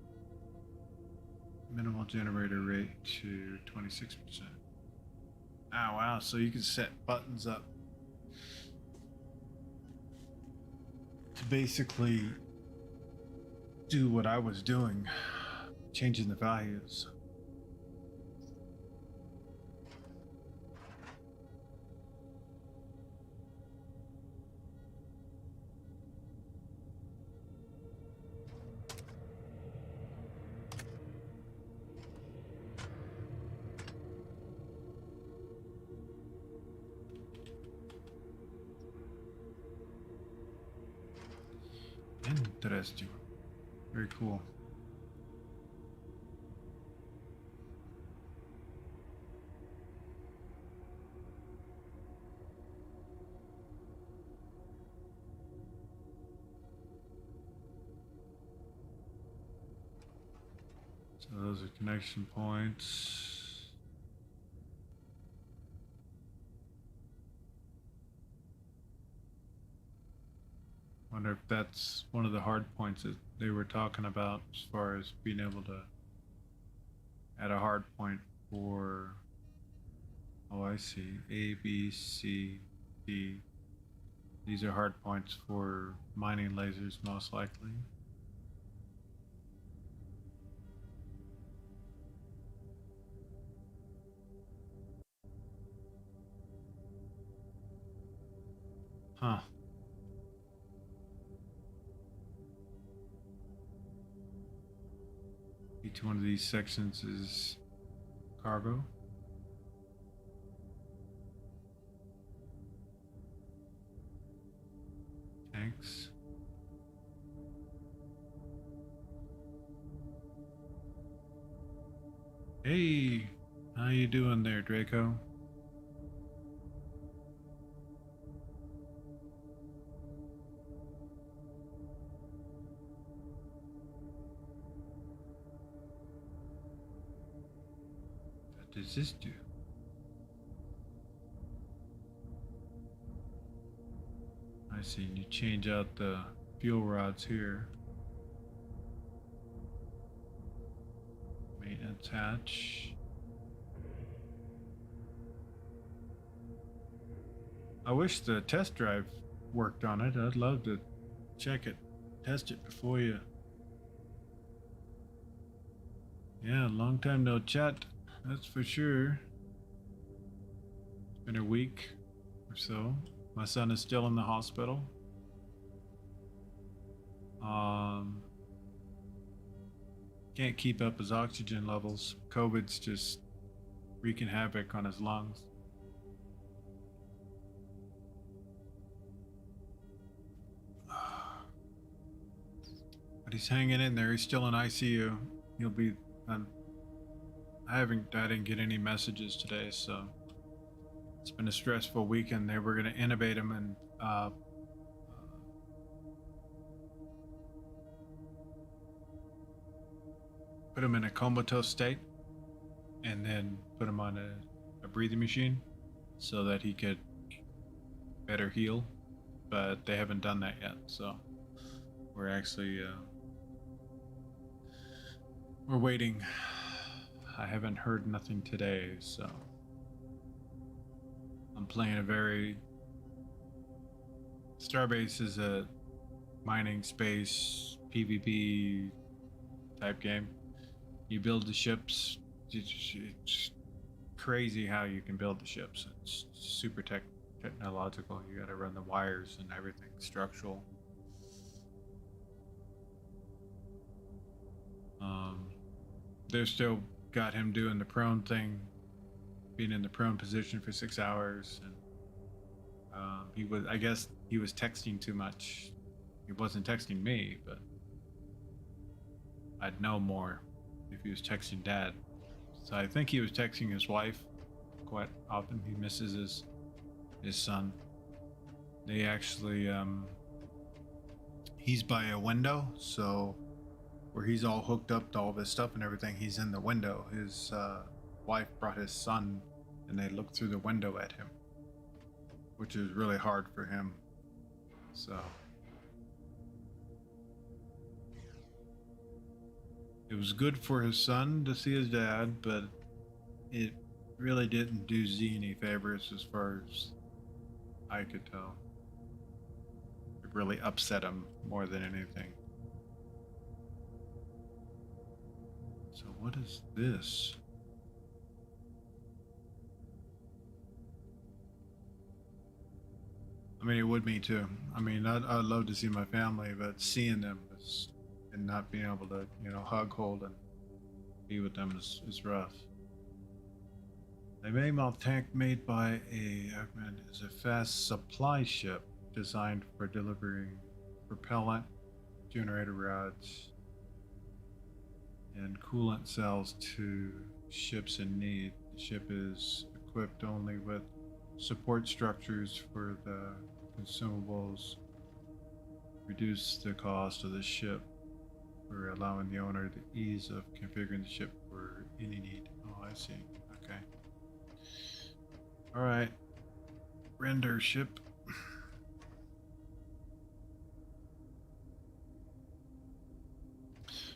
minimal generator rate to 26%. Oh wow, so you can set buttons up to basically do what I was doing, changing the values. Interesting. Very cool. So those are connection points. Wonder if that's one of the hard points that they were talking about as far as being able to add a hard point for. Oh, I see. A, B, C, D. These are hard points for mining lasers, most likely. Huh. Each one of these sections is cargo. Tanks. Hey, how you doing there, Draco? What does this do? I see. You change out the fuel rods here. Maintenance hatch. I wish the test drive worked on it. I'd love to check it, test it before you. Yeah, long time no chat. That's for sure. It's been a week or so. My son is still in the hospital. Can't keep up his oxygen levels. COVID's just wreaking havoc on his lungs. But he's hanging in there. He's still in ICU. He'll be. I didn't get any messages today, so it's been a stressful weekend. They were going to intubate him and put him in a comatose state, and then put him on a breathing machine so that he could better heal. But they haven't done that yet, so we're actually we're waiting. I haven't heard nothing today, so I'm playing a very. StarBase is a mining space PvP type game. You build the ships. It's crazy how you can build the ships. It's super technological. You got to run the wires and everything structural. They're still got him doing the prone thing, being in the prone position for 6 hours, and I guess he was texting too much. He wasn't texting me, but I'd know more if he was texting Dad. So I think he was texting his wife quite often. He misses his son. They actually he's by a window, so where he's all hooked up to all this stuff and everything, he's in the window. His wife brought his son, and they looked through the window at him, which is really hard for him. So it was good for his son to see his dad, but it really didn't do Z any favors as far as I could tell. It really upset him more than anything. So what is this? I mean, it would me too. I mean, I'd love to see my family, but seeing them and not being able to, hug, hold, and be with them is rough. The mammoth tank made by is a fast supply ship designed for delivering propellant, generator rods, and coolant cells to ships in need. The ship is equipped only with support structures for the consumables, reduce the cost of the ship. for allowing the owner the ease of configuring the ship for any need. Oh, I see. Okay. All right. Render ship.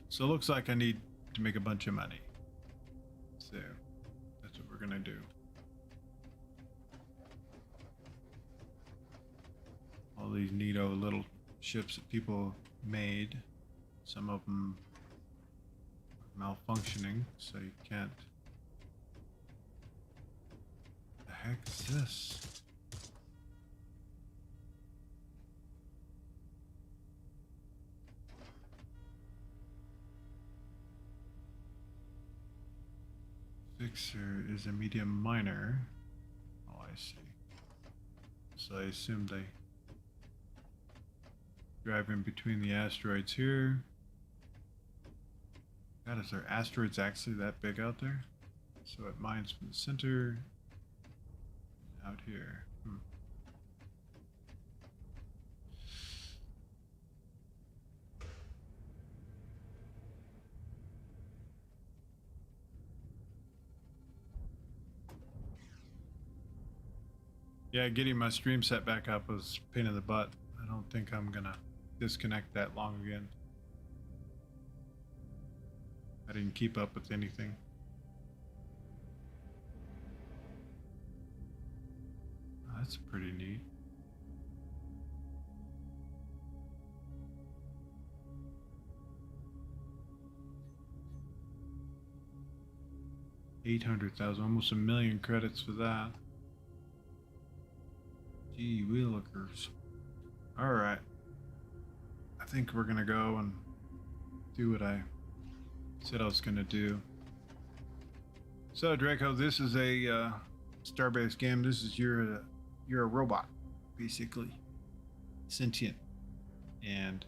So it looks like I need to make a bunch of money. So that's what we're gonna do. All these neato little ships that people made. Some of them are malfunctioning, so you can't. The heck is this? Fixer is a medium miner. Oh, I see. So I assume they drive in between the asteroids here. God, is there asteroids actually that big out there? So it mines from the center out here. Yeah, getting my stream set back up was a pain in the butt. I don't think I'm gonna disconnect that long again. I didn't keep up with anything. Oh, that's pretty neat. $800,000, almost 1,000,000 credits for that. Gee willikers. All right. I think we're gonna go and do what I said I was gonna do. So Draco, this is a StarBase game. This is you're a robot, basically, sentient, and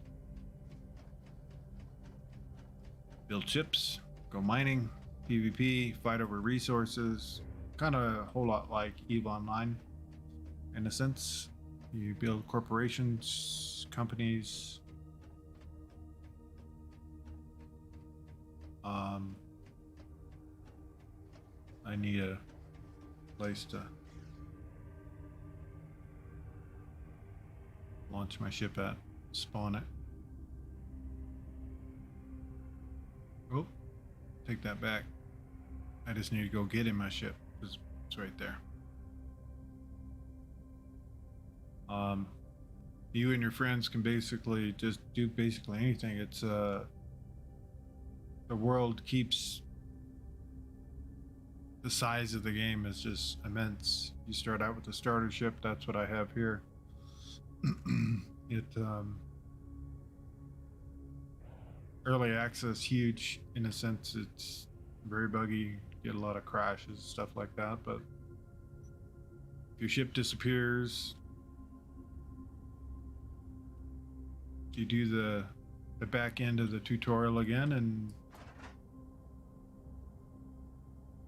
build ships, go mining, PvP, fight over resources. Kind of a whole lot like EVE Online, in a sense. You build corporations, companies. I need a place to launch my ship at, spawn it. Oh, take that back. I just need to go get in my ship. It's right there. You and your friends can basically just do basically anything. It's the world keeps, the size of the game is just immense. You start out with a starter ship. That's what I have here. Early access, huge in a sense. It's very buggy, get a lot of crashes, stuff like that. But if your ship disappears, you do the back end of the tutorial again and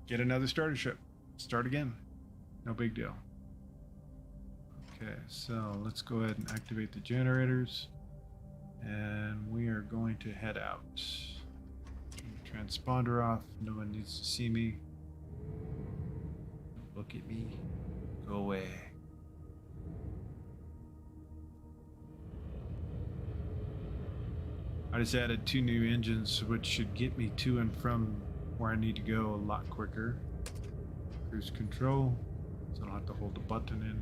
get another starter ship. Start again. No big deal. Okay, so let's go ahead and activate the generators. And we are going to head out. Transponder off. No one needs to see me. Don't look at me. Go away. I just added 2 new engines, which should get me to and from where I need to go a lot quicker. Cruise control, so I don't have to hold the button in.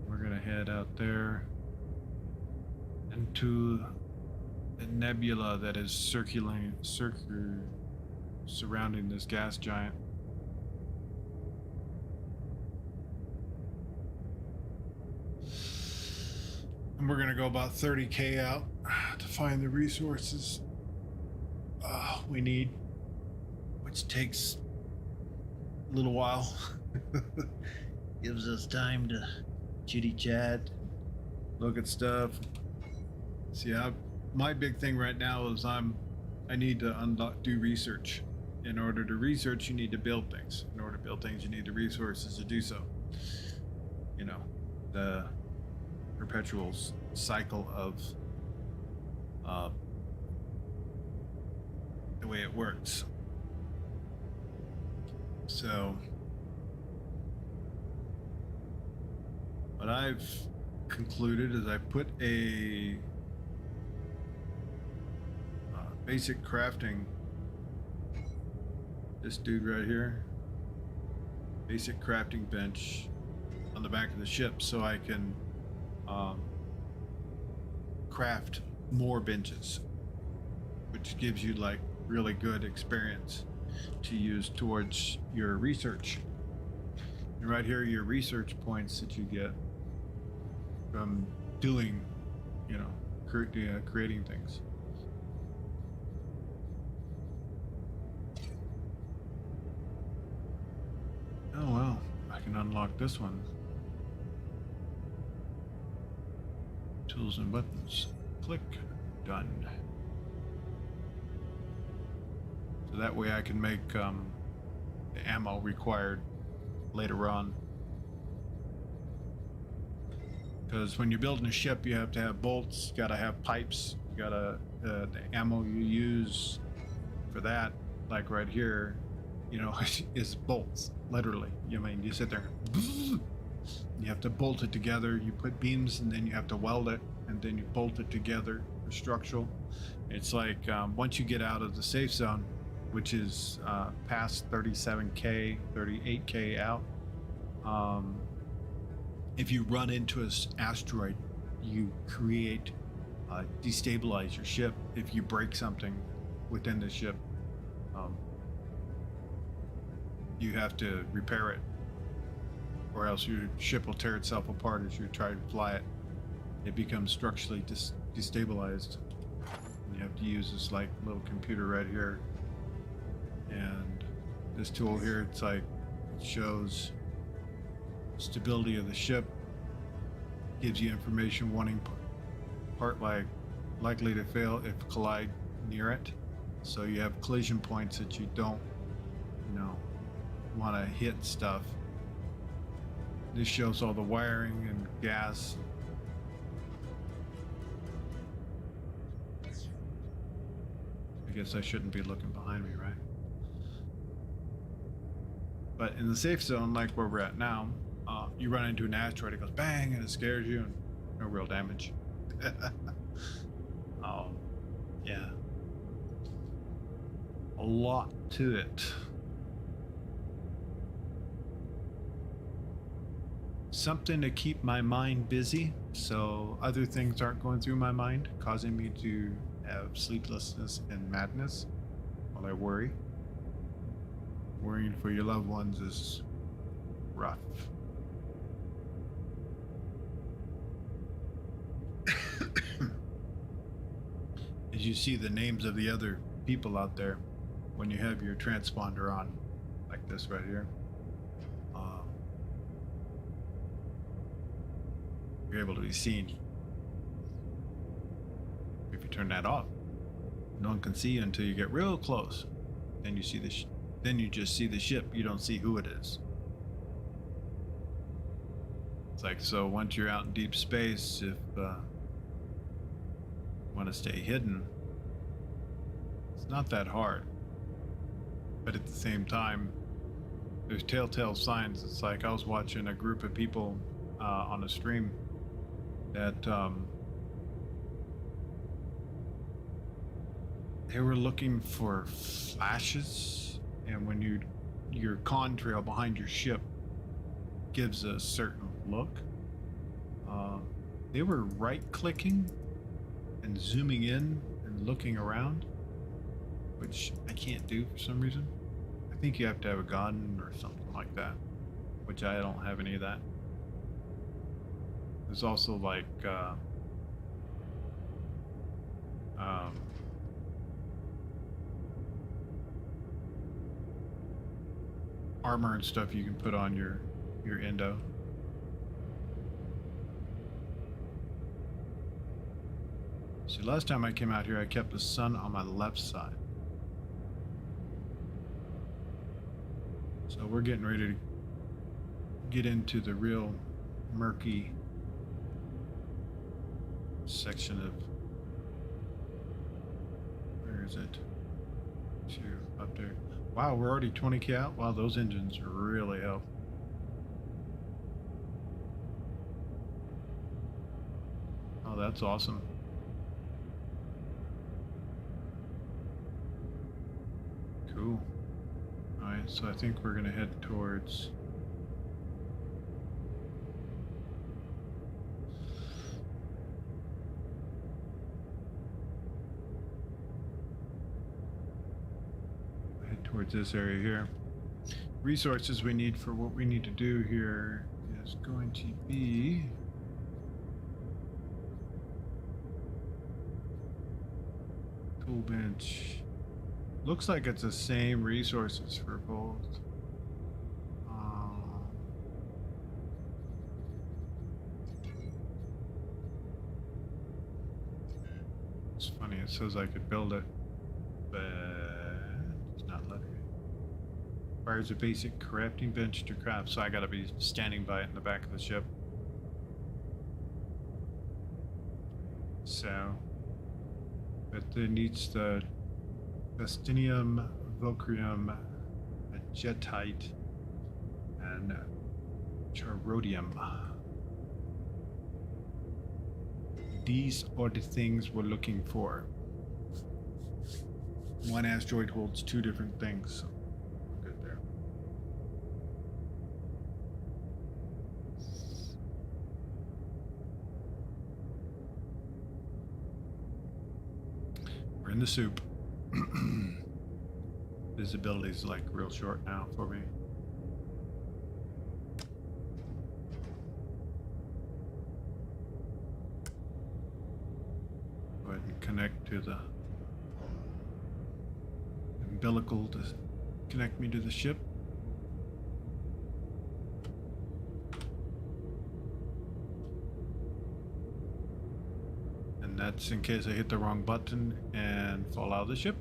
We're gonna head out there into the nebula that is surrounding this gas giant. And we're gonna go about 30K out to find the resources we need, which takes a little while. Gives us time to chitty chat, look at stuff. See, my big thing right now is I need to do research. In order to research, you need to build things. In order to build things, you need the resources to do so. You know, for perpetual cycle of the way it works. So what I've concluded is I put a basic crafting, this dude right here, basic crafting bench on the back of the ship, so I can craft more benches, which gives you like really good experience to use towards your research. And right here are your research points that you get from doing, you know, creating things. Oh well, I can unlock this one. Tools and buttons. Click. Done. So that way I can make the ammo required later on. Because when you're building a ship, you have to have bolts, you gotta have pipes, you gotta the ammo you use for that, like right here, you know, is bolts, literally. I mean, you sit there, you have to bolt it together, you put beams, and then you have to weld it, and then you bolt it together for structural. It's like once you get out of the safe zone, which is past 37K, 38K out, if you run into an asteroid, you destabilize your ship. If you break something within the ship, you have to repair it, or else your ship will tear itself apart as you try to fly it. It becomes structurally destabilized. And you have to use this like little computer right here, and this tool here, it's like it shows stability of the ship, gives you information wanting part like likely to fail if collide near it. So you have collision points that you don't, you know, want to hit stuff. This shows all the wiring and gas. I guess I shouldn't be looking behind me, right? But in the safe zone, like where we're at now, you run into an asteroid, it goes bang, and it scares you, and no real damage. Yeah. A lot to it. Something to keep my mind busy, so other things aren't going through my mind, causing me to have sleeplessness and madness while I worry. Worrying for your loved ones is rough. As you see the names of the other people out there when you have your transponder on, like this right here, you're able to be seen. If you turn that off, no one can see you until you get real close. Then you see then you just see the ship. You don't see who it is. It's like, so once you're out in deep space, if you want to stay hidden, it's not that hard. But at the same time, there's telltale signs. It's like I was watching a group of people on a stream that they were looking for flashes, and when your contrail behind your ship gives a certain look, they were right-clicking and zooming in and looking around, which I can't do for some reason. I think you have to have a gun or something like that, which I don't have any of that. There's also like armor and stuff you can put on your endo. See, last time I came out here, I kept the sun on my left side. So we're getting ready to get into the real murky section of, where is it? Two up there. Wow, we're already 20k out. Wow, those engines really help. Oh, that's awesome. Cool. All right, so I think we're gonna head towards this area here. Resources we need for what we need to do here is going to be tool bench. Looks like it's the same resources for both. It's funny, it says I could build it, but it's not letting me. Requires a basic crafting bench to craft, so I gotta be standing by it in the back of the ship. So, but it needs the Vestinium, Vocrium, Jetite, and Charodium. These are the things we're looking for. One asteroid holds two different things. So good there. We're in the soup. Visibility is like real short now for me. Go ahead and connect to the umbilical to connect me to the ship. And that's in case I hit the wrong button and fall out of the ship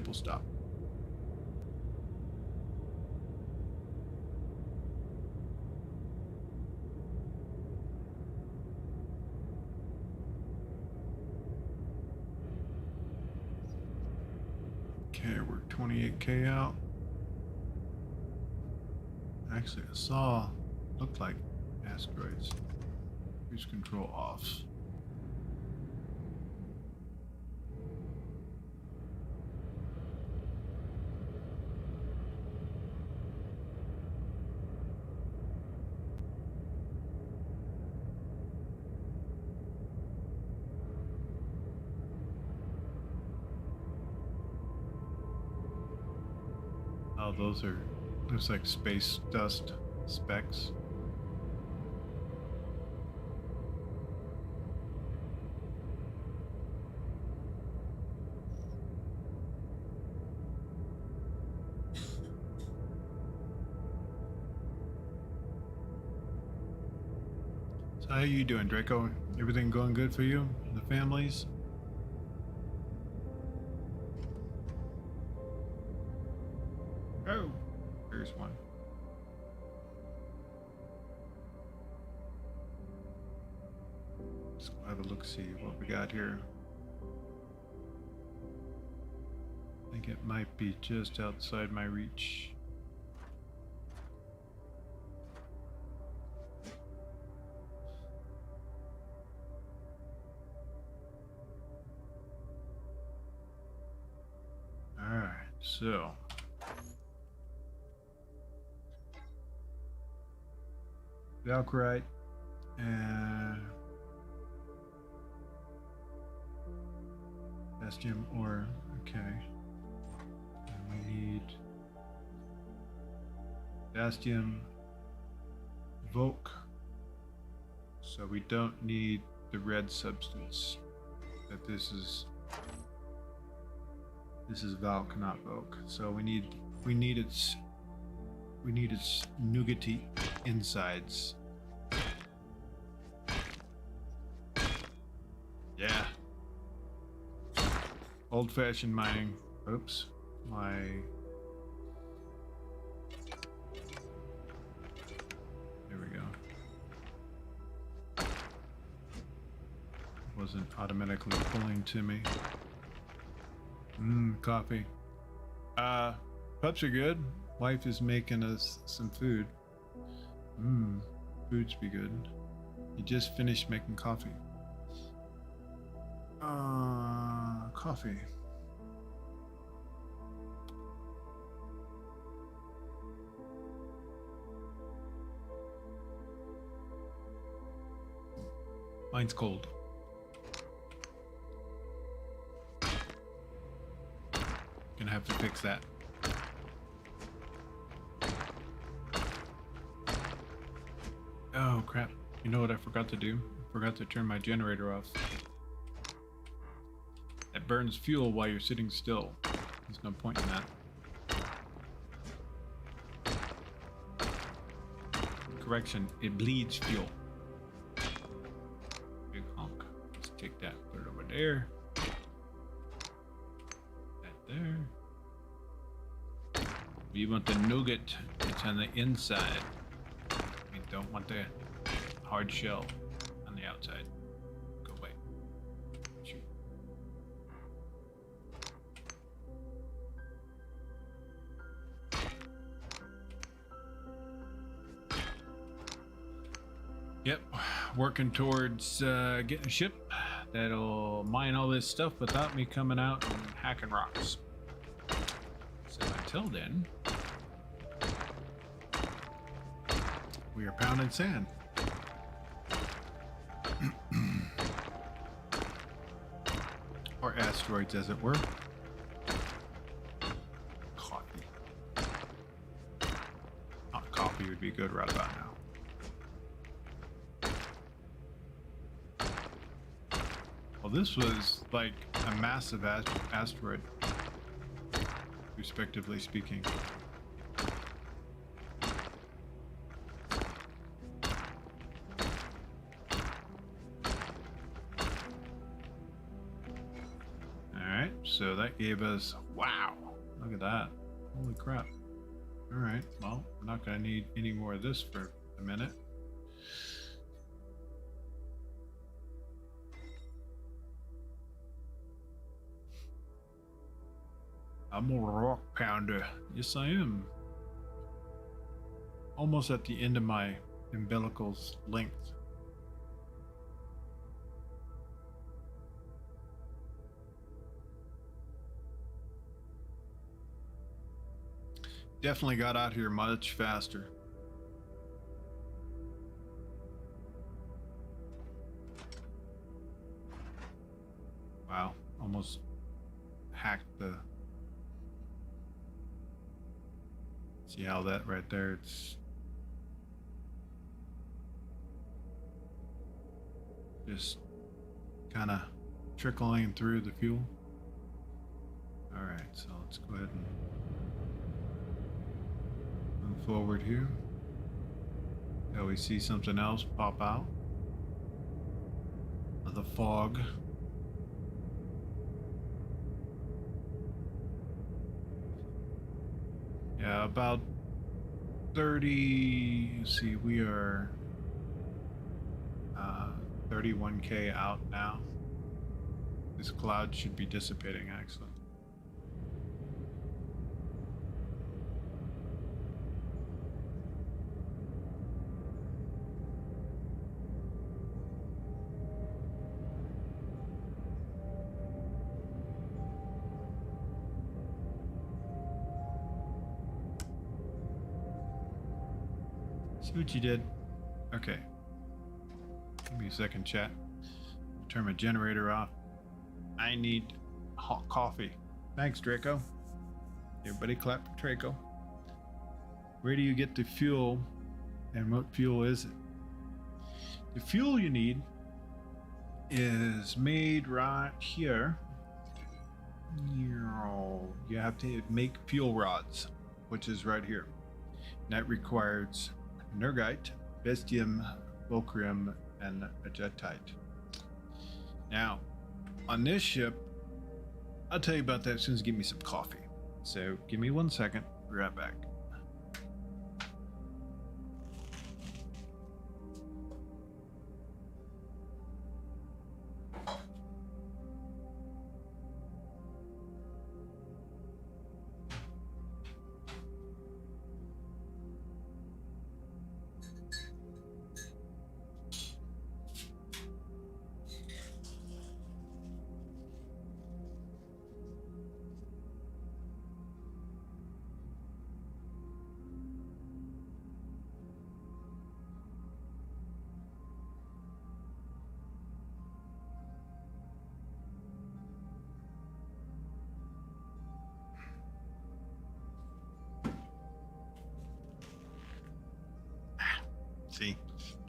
will stop. Okay, we're 28k out. Actually, I saw, looked like asteroids. Cruise control off. Oh, those are, looks like space dust specks. So how are you doing, Draco? Everything going good for you? The families? Oh, there's one. Let's go have a look, see what we got here. I think it might be just outside my reach. All right, so. Valkyrite and Bastium ore, okay. And we need Bastium, Volk, so we don't need the red substance. That this is Valk, not Volk. So we need its nougaty insides. Yeah. Old-fashioned mining. Oops. There we go. wasn't automatically pulling to me. Coffee. Pups are good. Wife is making us some food. Foods be good. You just finished making coffee. Coffee. Mine's cold. Gonna have to fix that. Oh crap. You know what I forgot to do? I forgot to turn my generator off. It burns fuel while you're sitting still. There's no point in that. Correction, it bleeds fuel. Big honk. Let's take that, put it over there. That there. We want the nougat. It's on the inside. We don't want the hard shell on the outside. Go away. Shoot. Yep, working towards getting a ship that'll mine all this stuff without me coming out and hacking rocks. So until then, we are pounding sand. Or asteroids, as it were. Coffee. Hot coffee would be good right about now. Well, this was like a massive asteroid, respectively speaking. Alright, so that gave us, wow, look at that. Holy crap. Alright, well, we're not going to need any more of this for a minute. I'm a rock pounder. Yes, I am. Almost at the end of my umbilical's length. Definitely got out here much faster. Wow, almost hacked the... See how that right there, it's just kind of trickling through the fuel. All right, so let's go ahead and move forward here. Yeah, we see something else pop out of the fog. Yeah, about 30, let's see, we are 31K out now. This cloud should be dissipating, actually. See what you did? Okay. Give me a second, chat. Turn my generator off. I need hot coffee. Thanks, Draco. Everybody clap for Draco. Where do you get the fuel, and what fuel is it? The fuel you need is made right here. You have to make fuel rods, which is right here. And that requires nergite, bestium, volcrum, and agatite. Now, on this ship, I'll tell you about that as soon as you give me some coffee. So give me 1 second, be right back.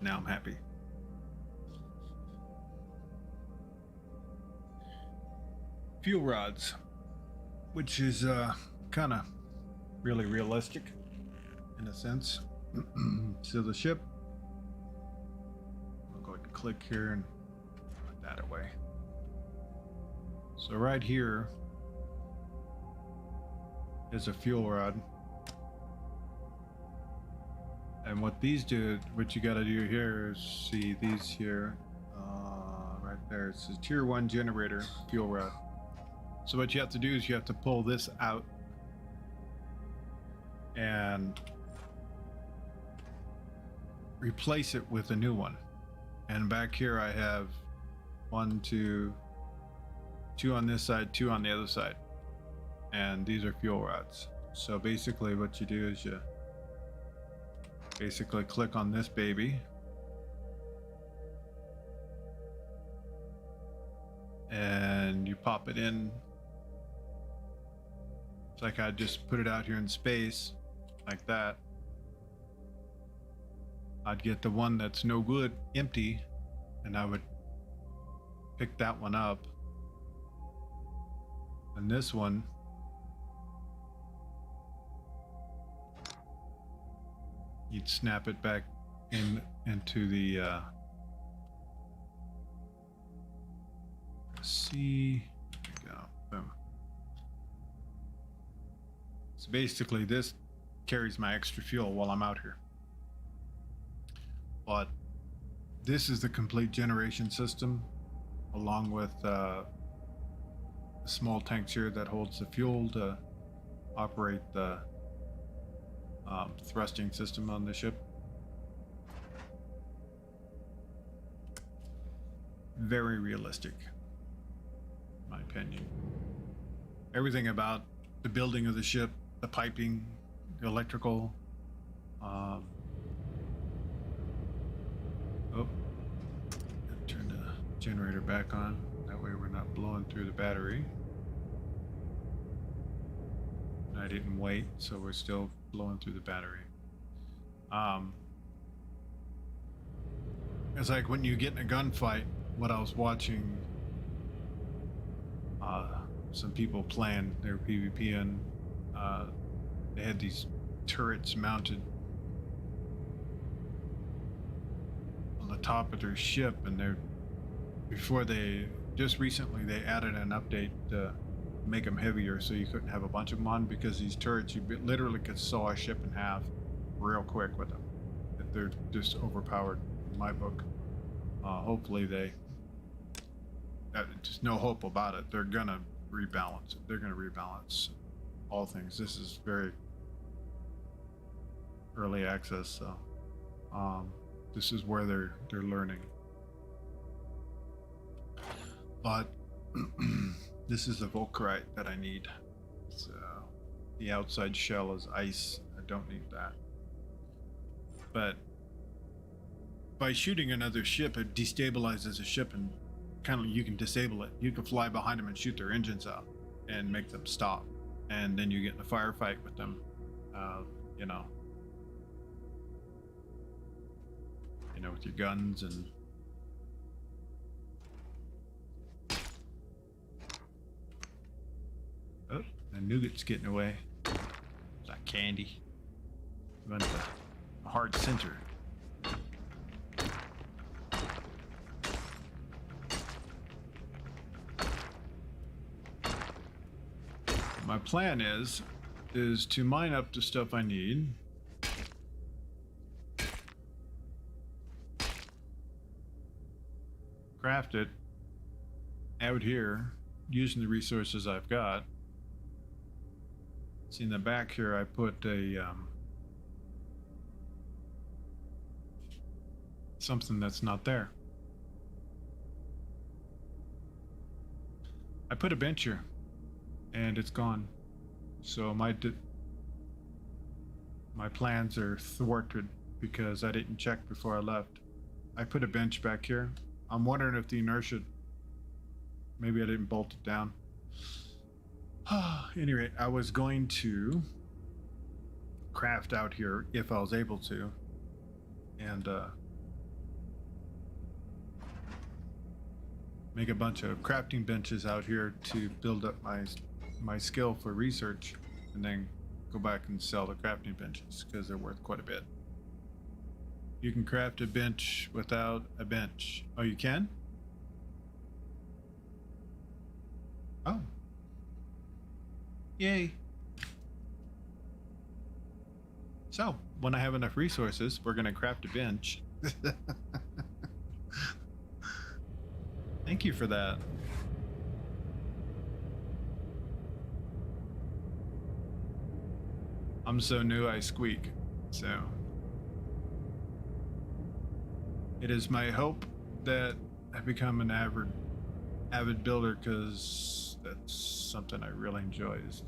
Now I'm happy. Fuel rods, which is kind of really realistic in a sense. So the ship, I'll go ahead and click here and put that away. So right here is a fuel rod. And what these do, what you got to do here is see these here, right there. It says tier 1 generator fuel rod. So what you have to do is you have to pull this out and replace it with a new one. And back here I have 1, 2 on this side, 2 on the other side. And these are fuel rods. So basically what you do is you basically click on this baby and you pop it in. It's like I just put it out here in space like that. I'd get the one that's no good empty and I would pick that one up, and this one you'd snap it back into the see. There we go. Boom. So basically this carries my extra fuel while I'm out here. But this is the complete generation system, along with small tanks here that holds the fuel to operate the thrusting system on the ship. Very realistic, in my opinion. Everything about the building of the ship, the piping, the electrical, turn the generator back on. That way we're not blowing through the battery. I didn't wait, so we're still blowing through the battery. It's like when you get in a gunfight, what I was watching some people playing their PvP, and they had these turrets mounted on the top of their ship, and just recently they added an update to make them heavier, so you couldn't have a bunch of them on, because these turrets, you literally could saw a ship in half real quick with them. They're just overpowered in my book. Hopefully just no hope about it. They're gonna rebalance it. They're gonna rebalance all things. This is very early access, so this is where they're learning. But this is the Volkerite that I need. So the outside shell is ice. I don't need that. But by shooting another ship, it destabilizes a ship, and kind of you can disable it. You can fly behind them and shoot their engines out and make them stop, and then you get in a firefight with them. With your guns and. Oh, the nougat's getting away. It's like candy. Runs a hard center. My plan is to mine up the stuff I need. Craft it out here using the resources I've got. See, in the back here I put a something that's not there. I put a bench here and it's gone, so my plans are thwarted because I didn't check before I left. I put a bench back here. I'm wondering if the inertia, maybe I didn't bolt it down. Anyway, I was going to craft out here if I was able to, and make a bunch of crafting benches out here to build up my skill for research, and then go back and sell the crafting benches because they're worth quite a bit. You can craft a bench without a bench. Oh, you can? Oh. Yay. So, when I have enough resources, we're going to craft a bench. Thank you for that. I'm so new I squeak, so it is my hope that I become an avid builder, because that's something I really enjoy, is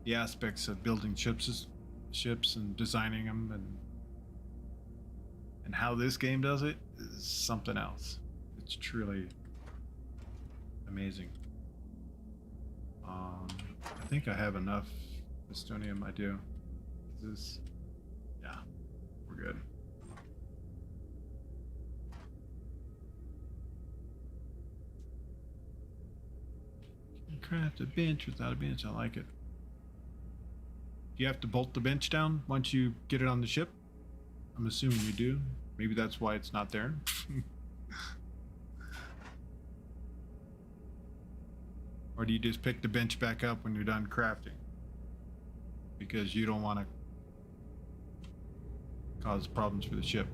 the aspects of building ships and designing them, and how this game does it is something else. It's truly amazing. I think I have enough Estonium. I do. Is this? Yeah, we're good. Craft a bench without a bench. I like it. Do you have to bolt the bench down once you get it on the ship? I'm assuming you do. Maybe that's why it's not there. Or do you just pick the bench back up when you're done crafting? Because you don't want to cause problems for the ship.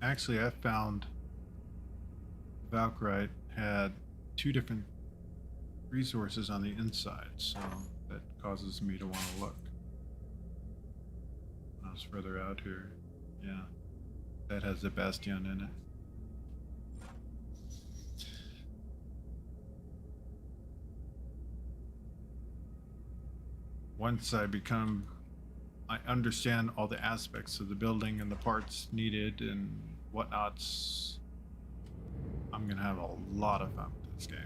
Actually, I found Valkyrite had 2 different resources on the inside, so that causes me to want to look. When I was further out here, yeah, that has the bastion in it. Once I understand all the aspects of the building and the parts needed and whatnots, I'm gonna have a lot of fun with this game.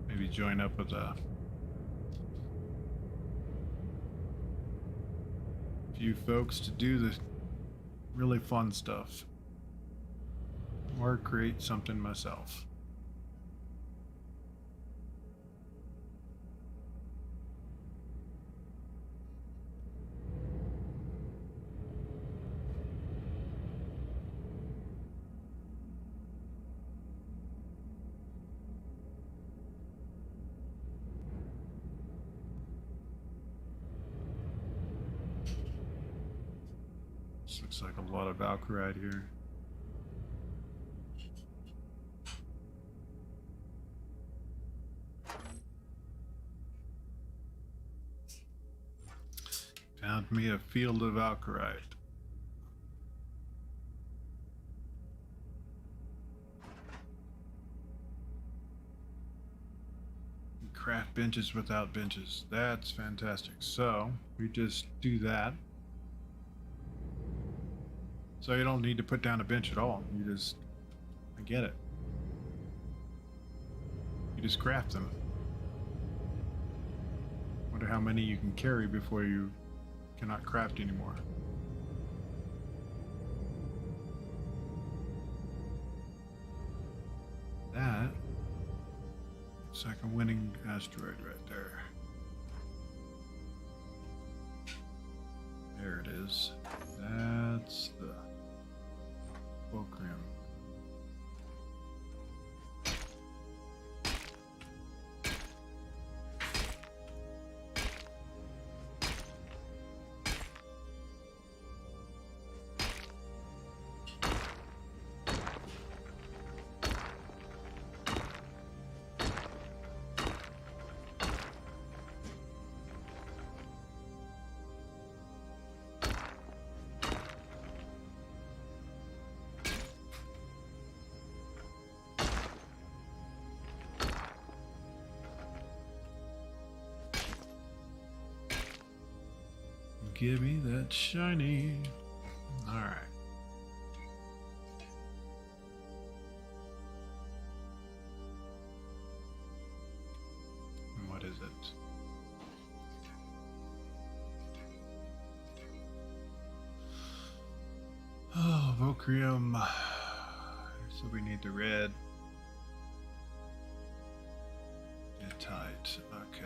Maybe join up with a few folks to do the really fun stuff, or create something myself. This looks like a lot of Valkyrite here. Found me a field of Valkyrite. Craft benches without benches. That's fantastic. So we just do that. So you don't need to put down a bench at all. You just, I get it. You just craft them. Wonder how many you can carry before you cannot craft anymore. That looks like a winning asteroid right there. There it is. That's the Fulcrum. give me that shiny. All right. And what is it? Oh, Vocrium. So we need the red. Get tight. Okay.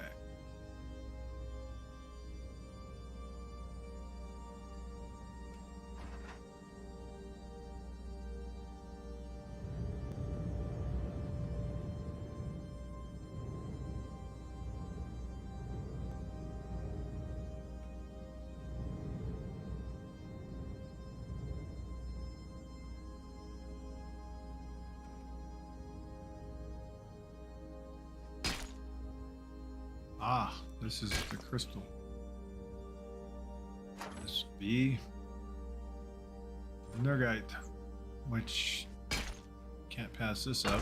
Ah, this is the crystal. This would be Nergite, which can't pass this up.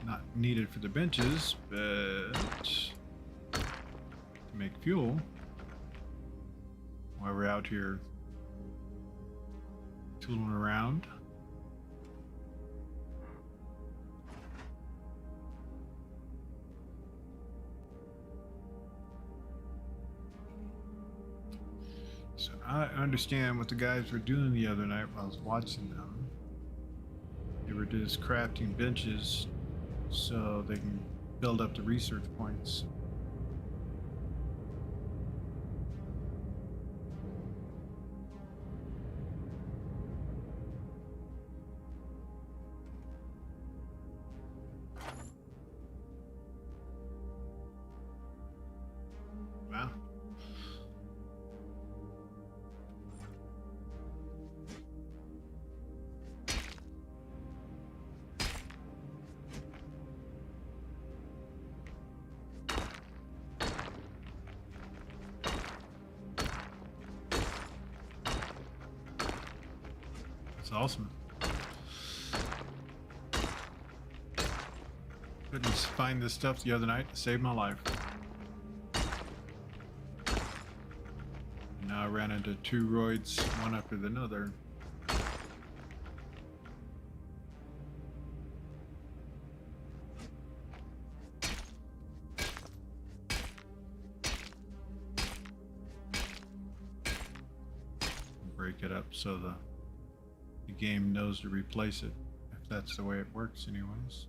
Not needed for the benches, but to make fuel while we're out here tooling around. So I understand what the guys were doing the other night while I was watching them. They were just crafting benches so they can build up the research points. Wow. That's awesome. Couldn't find this stuff the other night to save my life. Now I ran into two roids, one after another. Break it up so the game knows to replace it, if that's the way it works anyways.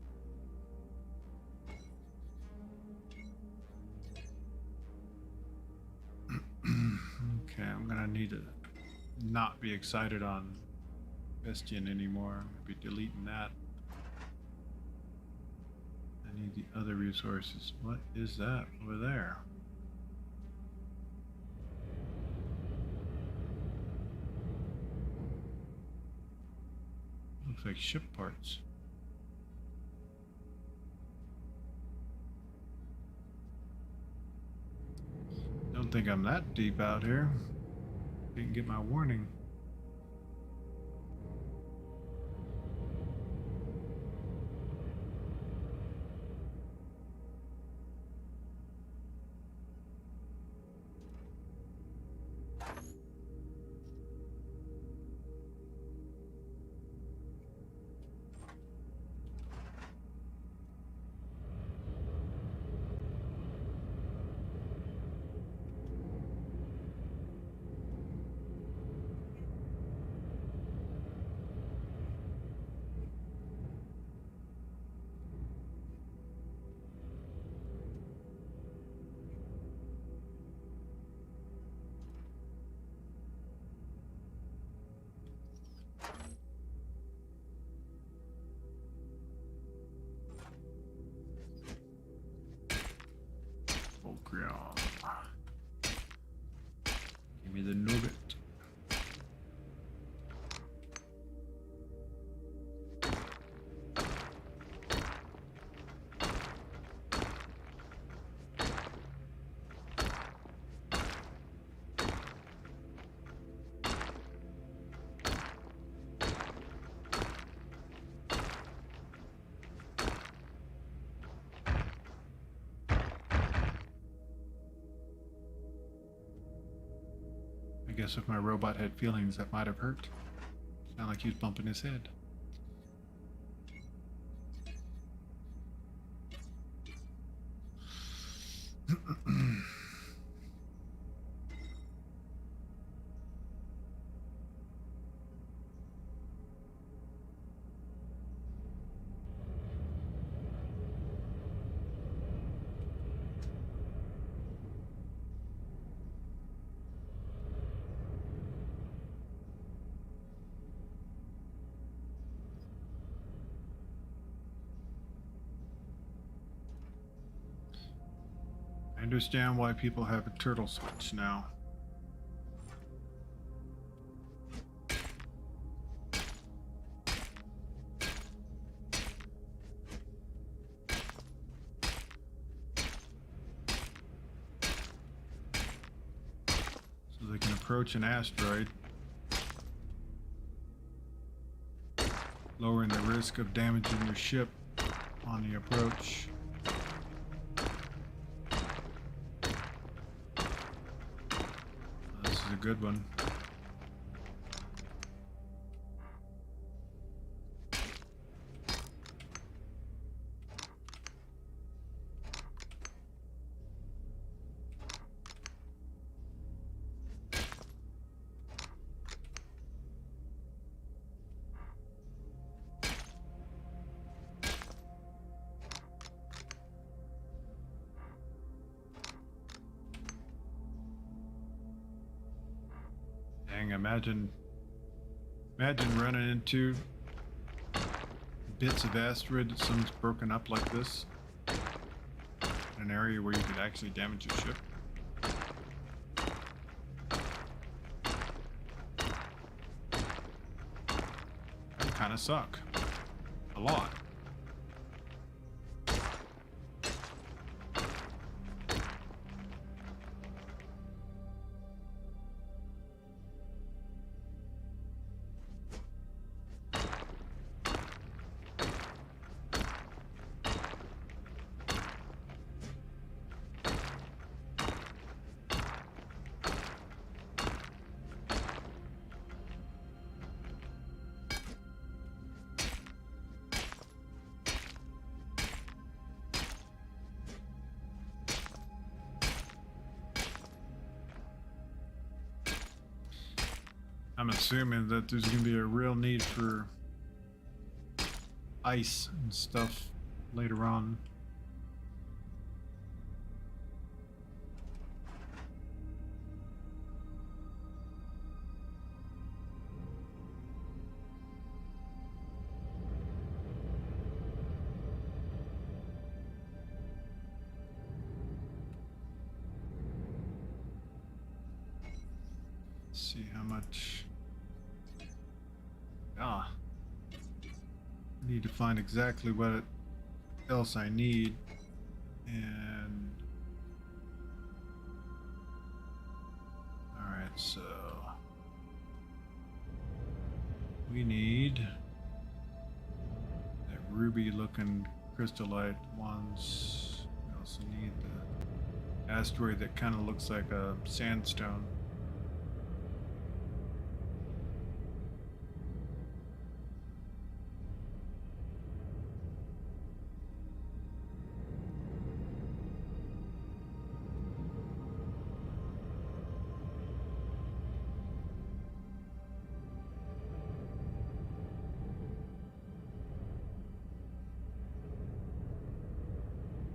Okay, I'm gonna need to not be excited on Bastion anymore. I'm gonna be deleting that. I need the other resources. What is that over there? Looks like ship parts. Don't think I'm that deep out here. Didn't get my warning. guess if my robot had feelings, that might have hurt. Sound like he was bumping his head. I understand why people have a turtle switch now. So they can approach an asteroid, lowering the risk of damaging your ship on the approach. This is a good one. Dang, imagine running into bits of asteroid that someone's broken up like this in an area where you could actually damage your ship. That kind of suck. A lot. I'm assuming that there's going to be a real need for ice and stuff later on. Let's see how much. I need to find exactly what else I need, and all right, so we need that ruby-looking crystallite ones. We also need the asteroid that kind of looks like a sandstone.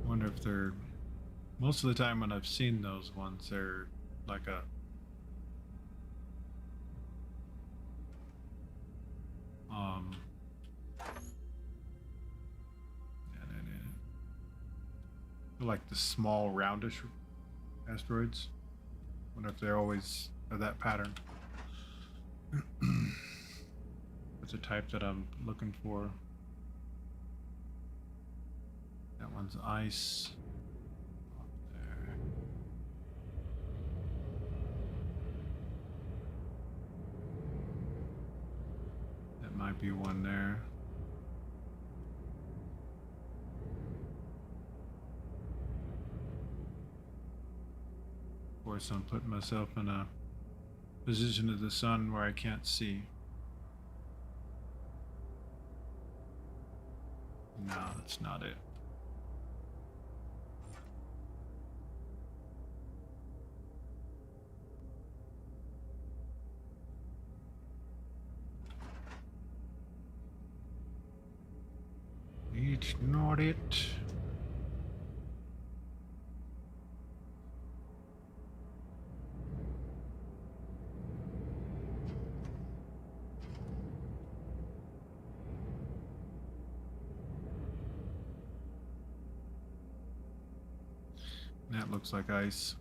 Wonder if they're, most of the time when I've seen those ones, they're like a they're like the small roundish asteroids. Wonder if they're always of that pattern. That's a type that I'm looking for. That one's ice. Up there. That might be one there. Of course, I'm putting myself in a position of the sun where I can't see. No, that's not it. It's not it. That looks like ice.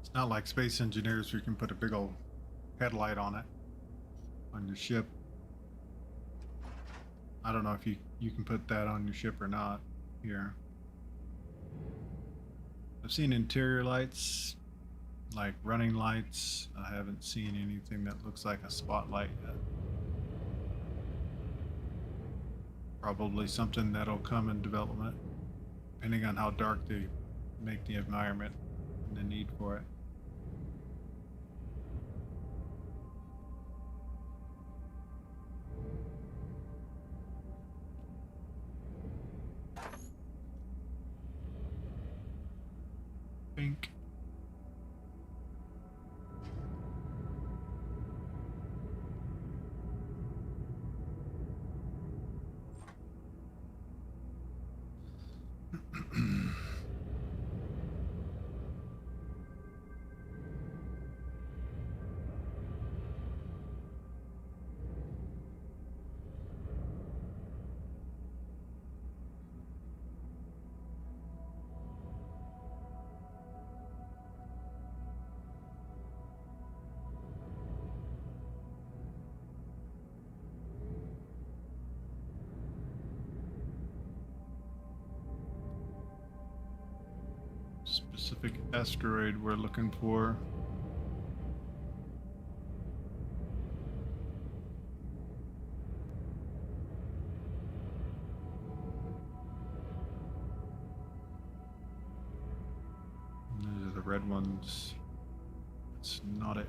It's not like Space Engineers where you can put a big old headlight on it on your ship. I don't know if you can put that on your ship or not here. I've seen interior lights, like running lights. I haven't seen anything that looks like a spotlight yet. Probably something that'll come in development, depending on how dark they make the environment and the need for it. Pink. Specific asteroid we're looking for. Those are the red ones. That's not it.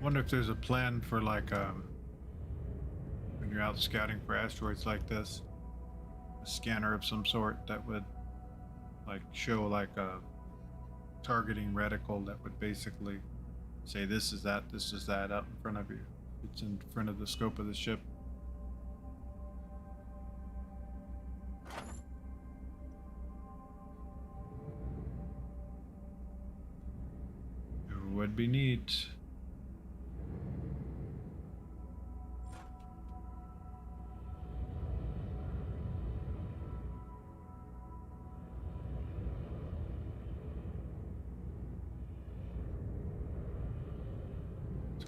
Wonder if there's a plan for like when you're out scouting for asteroids like this, a scanner of some sort that would like show like a targeting reticle that would basically say this is that out in front of you. It's in front of the scope of the ship. It would be neat.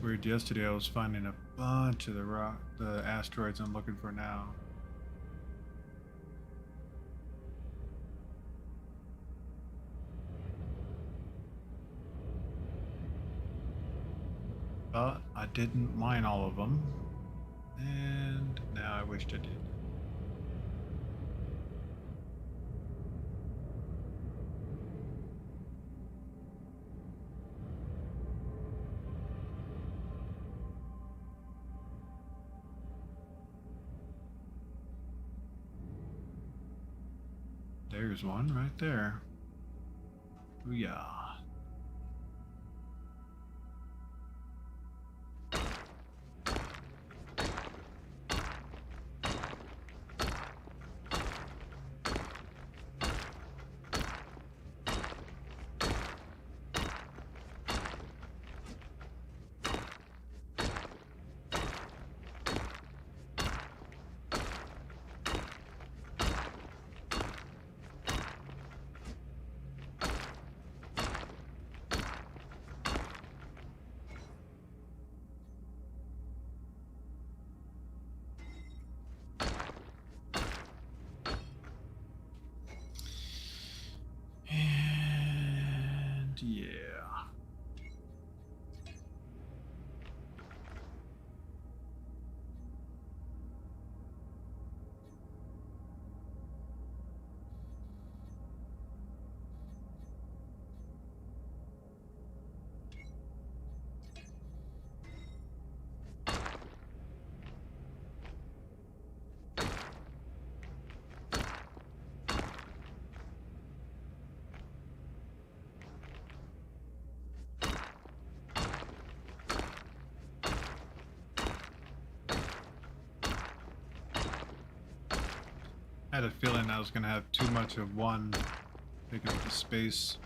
Weird. Yesterday I was finding a bunch of the asteroids I'm looking for now. But I didn't mine all of them, and now I wished I did. There's one right there. Booyah. And yeah. I had a feeling I was going to have too much of one, taking up the space.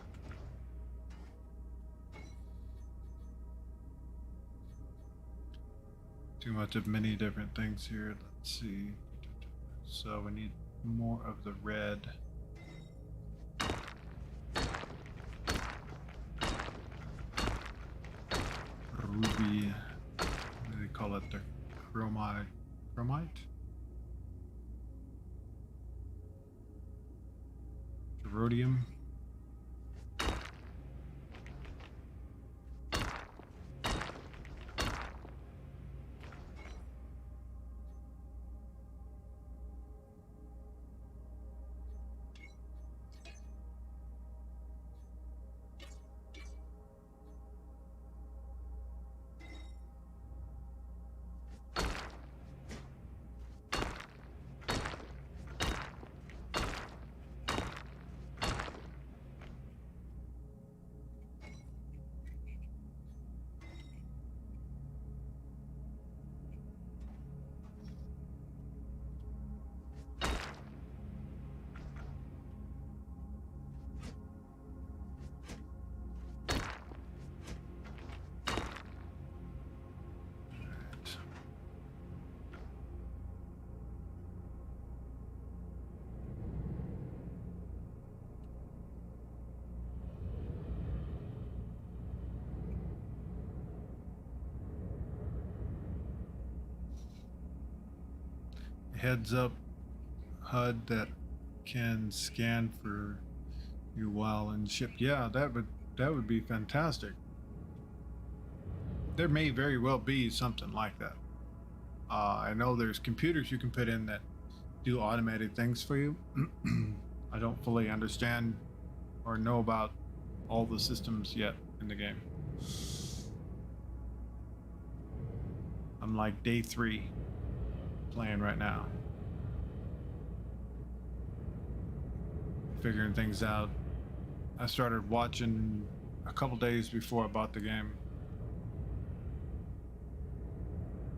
Too much of many different things here. Let's see. So we need more of the red. Ruby. What do they call it? The chromite? Chromite? Rhodium. Heads up HUD that can scan for you while in ship. Yeah, that would be fantastic. There may very well be something like that. I know there's computers you can put in that do automated things for you. I don't fully understand or know about all the systems yet in the game. I'm like day 3 playing right now, figuring things out. I started watching a couple days before I bought the game.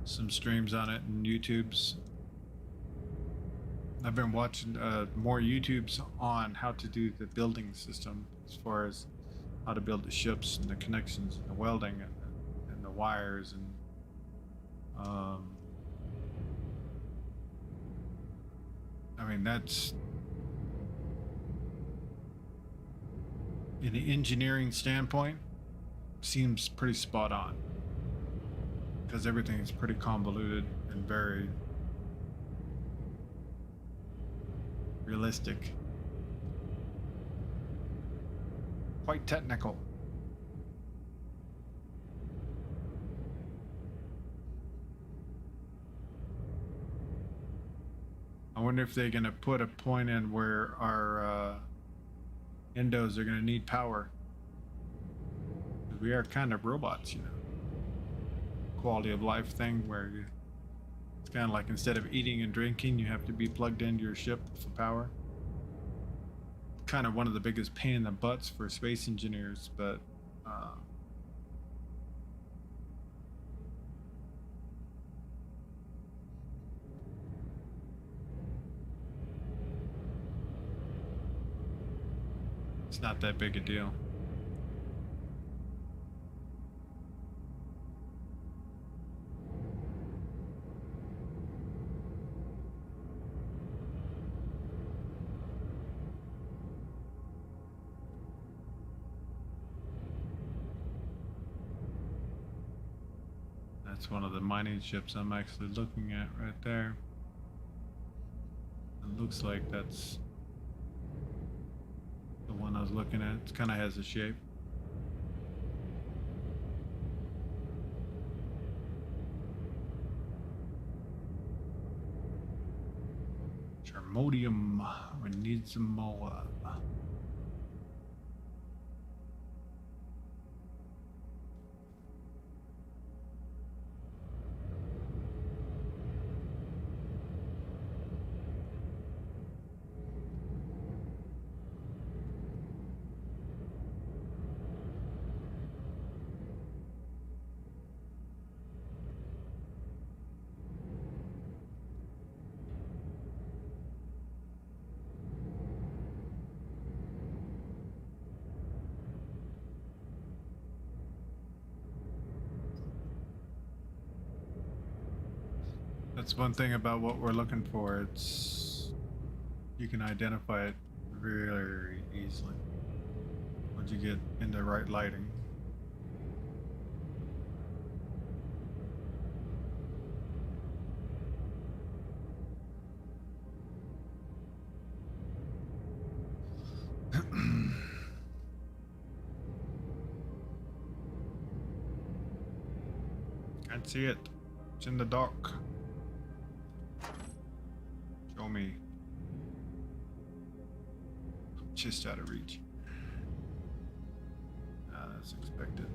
Some streams on it and YouTube's. I've been watching more YouTubes on how to do the building system, as far as how to build the ships and the connections and the welding and the wires and I mean, that's in the engineering standpoint seems pretty spot on, because everything is pretty convoluted and very realistic, quite technical. I wonder if they're going to put a point in where our endos are going to need power. We are kind of robots, you know. Quality of life thing where it's kind of like instead of eating and drinking, you have to be plugged into your ship for power. kind of one of the biggest pain in the butts for space engineers, but uh, it's not that big a deal. That's one of the mining ships I'm actually looking at right there. It looks like that's the one I was looking at. It kind of has a shape. Charmodium. We need some more. That's one thing about what we're looking for. It's you can identify it very easily once you get in the right lighting. Can't see it. It's in the dark. Show me. Just out of reach. That's expected.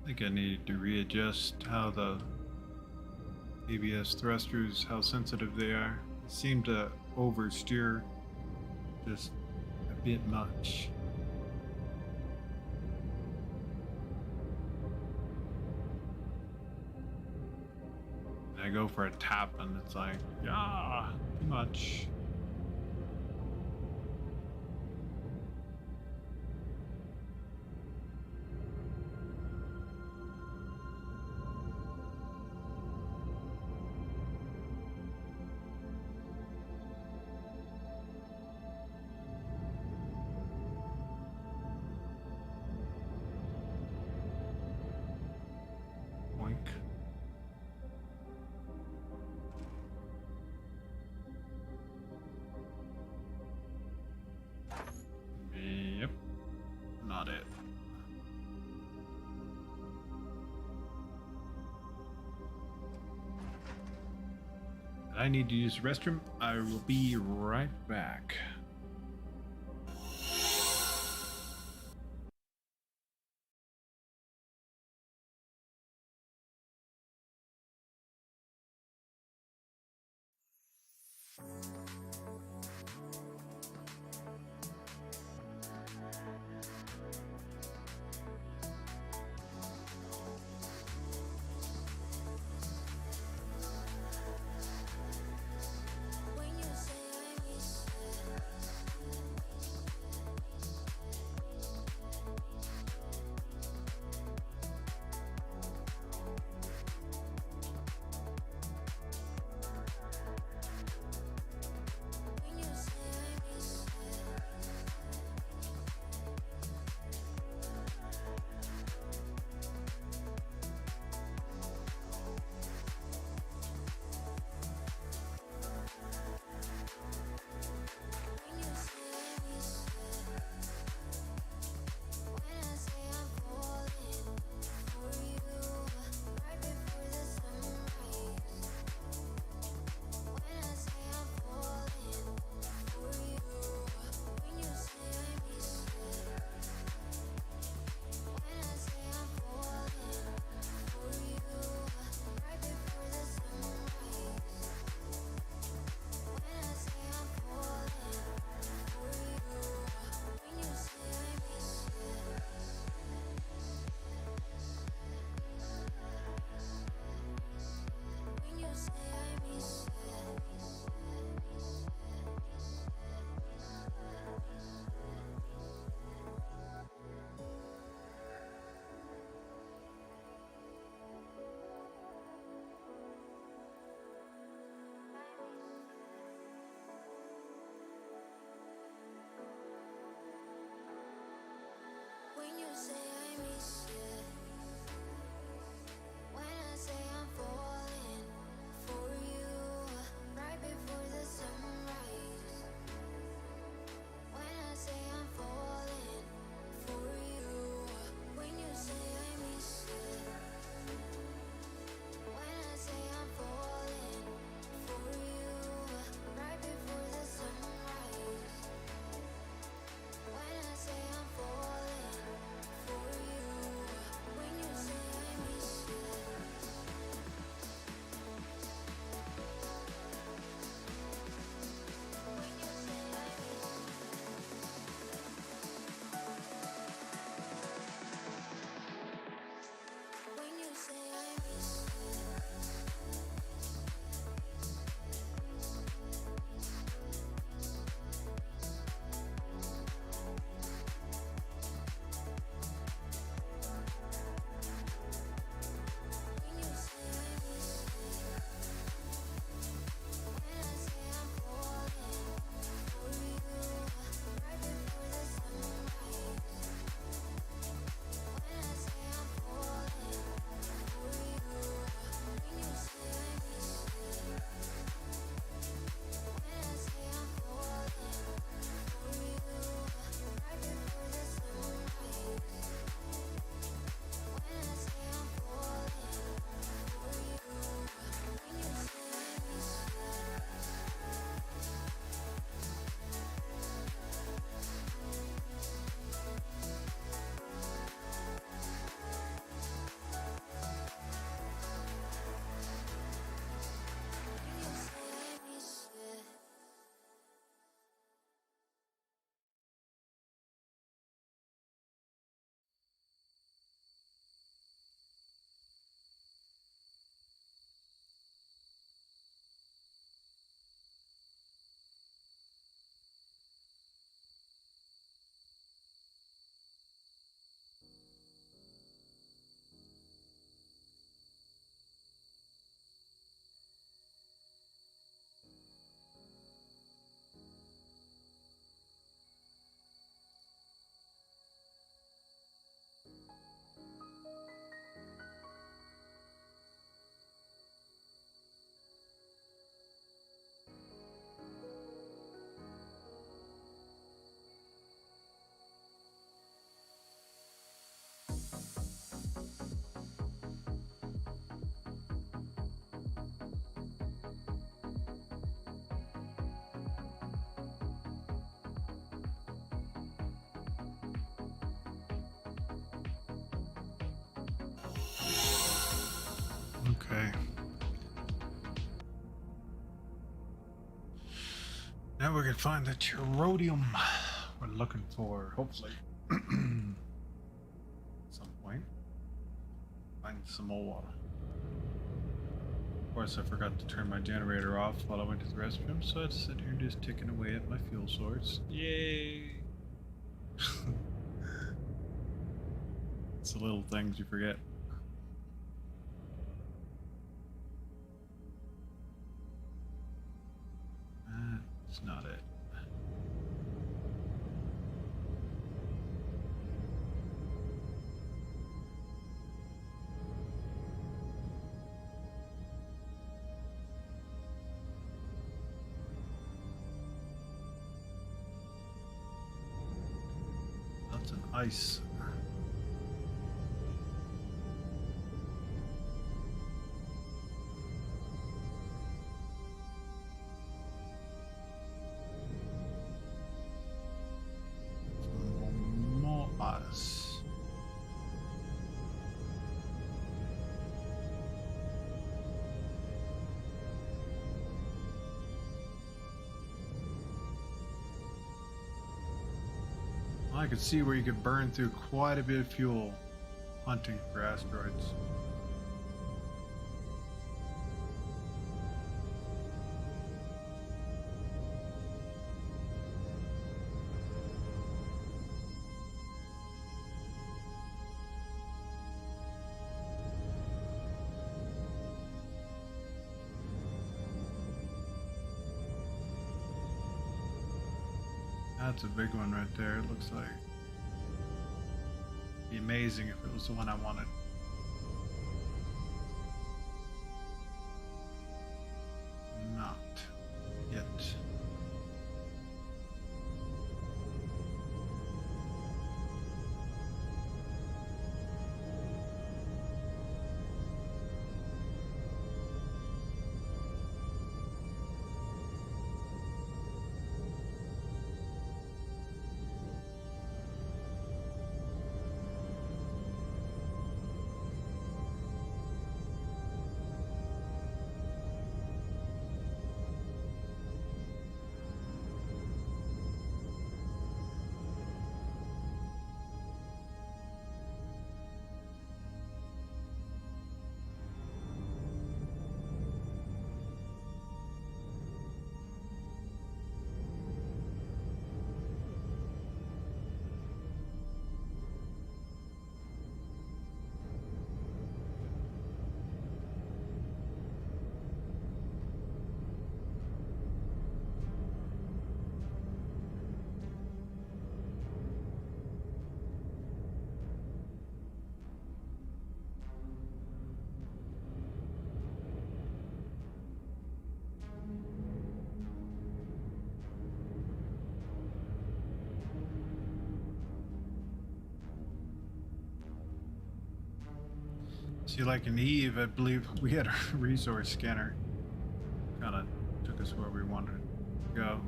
I think I need to readjust how the ABS thrusters, how sensitive they are. They seem to oversteer just a bit much. And I go for a tap and it's like, yeah, too much. I need to use the restroom. I will be right back. When you say I miss you, Now we can find the terrodium we're looking for, hopefully. At some point. Find some more water. Of course, I forgot to turn my generator off while I went to the restroom, so I had to sit here just ticking away at my fuel source. Yay! It's the little things you forget. That's not it. That's an ice. More ice. I could see where you could burn through quite a bit of fuel hunting for asteroids. That's a big one right there, it looks like. It'd be amazing if it was the one I wanted. Not yet. See, like in Eve, I believe we had a resource scanner. Kind of took us where we wanted to go.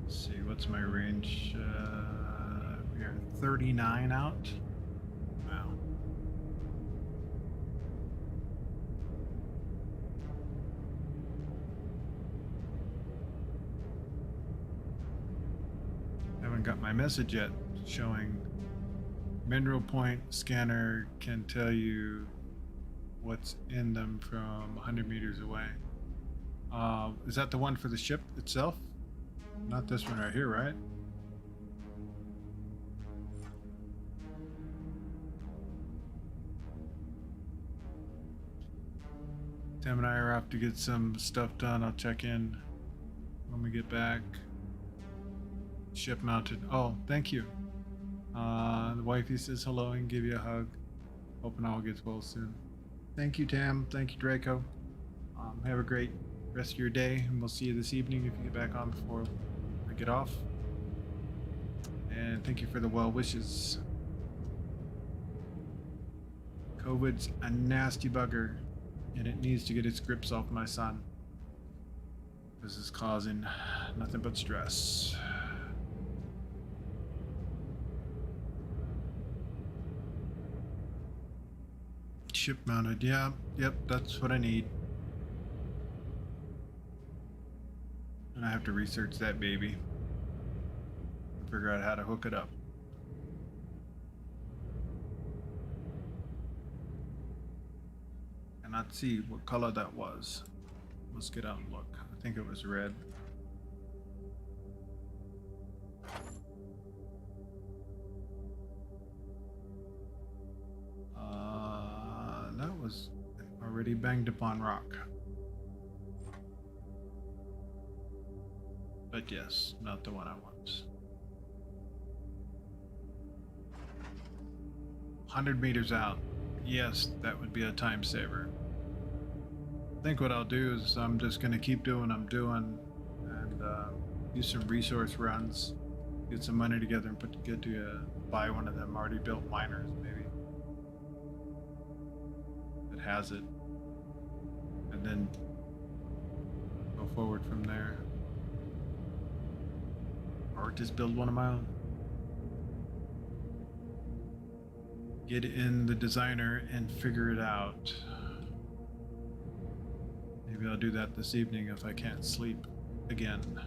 Let's see, what's my range? We are 39 out. Wow. Haven't got my message yet showing mineral point scanner can tell you what's in them from 100 meters away. Is that the one for the ship itself? Not this one right here, right? Tim and I are off to get some stuff done. I'll check in when we get back. Ship mounted. Oh, thank you. The wifey says hello and give you a hug. Hoping all gets well soon. Thank you, Tam. Thank you, Draco. Have a great rest of your day, and we'll see you this evening if you get back on before I get off. And thank you for the well wishes. COVID's a nasty bugger, and it needs to get its grips off my son. This is causing nothing but stress. ship mounted. Yeah, yep, that's what I need. And I have to research that baby. Figure out how to hook it up. Cannot see what color that was. Let's get out and look. I think it was red. That was already banged upon rock. But yes, not the one I want. 100 meters out. Yes, that would be a time saver. I think what I'll do is I'm just going to keep doing what I'm doing and do some resource runs, get some money together and buy one of them already built miners maybe that has it, and then go forward from there. Or just build one of my own. Get in the designer and figure it out. Maybe I'll do that this evening if I can't sleep again.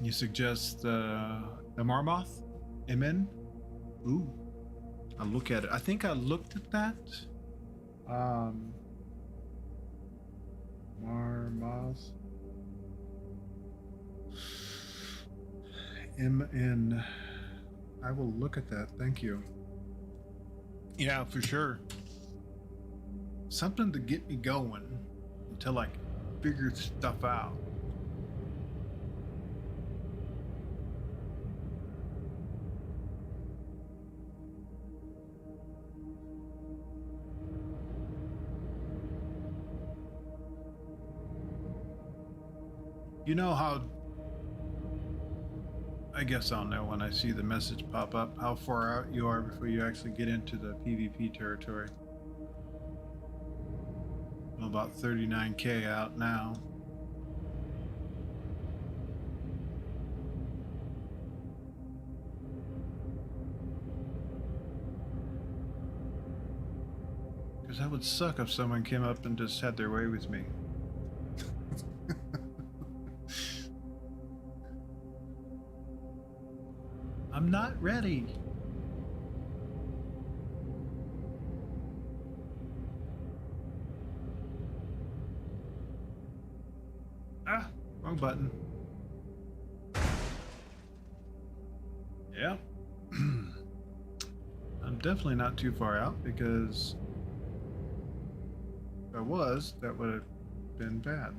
You suggest the Marmoth? Amen? Ooh. I'll look at it. I think I looked at that. Marmoth. MN. I will look at that. Thank you. Yeah, for sure. Something to get me going until I figure stuff out. You know how, I guess I'll know when I see the message pop up how far out you are before you actually get into the PvP territory. I'm about 39k out now. Because that would suck if someone came up and just had their way with me. I'm not ready. Ah, wrong button. Yeah. I'm definitely not too far out because if I was, that would have been bad.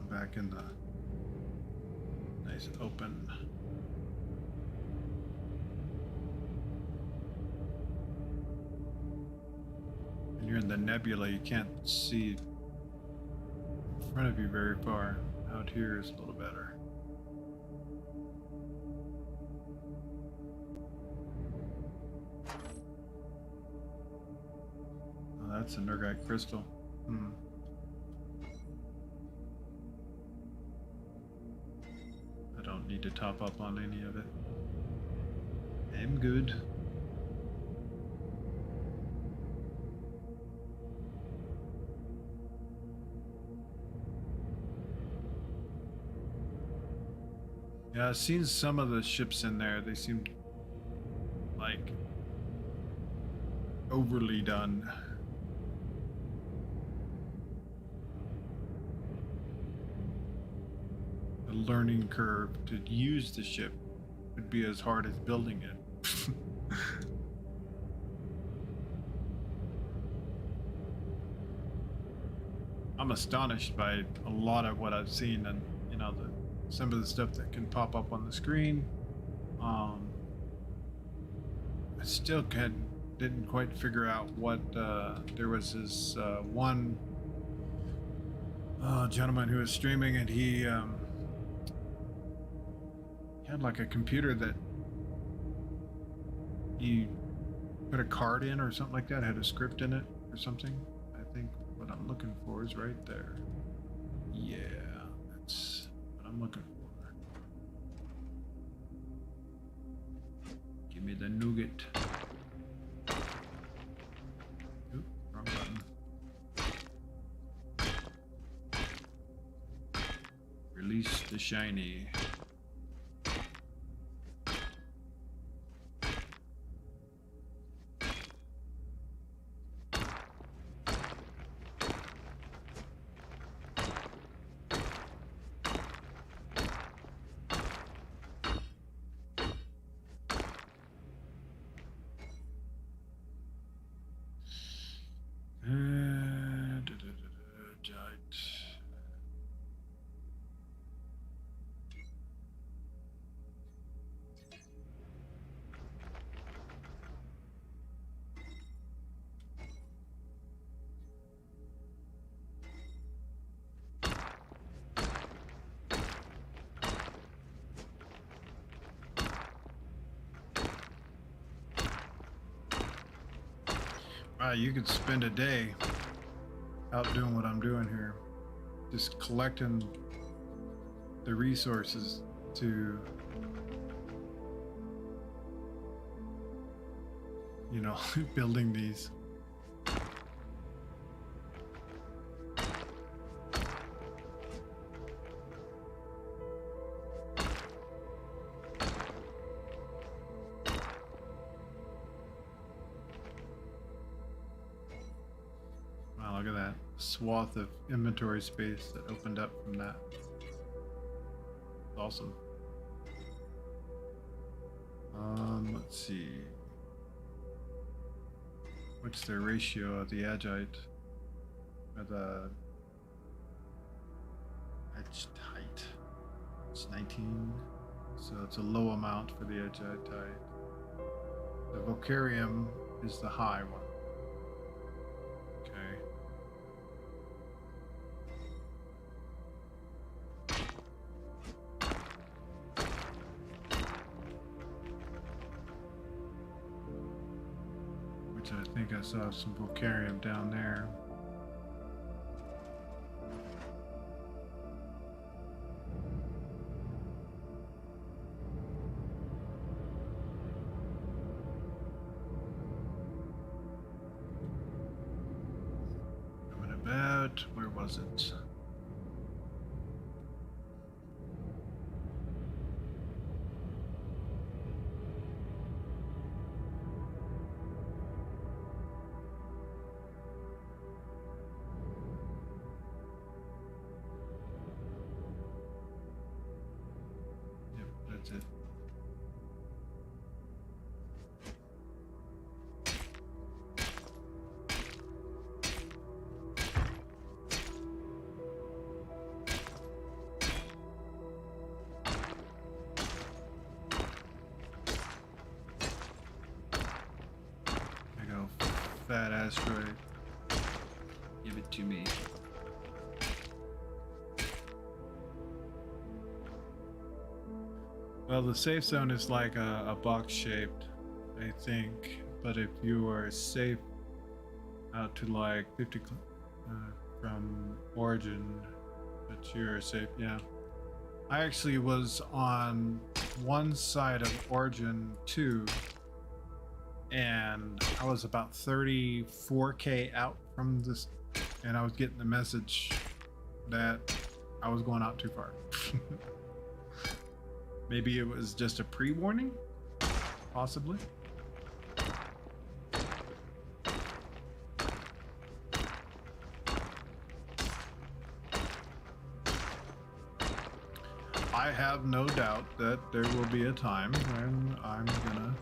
Back in the nice open. When you're in the nebula, you can't see in front of you very far. Out here is a little better. Oh, that's a Nergite crystal. Need to top up on any of it. I'm good. Yeah, I've seen some of the ships in there. They seem like overly done. Learning curve to use the ship would be as hard as building it. I'm astonished by a lot of what I've seen, and you know, some of the stuff that can pop up on the screen. I still didn't quite figure out what there was this one gentleman who was streaming, and he had like a computer that you put a card in or something like that, had a script in it or something. I think what I'm looking for is right there. Yeah, that's what I'm looking for. Give me the nougat. Oop, wrong button. Release the shiny. Wow, you could spend a day out doing what I'm doing here. Just collecting the resources to, you know, building these. Wow, look at that swath of inventory space that opened up from that. Awesome. Let's see. What's their ratio of the agite? Or the edge height? It's 19. So it's a low amount for the agite type. The vocarium is the high one. Okay. Which I think I saw some vocarium down there. Where was it? Yep, that's it. Fat asteroid. Give it to me. Well, the safe zone is like a box shaped, I think. But if you are safe out to like 50 from origin, but you're safe, yeah. I actually was on one side of origin 2. And I was about 34K out from this, and I was getting the message that I was going out too far. Maybe it was just a pre-warning, possibly. I have no doubt that there will be a time when I'm gonna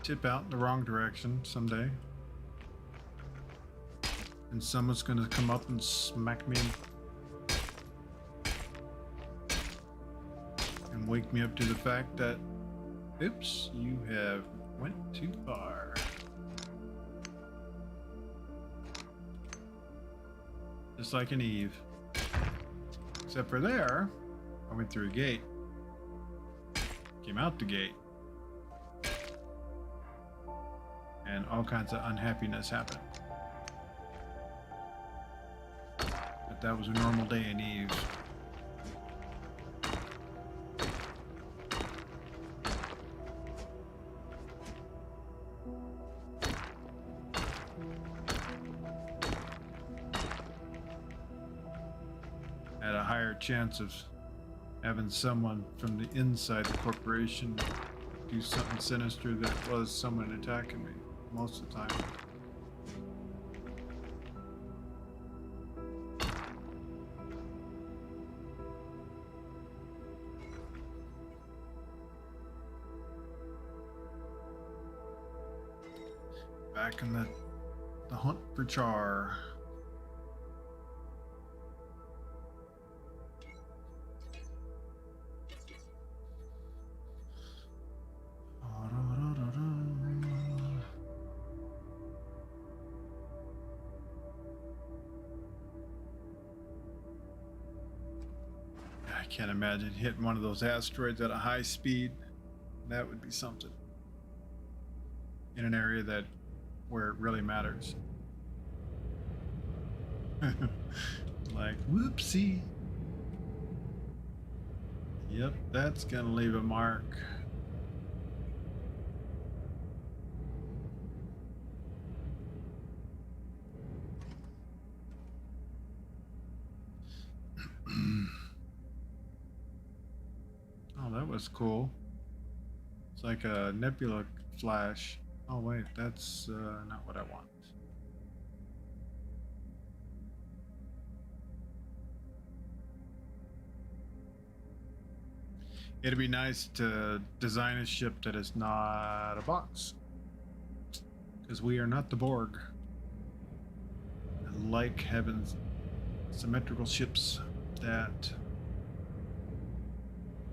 tip out in the wrong direction someday, and someone's gonna come up and smack me and wake me up to the fact that, oops, you have went too far. Just like an Eve, except for there I went through a gate, came out the gate, and all kinds of unhappiness happened. But that was a normal day in Eve. Had a higher chance of having someone from the inside the corporation do something sinister that was someone attacking me most of the time. Back in the hunt for Char. I can't imagine hitting one of those asteroids at a high speed. That would be something. In an area where it really matters. Like, whoopsie. Yep, that's gonna leave a mark. Oh, that was cool. It's like a nebula flash. Oh wait, that's not what I want. It'd be nice to design a ship that is not a box. Because we are not the Borg. I like having symmetrical ships that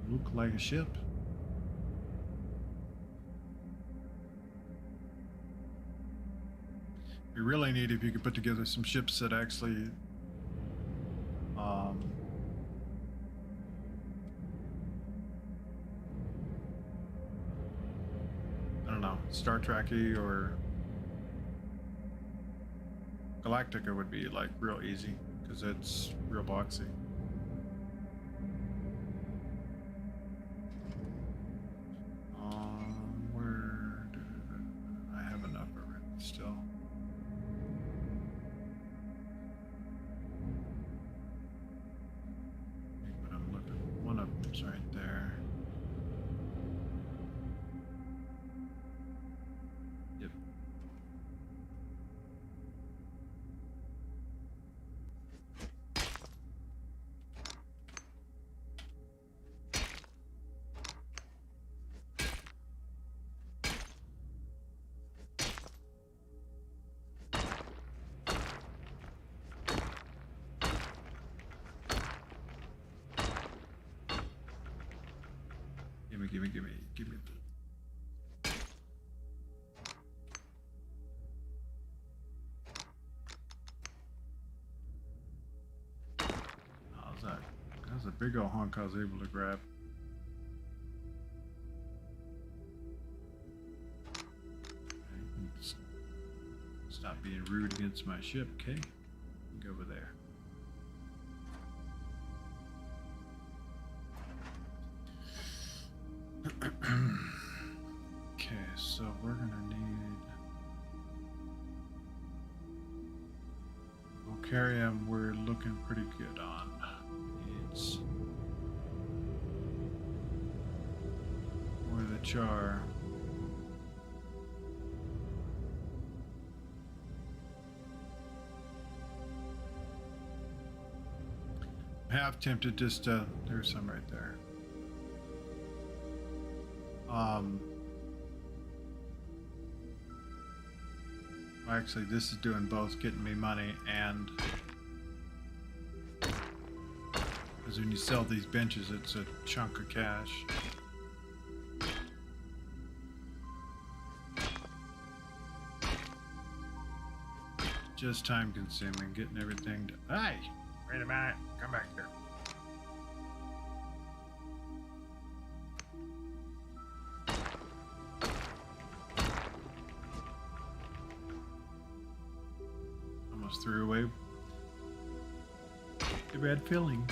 look like a ship. We really need if you could put together some ships that actually I don't know, Star Trek-y or Galactica would be like real easy because it's real boxy. Where I have enough of it still. But I'm looking. One of them's right there. Yep. Give me the... How's that? That's a big old hunk I was able to grab. Stop being rude against my ship, okay? Go over there. Okay, so we're gonna need Vocarium. We're looking pretty good on. It's or the Char. I'm half tempted just to. There's some right there. Actually, this is doing both, getting me money and because when you sell these benches, it's a chunk of cash. Just time consuming, getting everything to. Hey, wait a minute, come back here. Threw away. a bad feeling.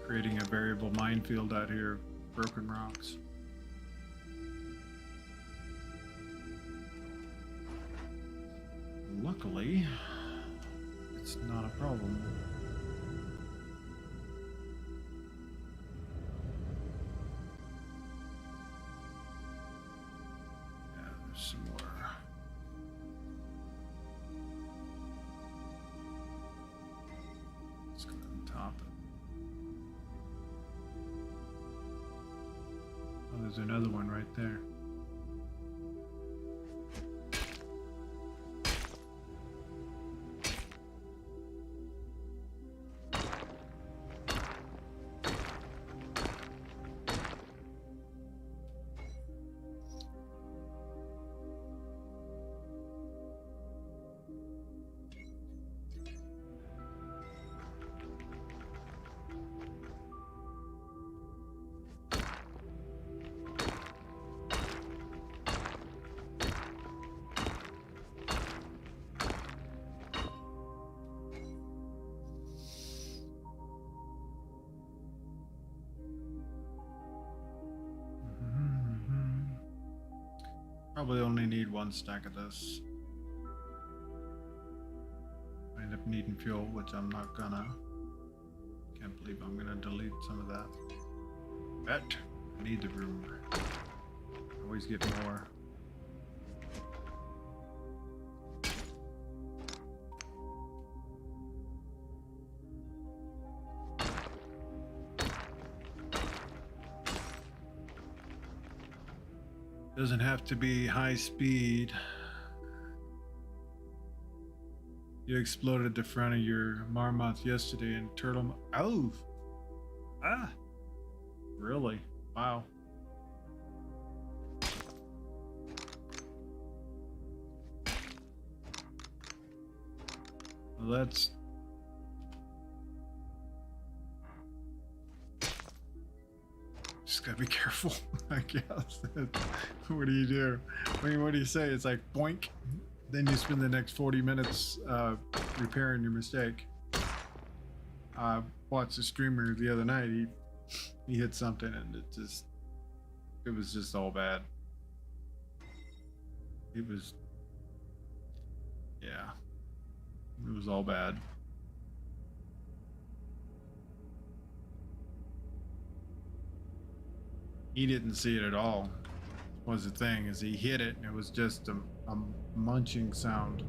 Creating a variable minefield out here, broken rocks. Luckily, it's not a problem. Yeah, there's some more. Let's go ahead and top it. Oh, there's another one right there. Probably only need one stack of this. I end up needing fuel, which I'm not gonna. Can't believe I'm gonna delete some of that. Bet I need the room. Always get more. Doesn't have to be high speed. You exploded the front of your Marmoth yesterday and turtle. Oh! Ah! Really? Wow. Well, that's. Just gotta be careful, I guess. What do you do? I mean, what do you say? It's like boink. Then you spend the next 40 minutes repairing your mistake. Watched a streamer the other night. He hit something and it was just all bad. It was, yeah, it was all bad. He didn't see it at all. Was the thing is he hit it and it was just a munching sound.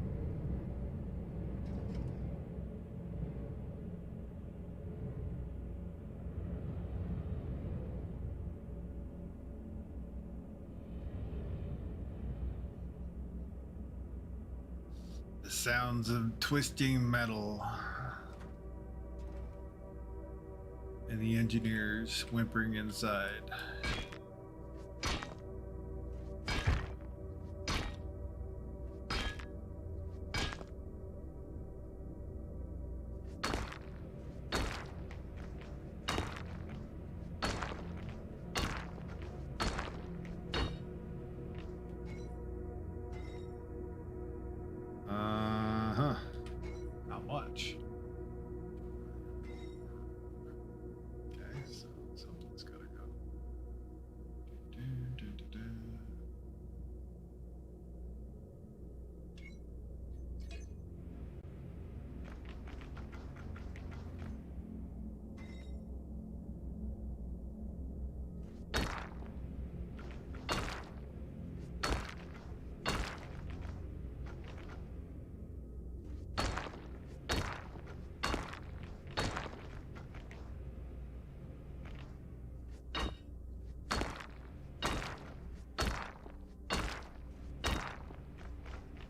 The sounds of twisting metal and the engineers whimpering inside. Not much. Okay, so something's gotta go.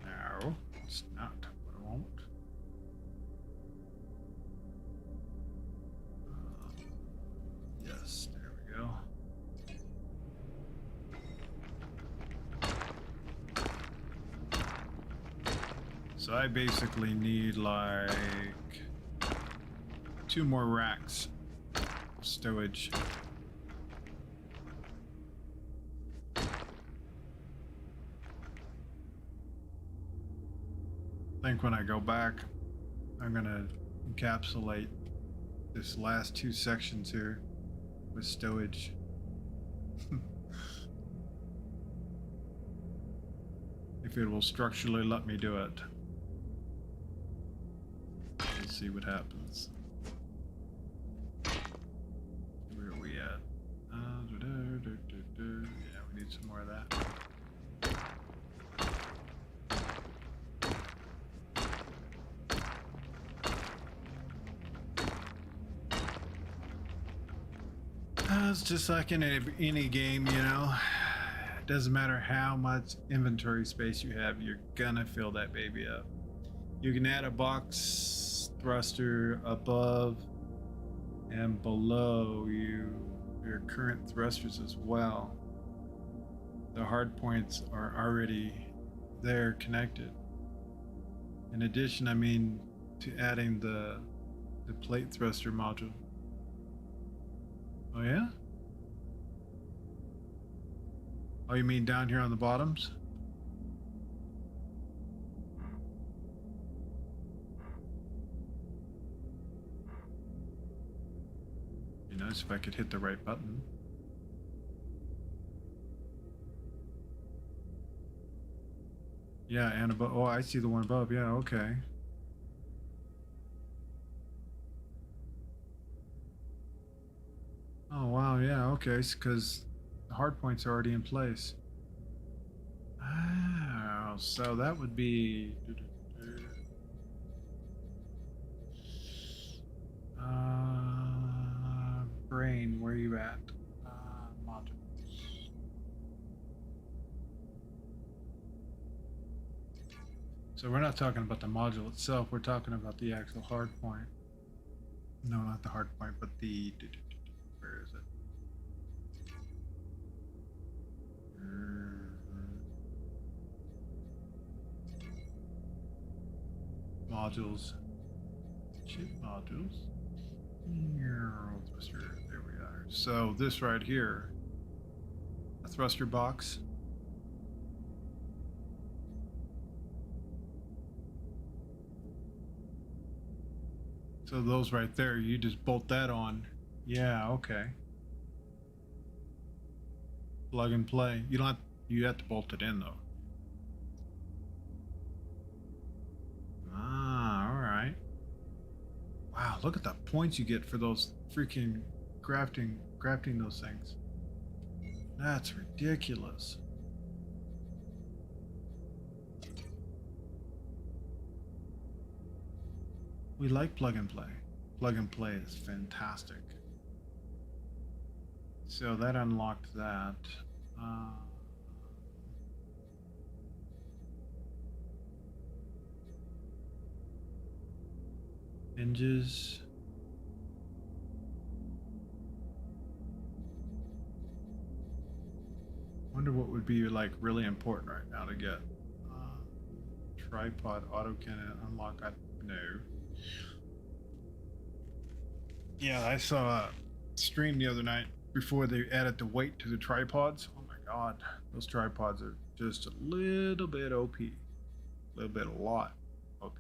No, it's not what I want. Yes, there we go. So I basically need like 2 more racks of stowage I think when I go back, I'm gonna encapsulate this last two sections here with stowage. If it will structurally let me do it. We'll see what happens. Where are we at? Yeah, we need some more of that. It's just like in any game, you know. It doesn't matter how much inventory space you have, you're gonna fill that baby up. You can add a box thruster above and below your current thrusters as well. The hard points are already there connected. In addition, I mean, to adding the plate thruster module. Oh yeah? Oh, you mean down here on the bottoms? Be nice if I could hit the right button. Yeah, and above. Oh, I see the one above. Yeah, okay. Oh, wow. Yeah, okay. Because the hard points are already in place. Oh, so that would be. Brain, where are you at? Modules. So we're not talking about the module itself, we're talking about the actual hard point. No, not the hard point, but the... Where is it? Modules. Chip modules. There we are. So this right here, a thruster box. So those right there, you just bolt that on. Yeah, okay. Plug and play. You don't have, you have to bolt it in though. Ah, all right. Wow, look at the points you get for those freaking crafting those things. That's ridiculous. We like plug and play. Plug and play is fantastic. So that unlocked that. Hinges. Wonder what would be like really important right now to get. Tripod auto cannon unlock. No. Yeah, I saw a stream the other night before they added the weight to the tripods. Oh my god, those tripods are just a little bit OP. A lot OP.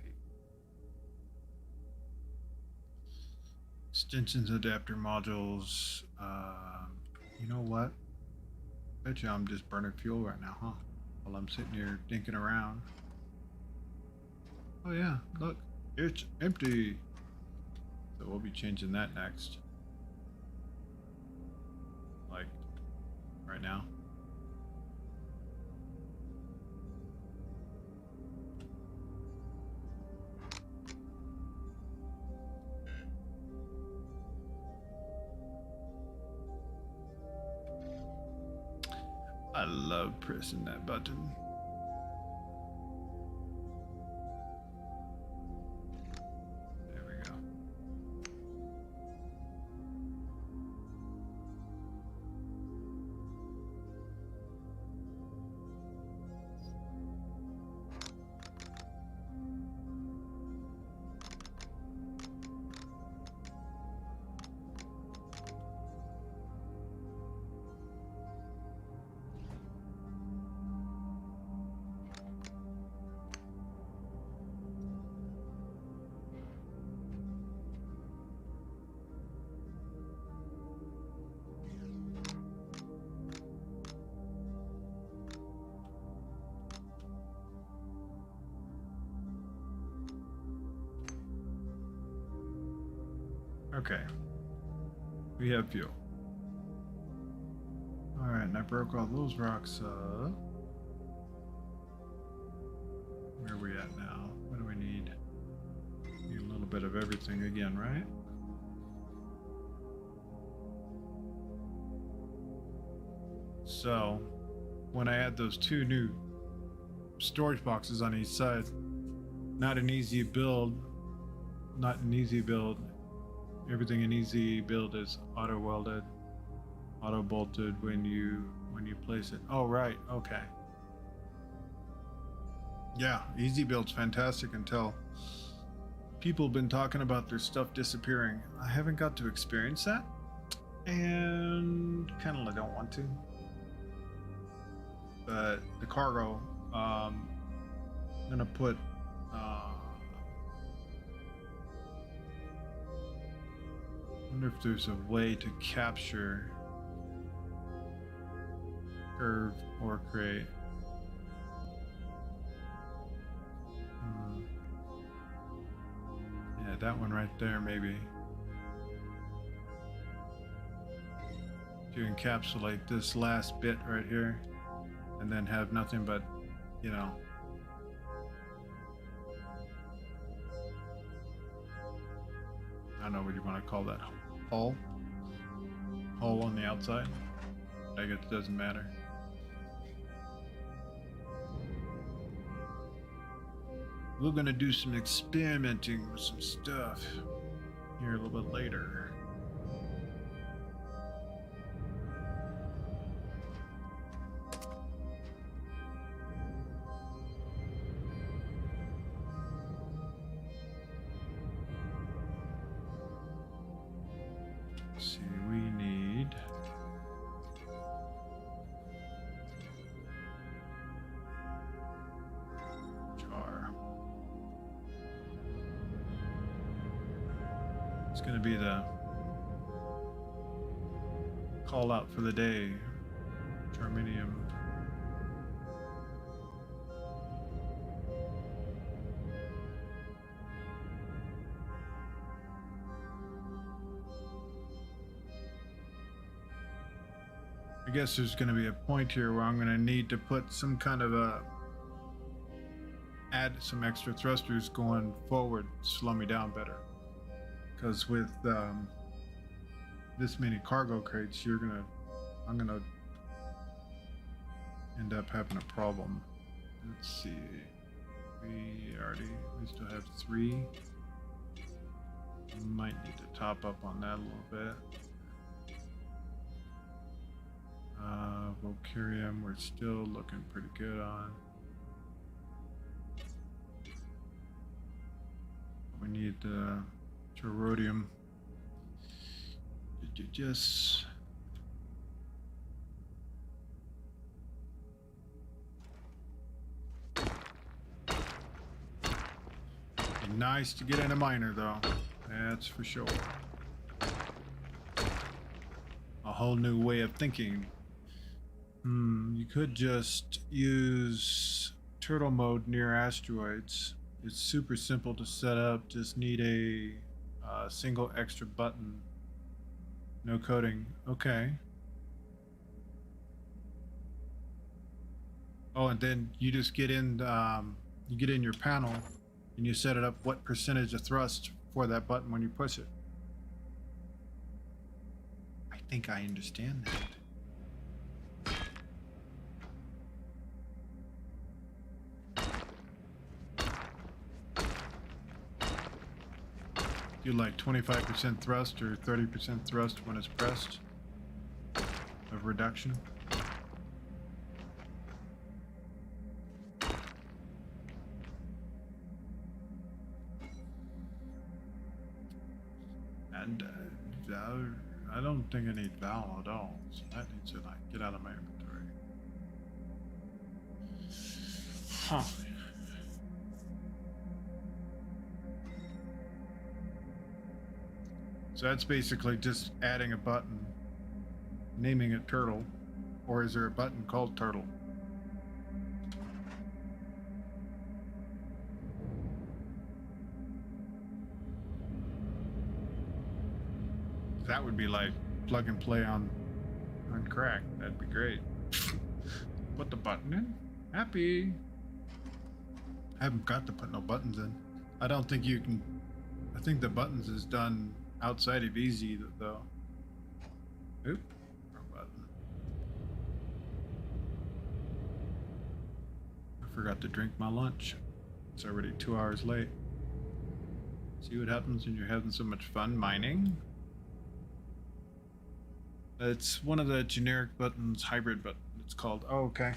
Extensions, adapter modules. You know what? Bet you I'm just burning fuel right now, huh? While I'm sitting here dinking around. Oh yeah, look, it's empty. So we'll be changing that next. Like, right now. I love pressing that button. There we go. Okay. We have fuel. Alright, and I broke all those rocks up. Where are we at now? What do we need? Need a little bit of everything again, right? So, when I add those 2 new storage boxes on each side, not an easy build. Everything in easy build is auto welded, auto bolted when you place it. Oh right, okay. Yeah, easy build's fantastic until people have been talking about their stuff disappearing. I haven't got to experience that, and kind of don't want to. But the cargo, I'm gonna put. I wonder if there's a way to capture curve or create. Yeah, that one right there, maybe. To encapsulate this last bit right here, and then have nothing but, you know. I don't know what you want to call that. Hull on the outside. I guess it doesn't matter. We're gonna do some experimenting with some stuff here a little bit later. Let's see, we need jar. It's going to be the call out for the day. Germanium. I guess there's going to be a point here where I'm going to need to put some kind of add some extra thrusters going forward, slow me down better. Because with this many cargo crates, I'm gonna end up having a problem. Let's see, we still have 3. Might need to top up on that a little bit. Vocarium, we're still looking pretty good on. We need Terrodium. Just be nice to get in a miner, though. That's for sure. A whole new way of thinking. You could just use turtle mode near asteroids. It's super simple to set up. Just need a single extra button. No coding. Okay. Oh, and then you just get in. You get in your panel, and you set it up what percentage of thrust for that button when you push it. I think I understand that. Do like 25% thrust or 30% thrust when it's pressed of reduction. And I don't think I need Val at all, so that needs to like get out of my inventory. Huh. So that's basically just adding a button, naming it Turtle, or is there a button called Turtle? That would be like plug and play on crack. That'd be great. Put the button in. Happy. I haven't got to put no buttons in. I don't think you can. I think the buttons is done outside of easy though. Oop. Wrong button. I forgot to drink my lunch. It's already 2 hours late. See what happens when you're having so much fun mining? It's one of the generic buttons, hybrid button. It's called. Oh, okay.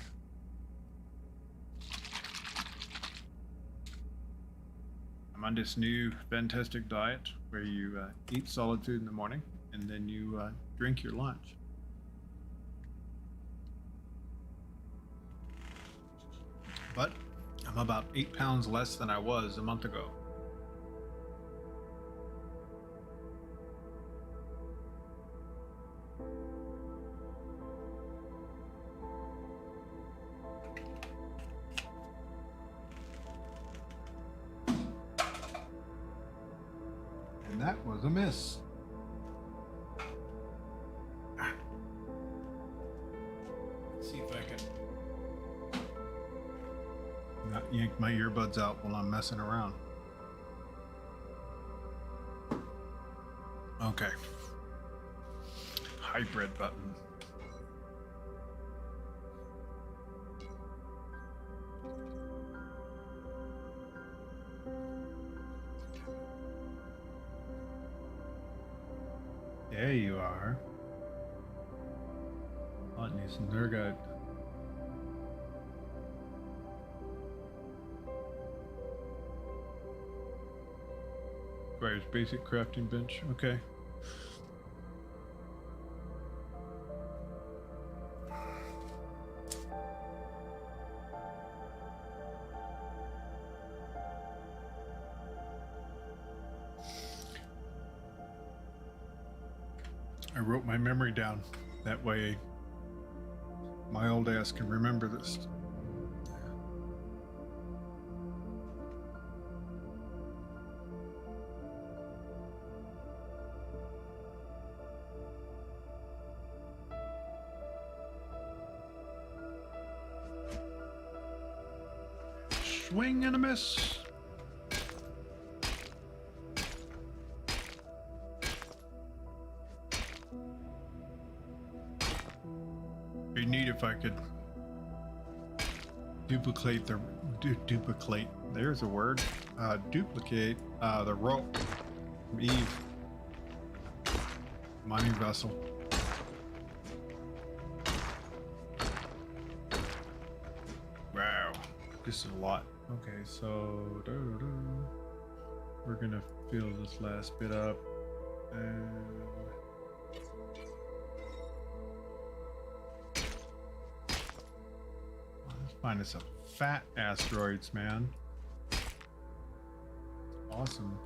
I'm on this new fantastic diet where you eat solid food in the morning and then you drink your lunch. But I'm about 8 pounds less than I was a month ago. And that was a miss. Let's see if I can not yank my earbuds out while I'm messing around. Okay. Hybrid button. There you are. Hotness and Nurgut. Requires basic crafting bench. Okay. I wrote my memory down. That way my old ass can remember this. Swing and a miss. Be neat if I could duplicate the duplicate. There's a word. Duplicate the rope from Eve. Mining vessel. Wow, this is a lot. Okay, so we're gonna fill this last bit up, and let's find us some fat asteroids, man. Awesome.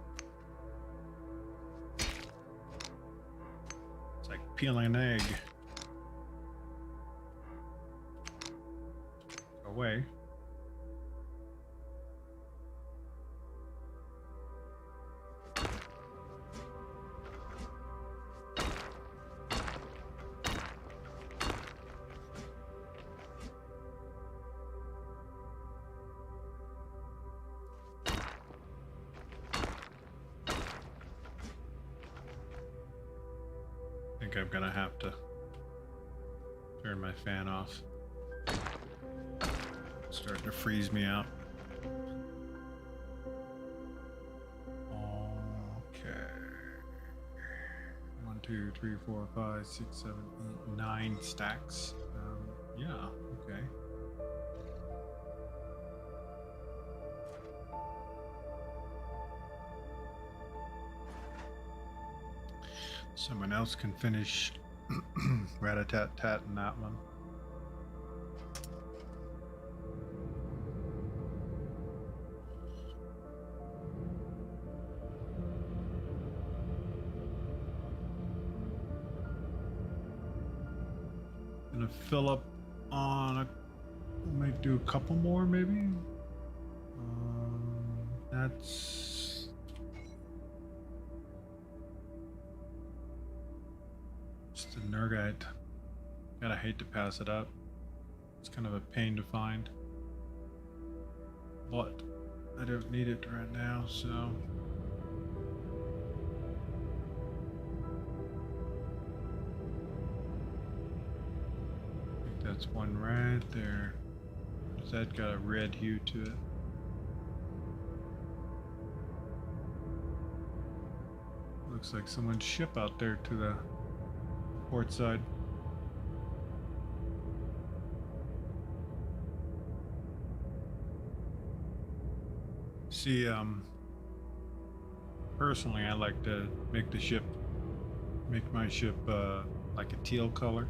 It's like peeling an egg. Away. I think I'm gonna have to turn my fan off. It's starting to freeze me out. Okay. 1, 2, 3, 4, 5, 6, 7, 8, 9 stacks. Yeah, okay. Someone else can finish rat-a-tat-tat in that one. Gonna fill up on a, might do a couple more maybe. That's Nergite. Gotta hate to pass it up. It's kind of a pain to find. But I don't need it right now, so. I think that's one right there. That got a red hue to it. Looks like someone's ship out there to the port side. See, personally, I like to make my ship like a teal color,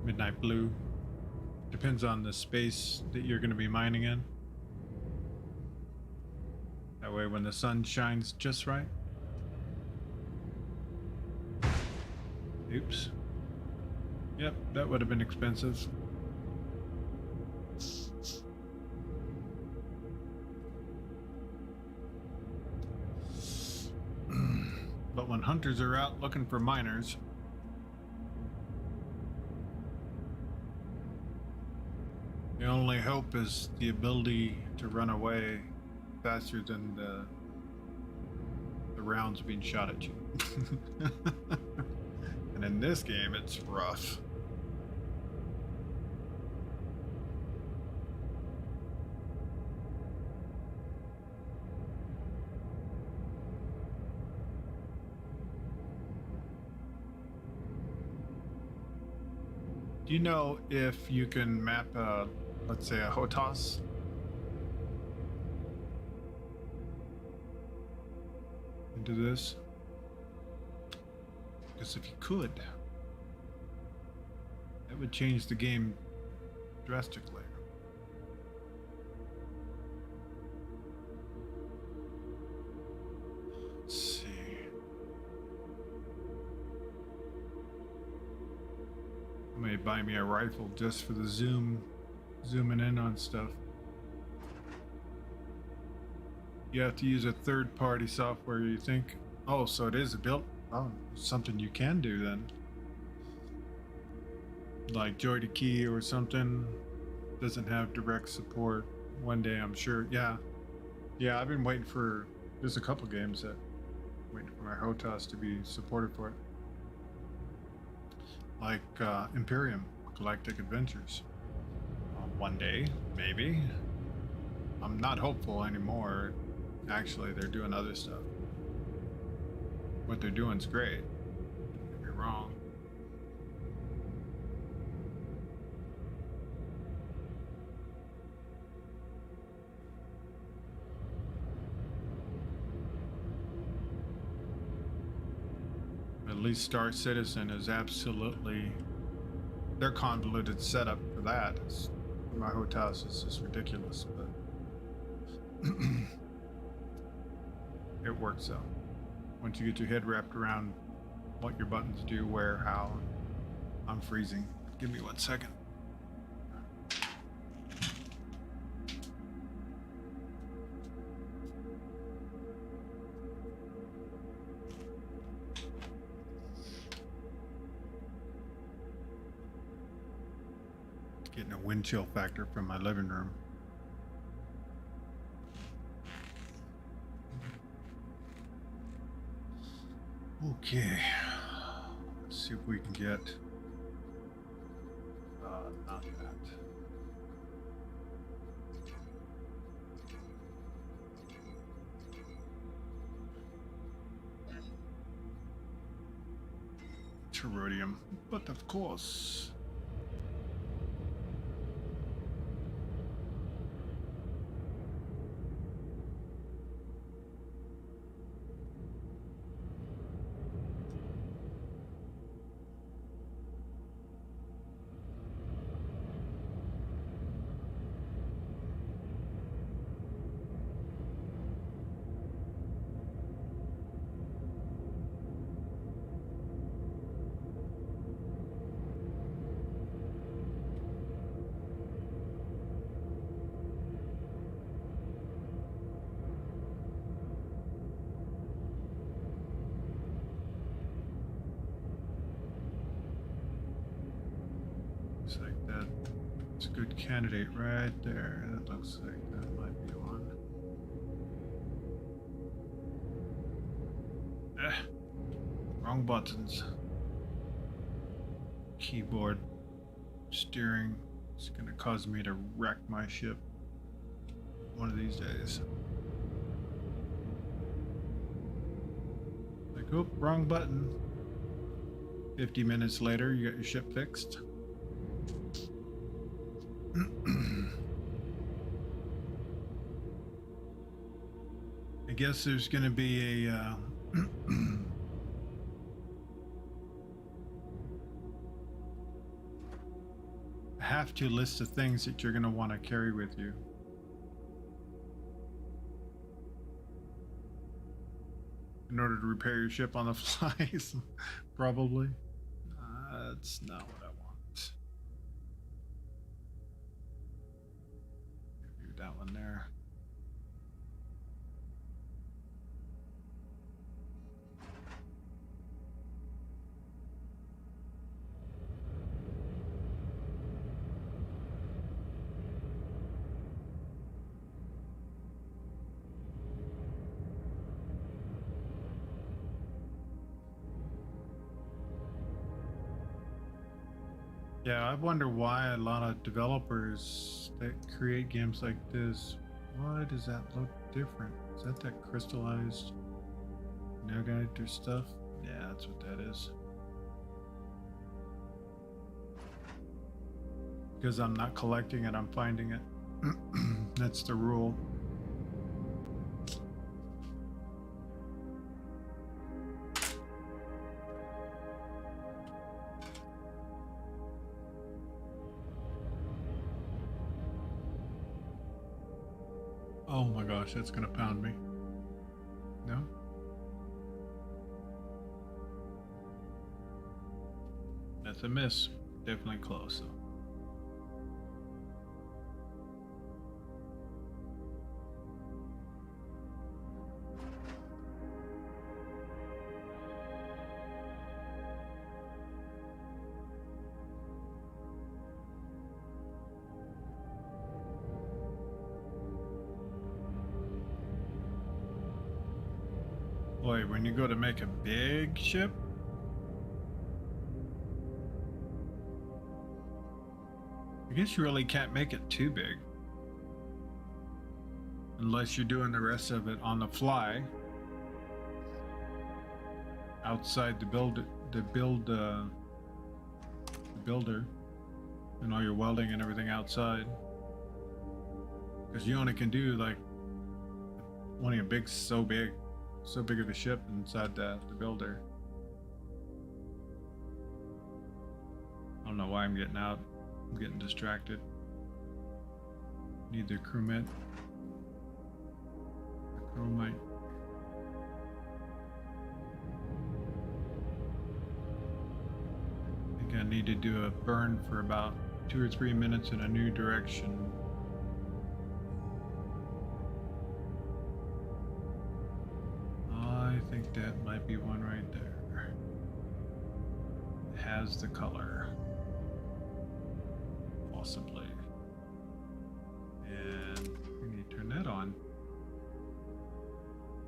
midnight blue. Depends on the space that you're going to be mining in. That way, when the sun shines just right. Oops. Yep, that would have been expensive. But when hunters are out looking for miners, the only hope is the ability to run away faster than the rounds being shot at you. And in this game, it's rough. Do you know if you can map, let's say, a HOTAS? Into this? Because if you could, that would change the game drastically. Let's see. I may buy me a rifle just for the zooming in on stuff. You have to use a third-party software, you think? Oh, so it is built. Oh, something you can do then. Like Joy to Key or something doesn't have direct support. One day, I'm sure. Yeah, I've been waiting for. There's a couple games that waiting for my HOTAS to be supported for it. Like Imperium Galactic Adventures. One day, maybe. I'm not hopeful anymore. Actually, they're doing other stuff. What they're doing is great. Don't get me wrong. At least Star Citizen is absolutely their convoluted setup for that. My HOTAS is just ridiculous, but it works out. Once you get your head wrapped around what your buttons do, where, how. I'm freezing. Give me 1 second. Getting a wind chill factor from my living room. Okay, let's see if we can get, not that. Terrorium, but of course. It's a good candidate right there. That looks like that might be one. Wrong buttons. Keyboard steering. It's gonna cause me to wreck my ship one of these days. Like, oh, wrong button. 50 minutes later, you got your ship fixed. I guess there's going to be a have to list of things that you're going to want to carry with you. In order to repair your ship on the fly, probably. That's not what I want. Maybe that one there. Yeah, I wonder why a lot of developers that create games like this, why does that look different? Is that crystallized Nugget or stuff? Yeah, that's what that is. Because I'm not collecting it, I'm finding it. That's the rule. Oh my gosh, that's gonna pound me. No? That's a miss. Definitely close though. Boy, when you go to make a big ship, I guess you really can't make it too big. Unless you're doing the rest of it on the fly. Outside the builder, and all your welding and everything outside. Because you only can do like only a big, so big of a ship inside the builder. I don't know why I'm getting out. I'm getting distracted. Need the crewmate. The chromite. I think I need to do a burn for about 2 or 3 minutes in a new direction. I think that might be one right there. It has the color. Possibly. And we need to turn that on.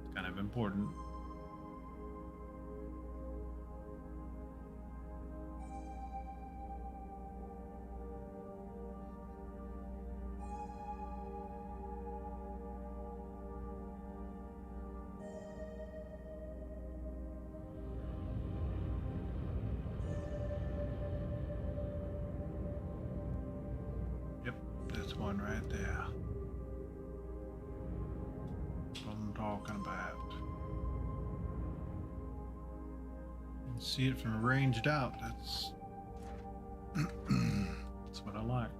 It's kind of important. One right there. That's what I'm talking about. You can see it from ranged out. That's that's what I like.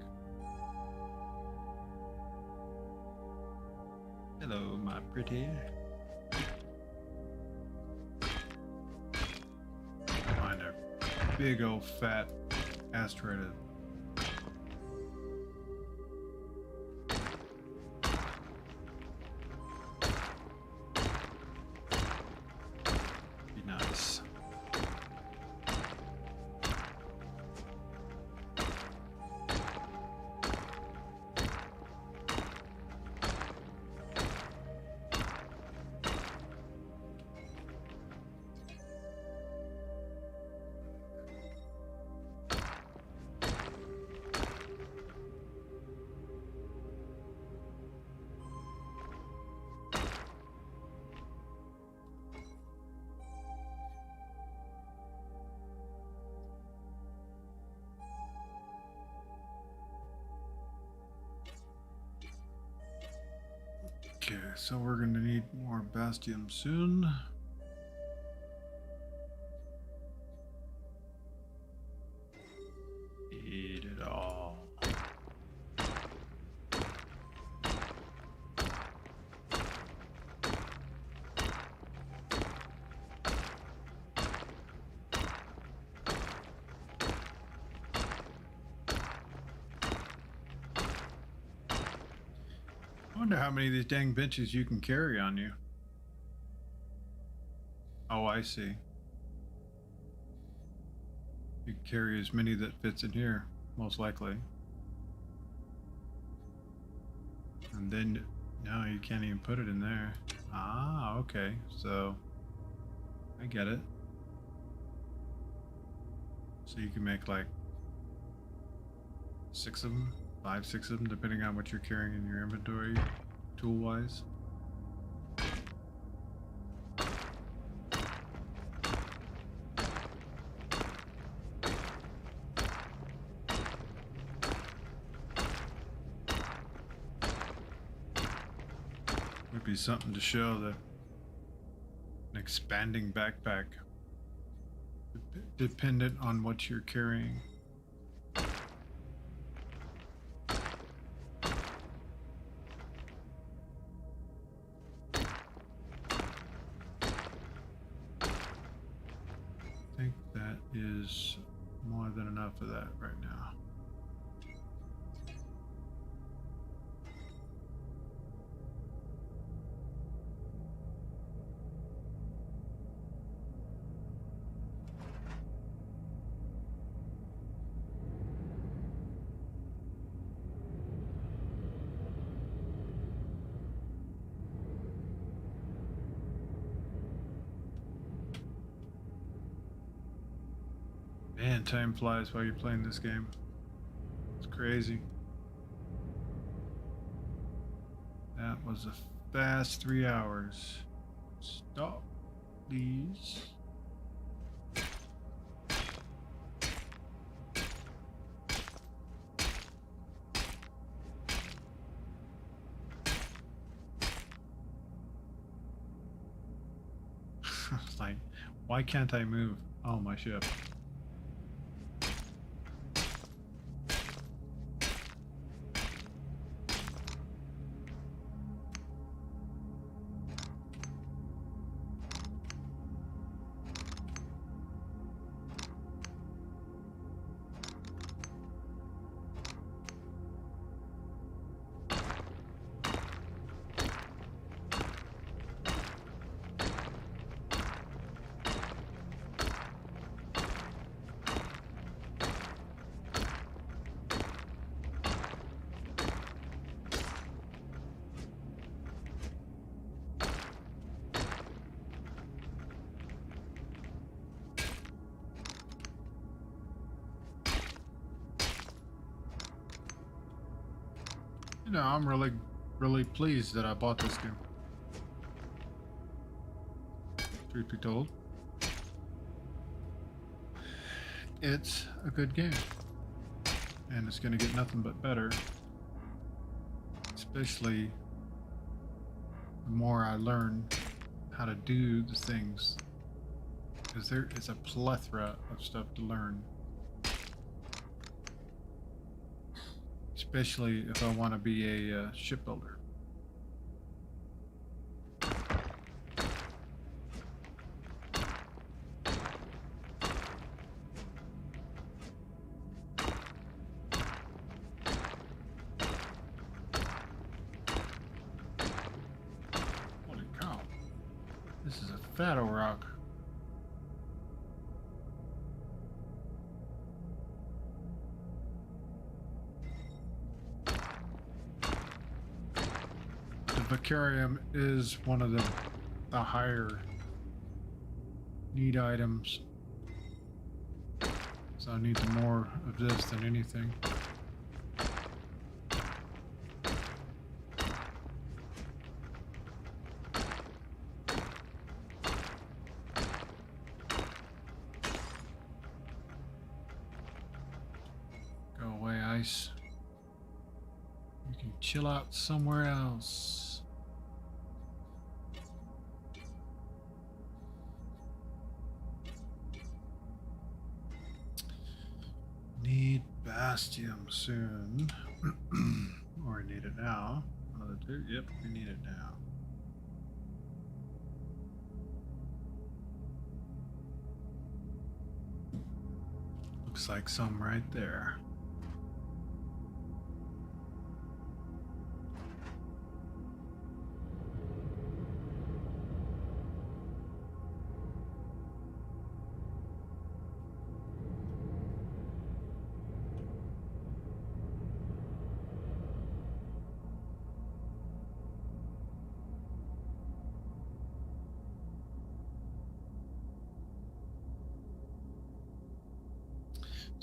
Hello, my pretty. Find a big old fat asteroid. So we're gonna need more Bastion soon. Eat it all. I wonder how many of these dang benches you can carry on you. Oh, I see. You can carry as many that fits in here, most likely. And then, no, you can't even put it in there. Ah, okay. So, I get it. So you can make like 6 of them, 5, 6 of them, depending on what you're carrying in your inventory, tool-wise. Would be something to show that an expanding backpack, dependent on what you're carrying. I think that is more than enough of that right now. Man, time flies while you're playing this game. It's crazy. That was a fast 3 hours. Stop, please. It's like, why can't I move? Oh, my ship. You know, I'm really pleased that I bought this game. Truth be told, it's a good game, and it's going to get nothing but better, especially the more I learn how to do the things, because there is a plethora of stuff to learn. Especially if I want to be a shipbuilder. Holy cow. This is a fat old rock. Vicarium is one of the higher need items, so I need more of this than anything. Go away, ice. You can chill out somewhere else. Bastium soon. Or we need it now. One of the two. Yep, we need it now. Looks like some right there.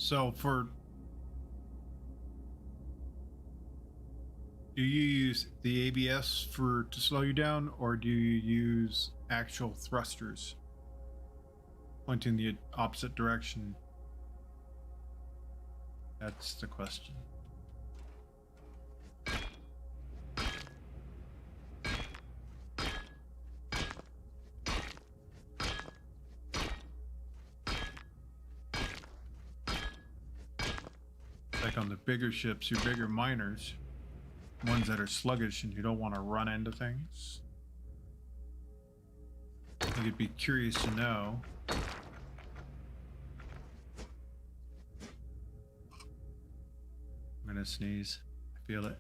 So do you use the ABS to slow you down, or do you use actual thrusters pointing the opposite direction? That's the question. Like on the bigger ships, your bigger miners, ones that are sluggish and you don't want to run into things. I think it'd be curious to know. I'm gonna sneeze. I feel it.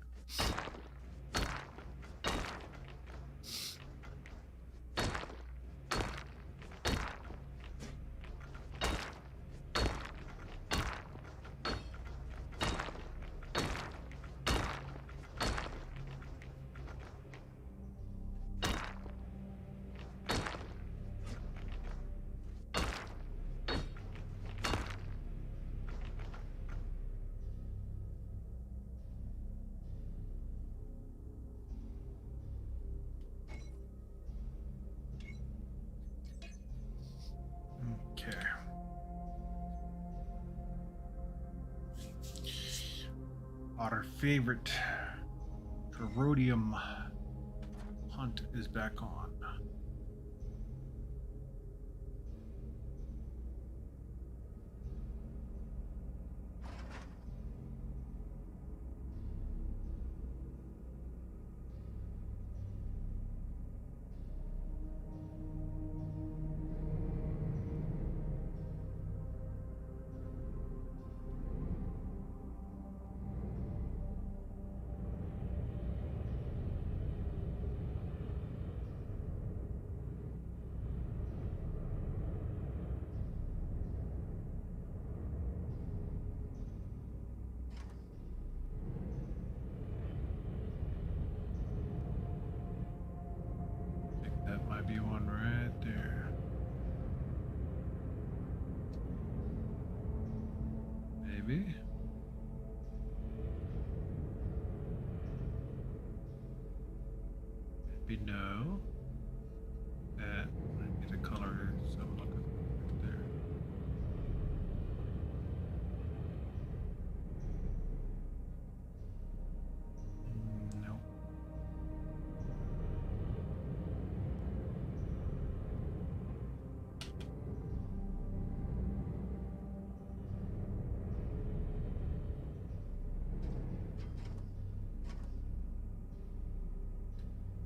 Our favorite Terodium hunt is back on. Be one right there. Maybe. Maybe no. That might be the color so I'm looking right there. No.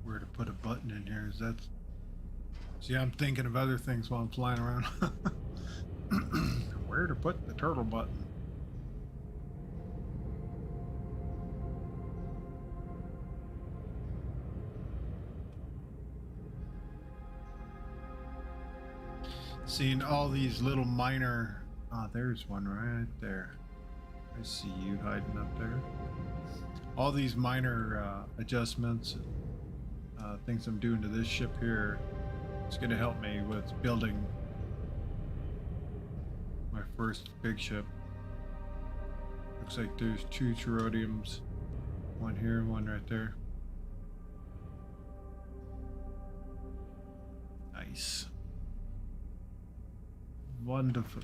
Where to put a button in here is that. See, I'm thinking of other things while I'm flying around. Where to put the turtle button? Seeing all these little minor. Ah, there's one right there. I see you hiding up there. All these minor adjustments, things I'm doing to this ship here, it's going to help me with building my first big ship. Looks like there's two Terodiums, one here and one right there. Nice. Wonderful.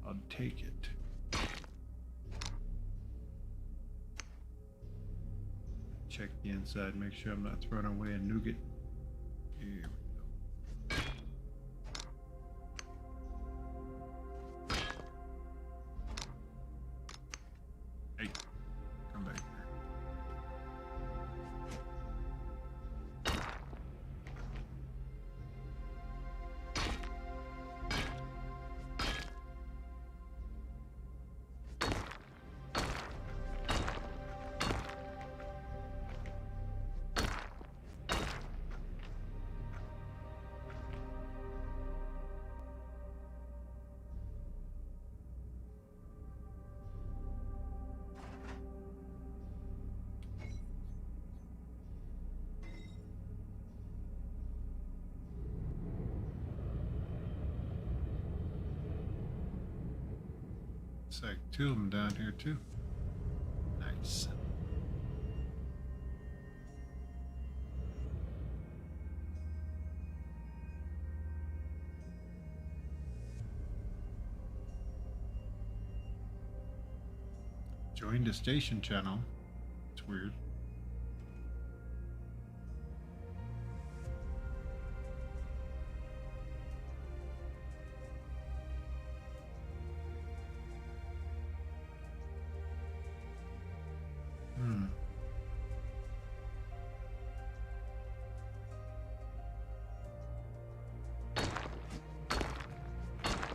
I'll take it. Check the inside, make sure I'm not throwing away a nougat. Here we go. Looks like two of them down here too. Nice. Joined a station channel. It's weird.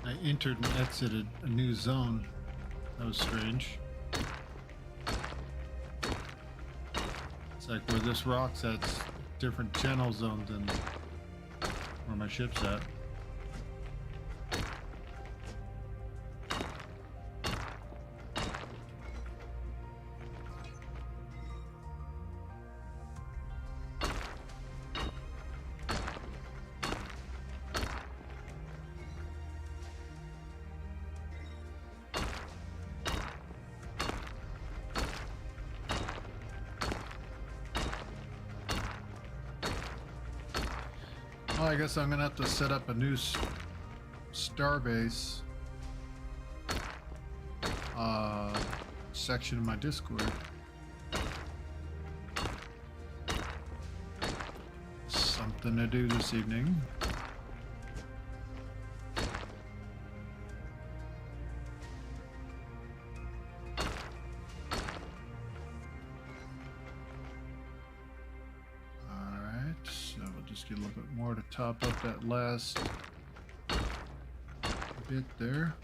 I entered and exited a new zone. That was strange. It's like where this rock's at, different channel zones than where my ship's at. Well, I guess I'm gonna have to set up a new StarBase section of my Discord. Something to do this evening. Just get a little bit more to top up that last bit there.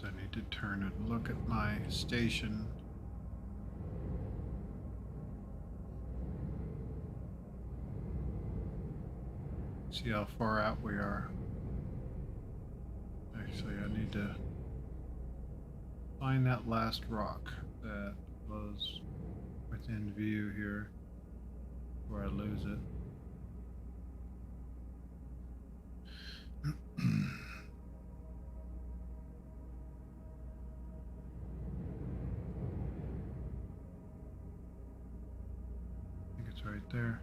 I need to turn and look at my station. See how far out we are. Actually, I need to find that last rock that was within view here before I lose it. Right there.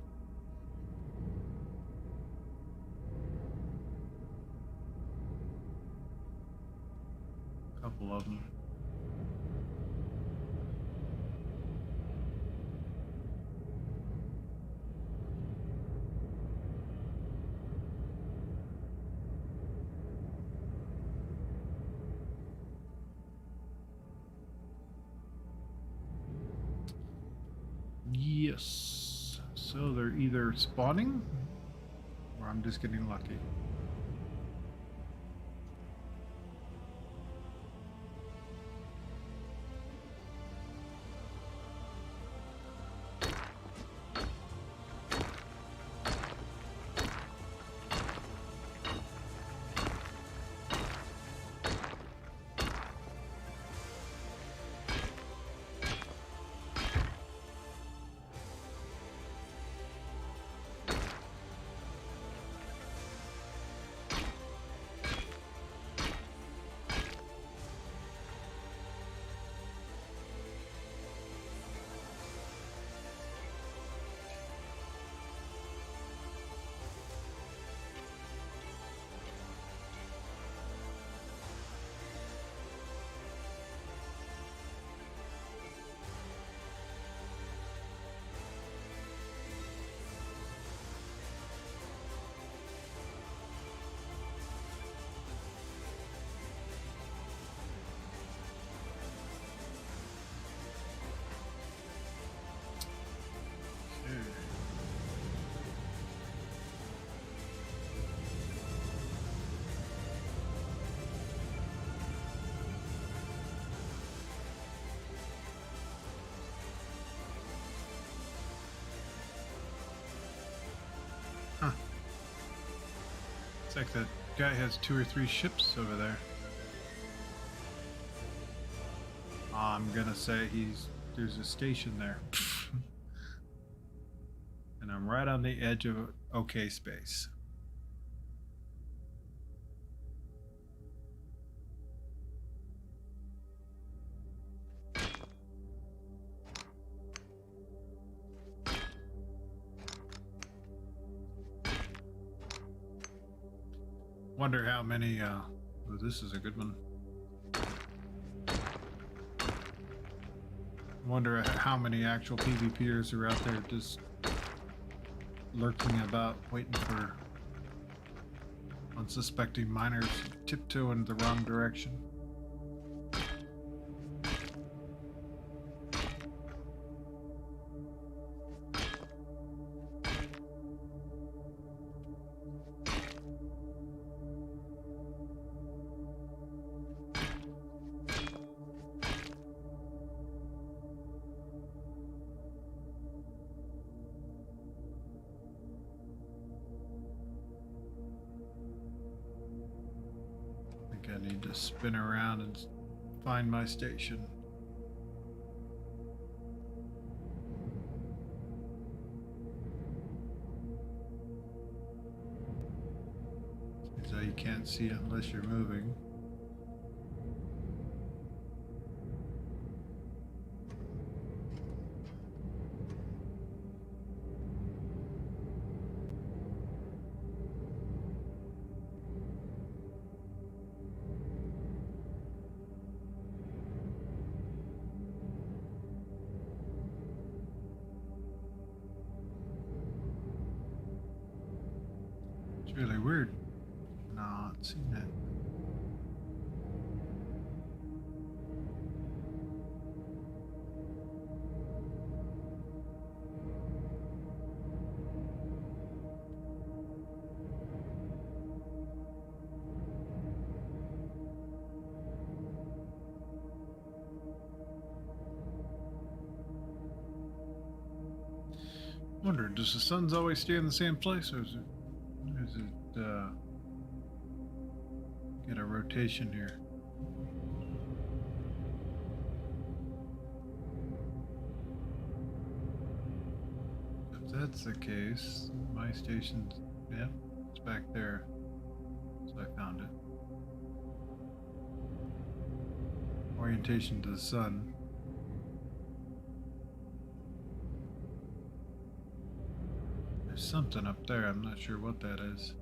A couple of them. Yes. So they're either spawning or I'm just getting lucky. like that guy has 2 or 3 ships over there. I'm gonna say there's a station there. And I'm right on the edge of OK space. Wonder how many, oh, this is a good one. Wonder how many actual PvPers are out there just lurking about, waiting for unsuspecting miners tiptoeing the wrong direction. I need to spin around and find my station. So you can't see it unless you're moving. Really weird. Not seen that. Wonder, does the sun's always stay in the same place, or is it get a rotation here? If that's the case, my station's, yeah, it's back there. So I found it. Orientation to the sun. There's something up there, I'm not sure what that is.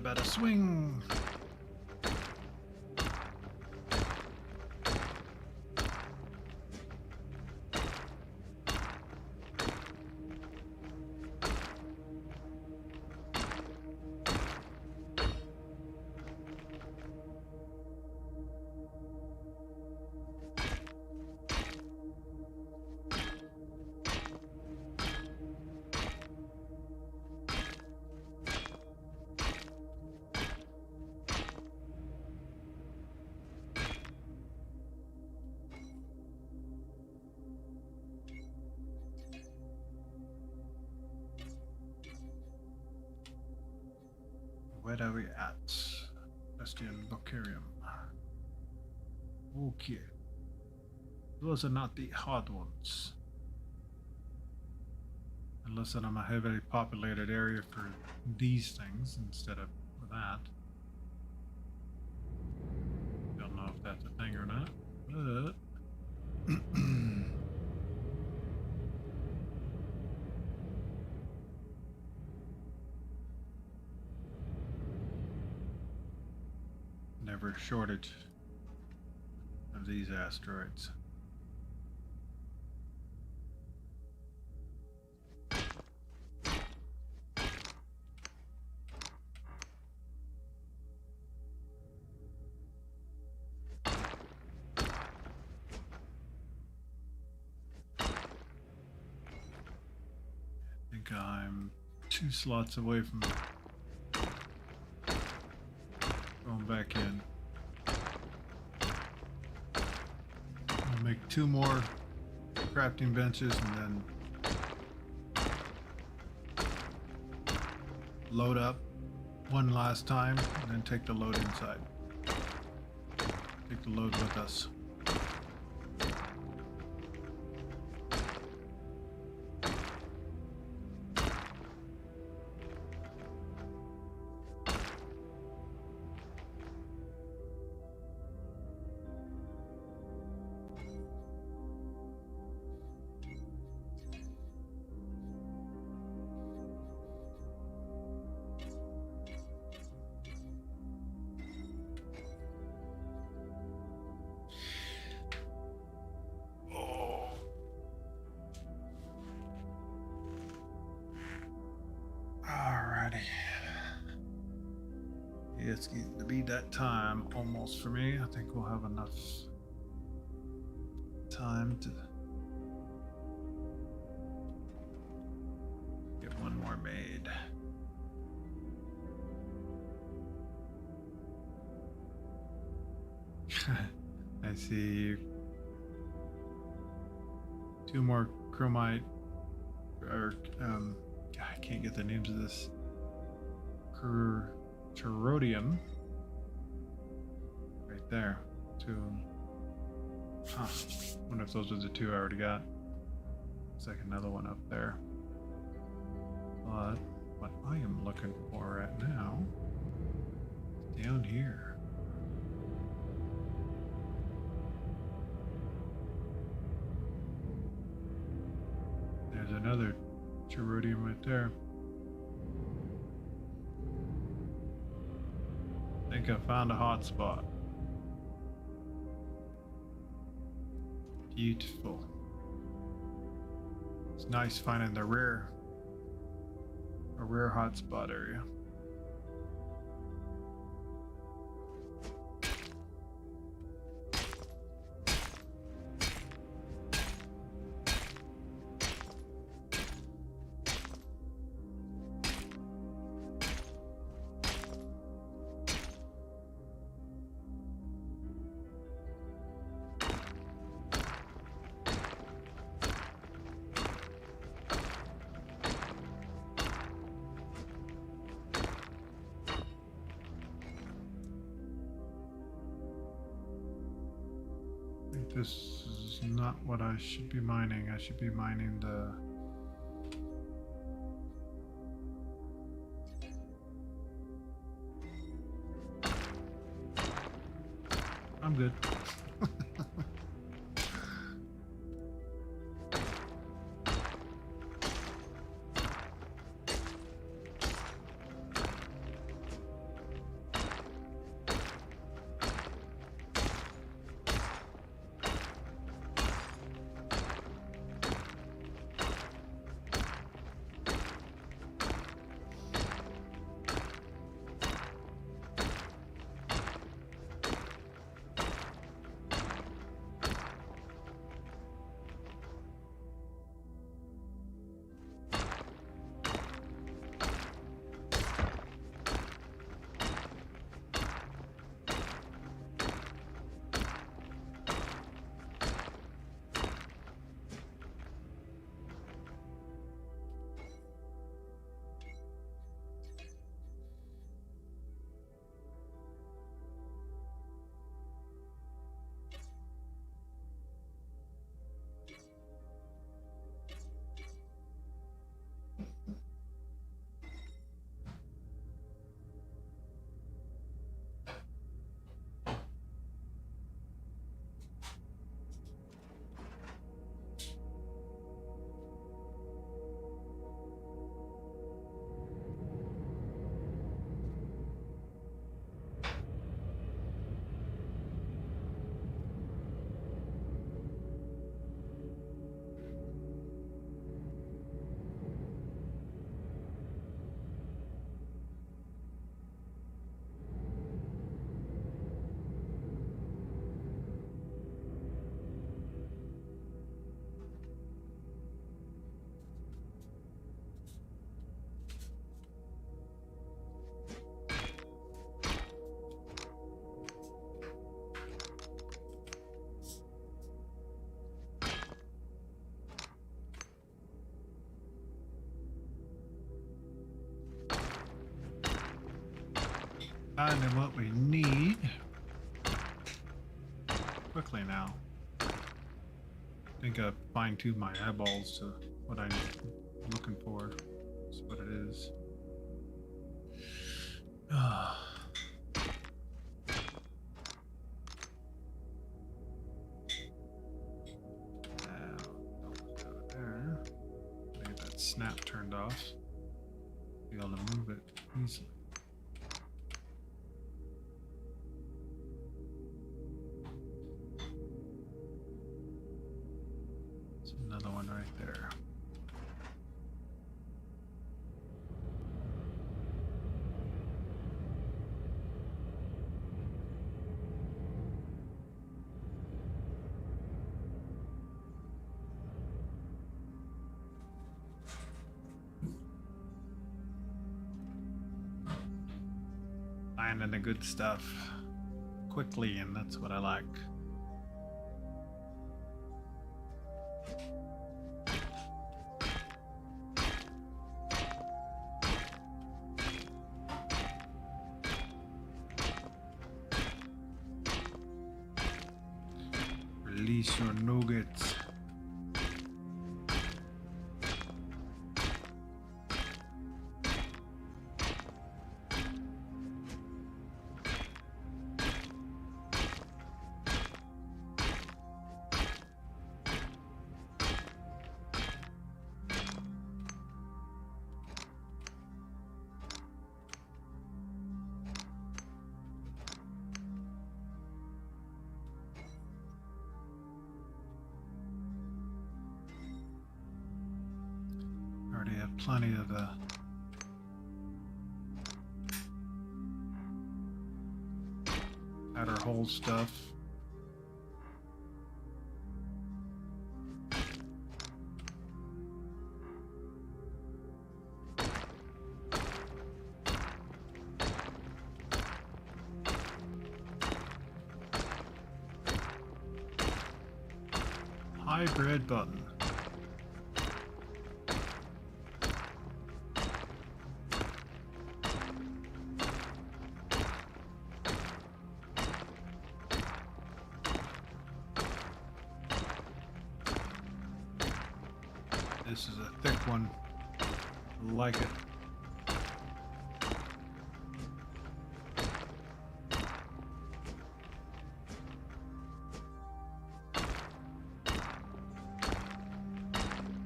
Better swing. where are we at? Celestian Bocarium. Okay. Those are not the hard ones. Unless that I'm a heavily populated area for these things instead of that. Don't know if that's a thing or not, but never shortage of these asteroids. I think I'm 2 slots away from going back in. I'll make 2 more crafting benches and then load up one last time and then take the load inside. Take the load with us. It's getting to be that time almost for me. I think we'll have enough time to get one more made. I see 2 more chromite, or I can't get the names of this. Terodium right there. 2. Huh. Wonder if those are the 2 I already got. Looks like another one up there. But what I am looking for right now is down here. There's another terodium right there. I think I found a hot spot. Beautiful. It's nice finding a rare hotspot area. This is not what I should be mining. I should be mining the... I'm good. Finding what we need. Quickly now. I think I fine-tuned my eyeballs to what I'm looking for. That's what it is. There. Get that snap turned off. Be able to move it easily. There's another one right there. Finding the good stuff quickly, and that's what I like. Release your nuggets. Already have plenty of the outer hole stuff. Hybrid button. This is a thick one. I like it.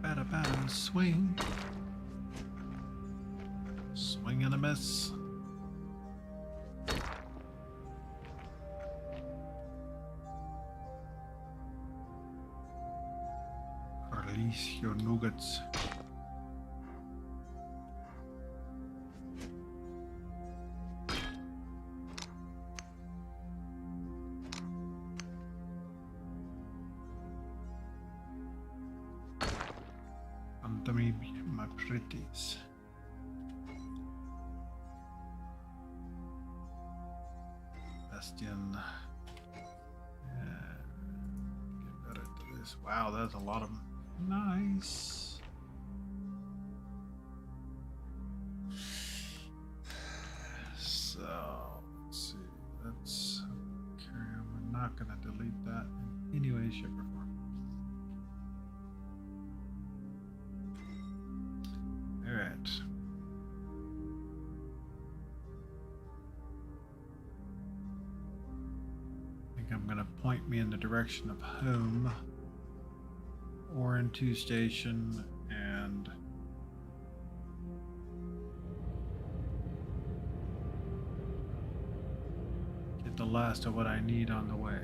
Bada bada swing. Swing and a miss. Release your nuggets. Under me, my pretties. Bastion. Get better to this. Wow, there's a lot of them. Nice. So let's see. Let's carry on. We're not going to delete that in any way, shape, or form. All right. I think I'm going to point me in the direction of home. Or in 2 station and get the last of what I need on the way.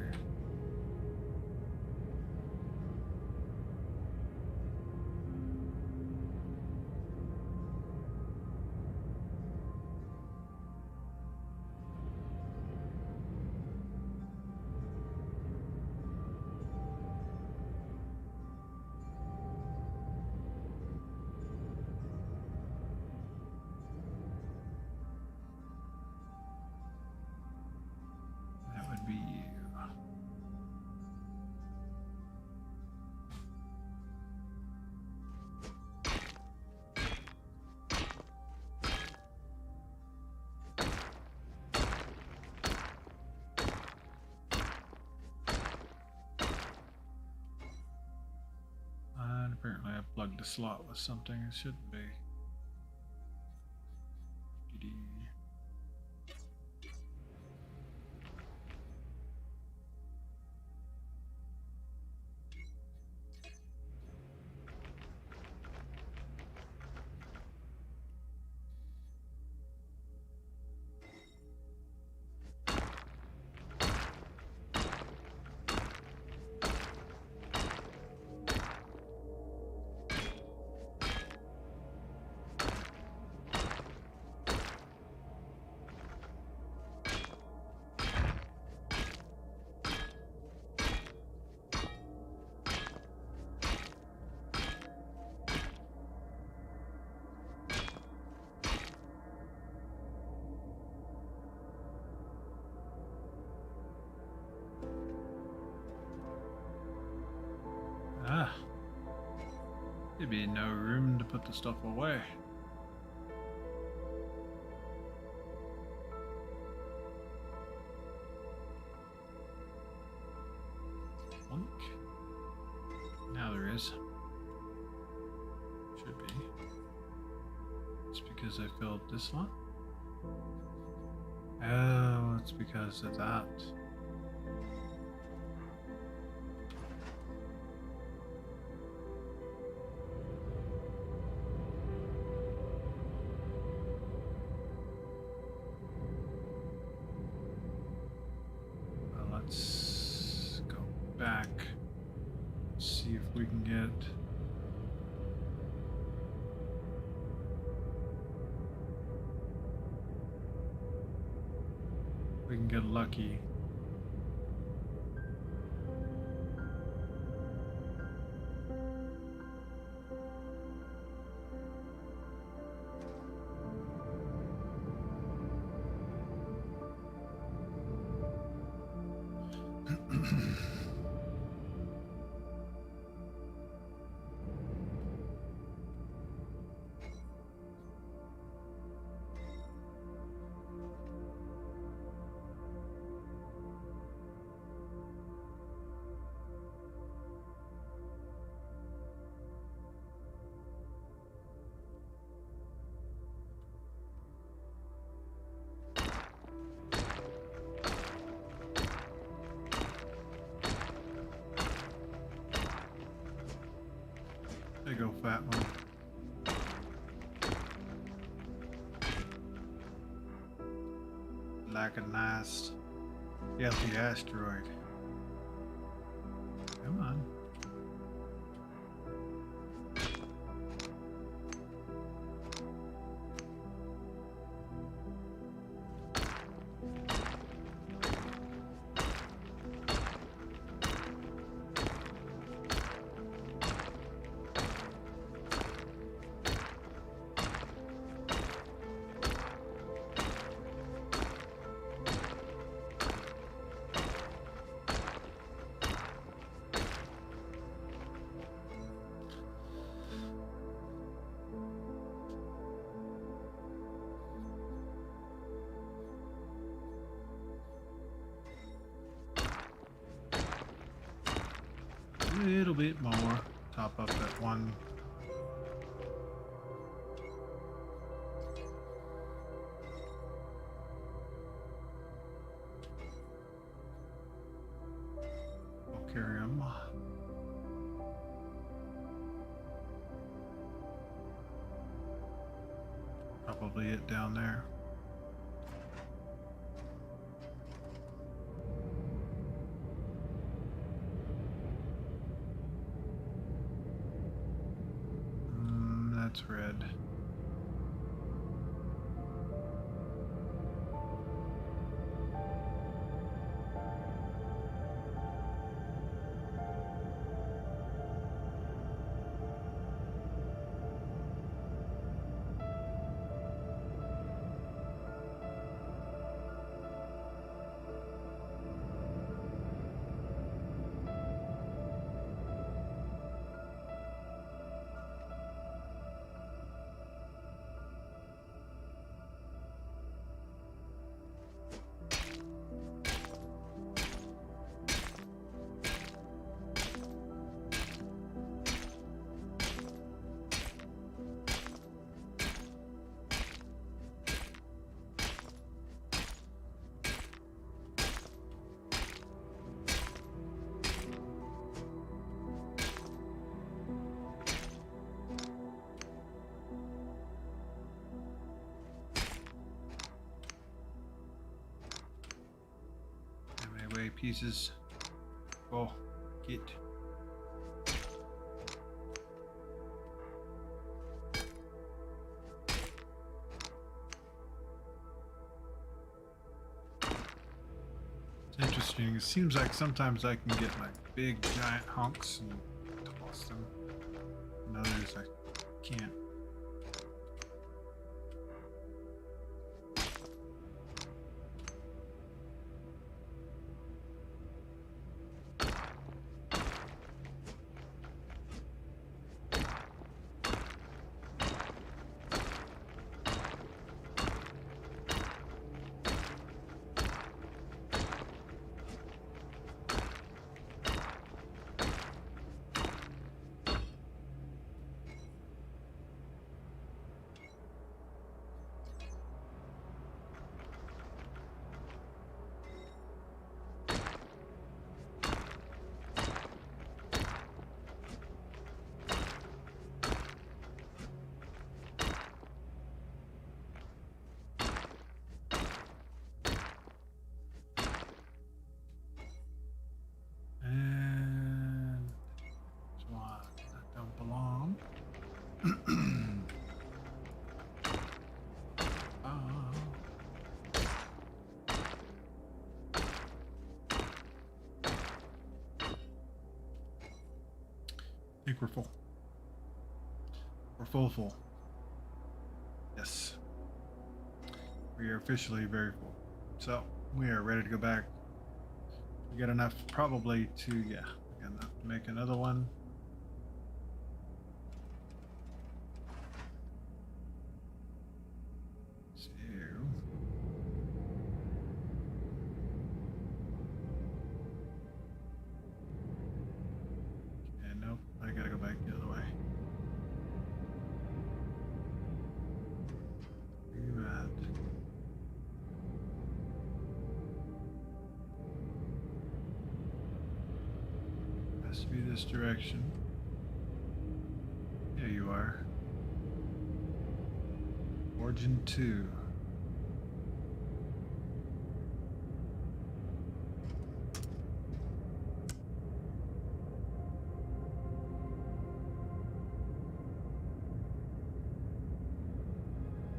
That would be you. Apparently I plugged the slot with something it shouldn't be. Ah, there'd be no room to put the stuff away. Plunk. Now there is. Should be. It's because I filled this one. Oh, it's because of that. Let's go back, see if we can get lucky. There you go, fat one. Like a nice, healthy asteroid. Come on. A little bit more. Top up that one. I'll carry them. Probably it down there. That's red. pieces. Oh, get. It's interesting. It seems like sometimes I can get like big giant hunks and toss them. And others I can't. And that's why that don't belong. I think we're full. We're full. Yes. We are officially very full. So we are ready to go back. We got enough probably to, yeah, we got enough to make another one. So, okay, nope, I gotta go back the other way. Where you at? Has to be this direction. There you are. Origin 2.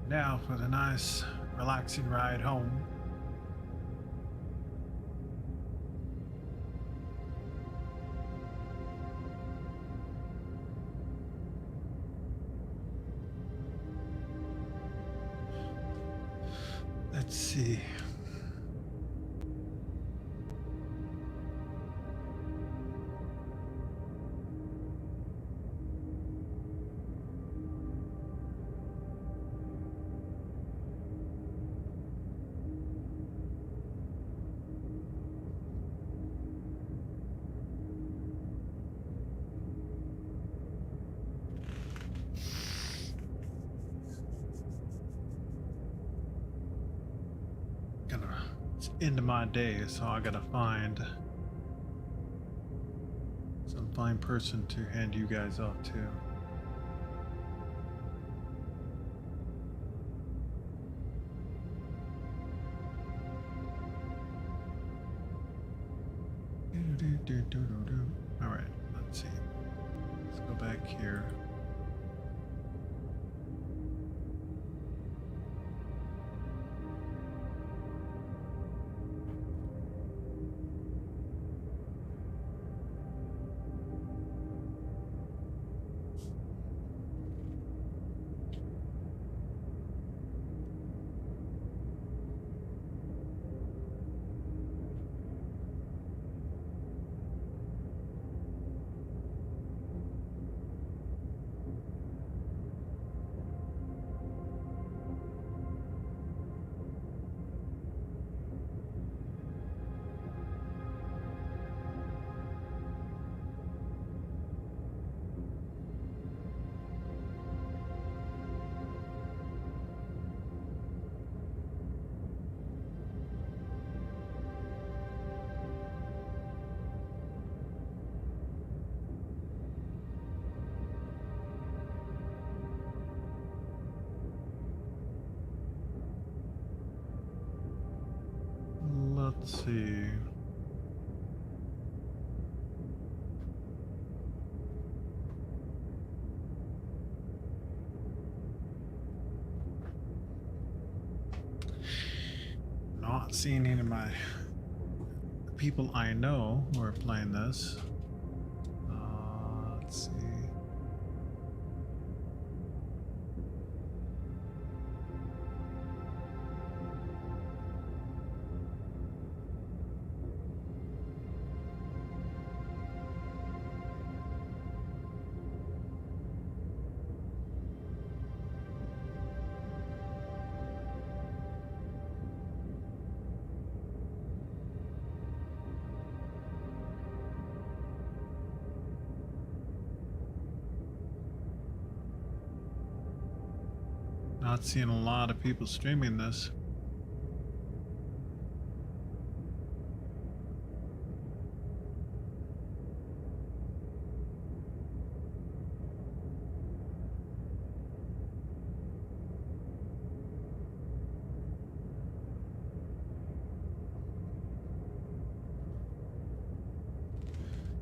Now for the nice, relaxing ride home. Let's see. It's end of my day, so I gotta find some fine person to hand you guys off to. All right, let's see. Let's go back here. Let's see. seeing any of my people I know who are playing this. Let's see. Not seeing a lot of people streaming this.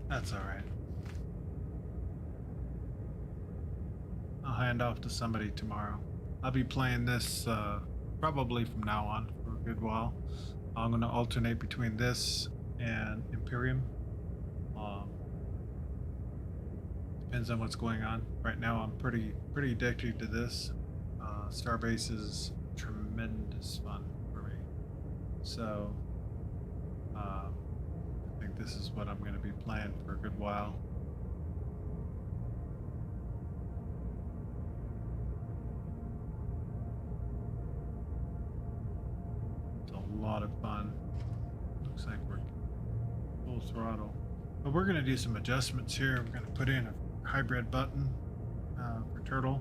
That's all right. I'll hand off to somebody tomorrow. I'll be playing this probably from now on for a good while. I'm going to alternate between this and Imperium. Depends on what's going on. Right now, I'm pretty addicted to this. StarBase is tremendous fun for me. So I think this is what I'm going to be playing for a good while. A lot of fun. Looks like we're full throttle, but we're going to do some adjustments here. We're going to put in a hybrid button for turtle.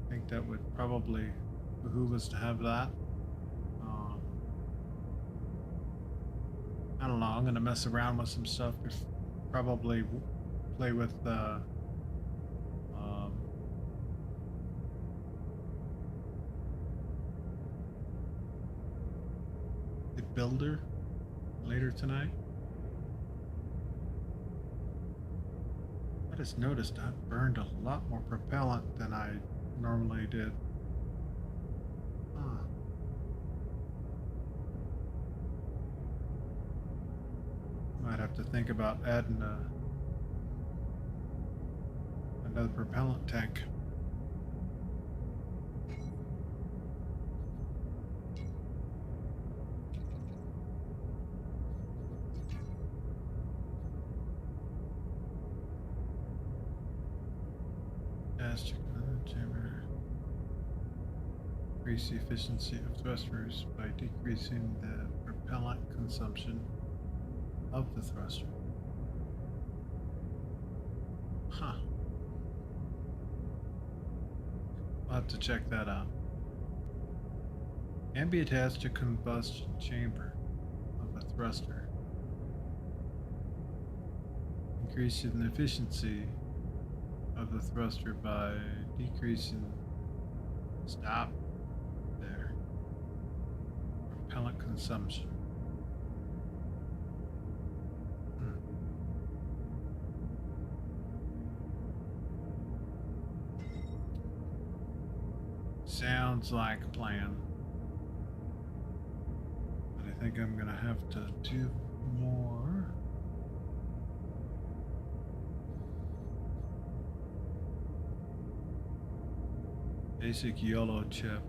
I think that would probably behoove us to have that. I don't know, I'm going to mess around with some stuff, probably play with the builder later tonight. I just noticed I burned a lot more propellant than I normally did. Might have to think about adding another propellant tank. Chamber. Increase the efficiency of thrusters by decreasing the propellant consumption of the thruster. Huh. I'll have to check that out. Can be attached to combustion chamber of a thruster. Increasing the efficiency of the thruster by decreasing stop there propellant consumption. Sounds like a plan, but I think I'm gonna have to do more. Basic YOLO chip.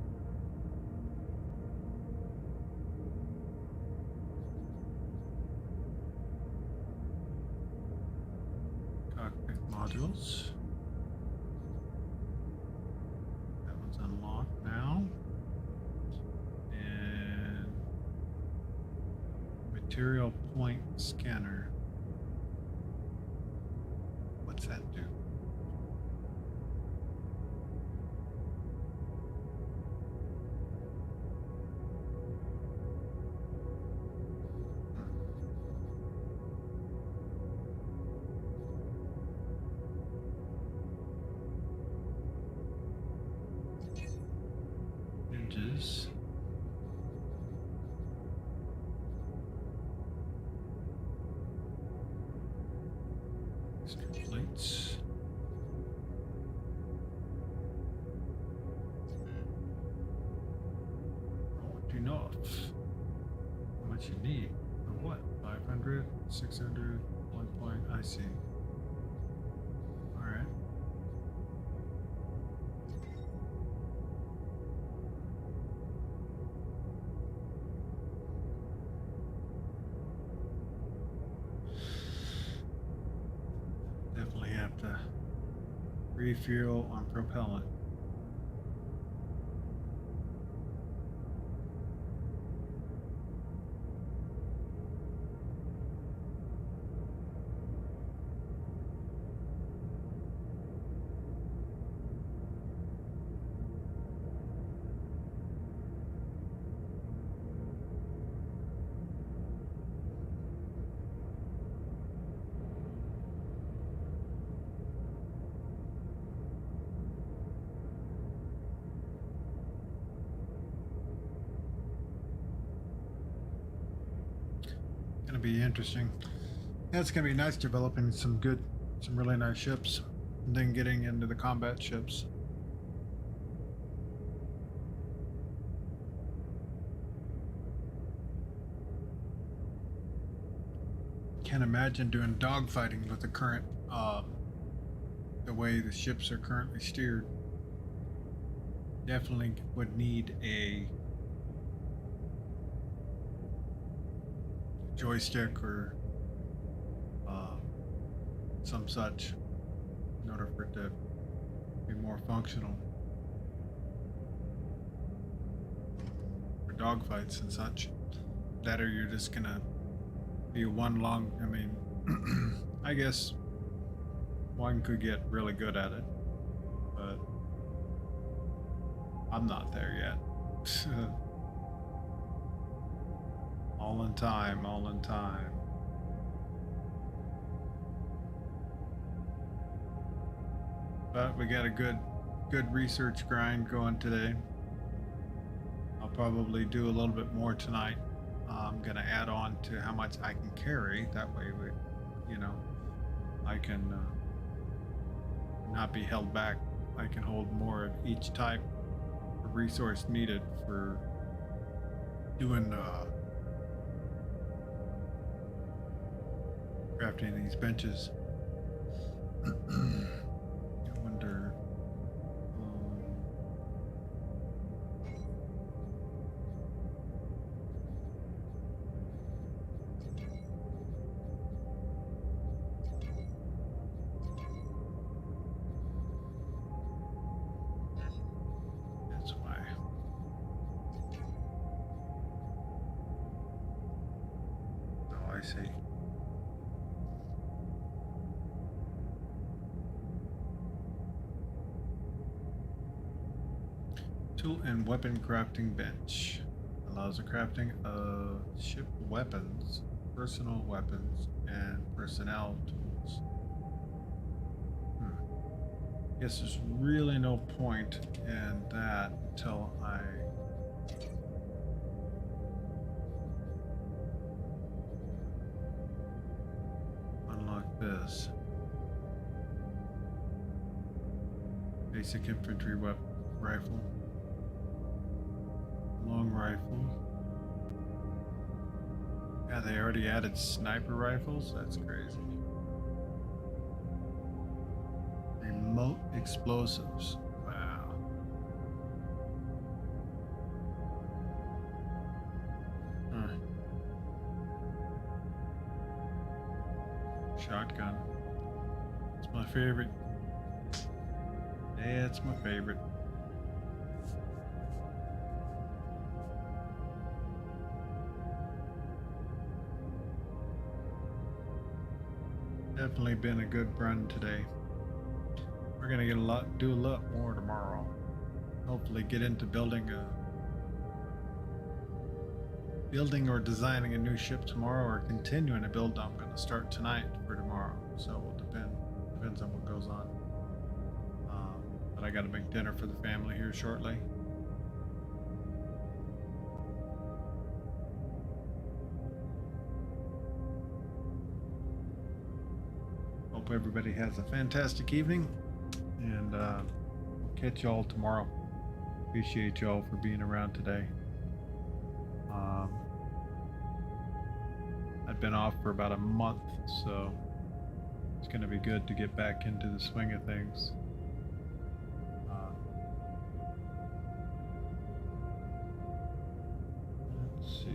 Cockpit modules. That one's unlocked now. And material point scanner. What's that do? Hinges. Extra plates. Do not yourself how much you need. For what? 500, 600, 1 point. I see. All right. Definitely have to refuel on propellant. Gonna be interesting. Yeah, it's gonna be nice developing some really nice ships, and then getting into the combat ships. Can't imagine doing dogfighting with the current, the way the ships are currently steered. Definitely would need a joystick or some such in order for it to be more functional for dogfights and such. That or you're just gonna be one long. I mean, I guess one could get really good at it, but I'm not there yet. All in time, all in time. But we got a good research grind going today. I'll probably do a little bit more tonight. I'm gonna add on to how much I can carry. That way, I can not be held back. I can hold more of each type of resource needed for doing crafting these benches. I wonder. That's why. Oh, I see. Tool and weapon crafting bench allows the crafting of ship weapons, personal weapons, and personnel tools. Guess there's really no point in that until I unlock this. Basic infantry rifle. Long rifle. Yeah, they already added sniper rifles? That's crazy. Remote explosives. Wow. Huh. Shotgun. It's my favorite. Yeah, it's my favorite. Definitely been a good run today. We're gonna do a lot more tomorrow. Hopefully get into building or designing a new ship tomorrow, or continuing a build I'm gonna start tonight for tomorrow. So it depends on what goes on. But I gotta make dinner for the family here shortly. Hope everybody has a fantastic evening, and we'll catch y'all tomorrow. Appreciate y'all for being around today. Um, I'd been off for about a month, so it's going to be good to get back into the swing of things. Let's see.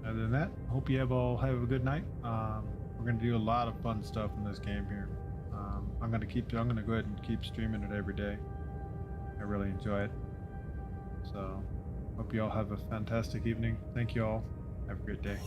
Other than that, hope you all have a good night. We're going to do a lot of fun stuff in this game here. I'm going to go ahead and keep streaming it every day. I really enjoy it. So, hope you all have a fantastic evening. Thank you all. Have a great day.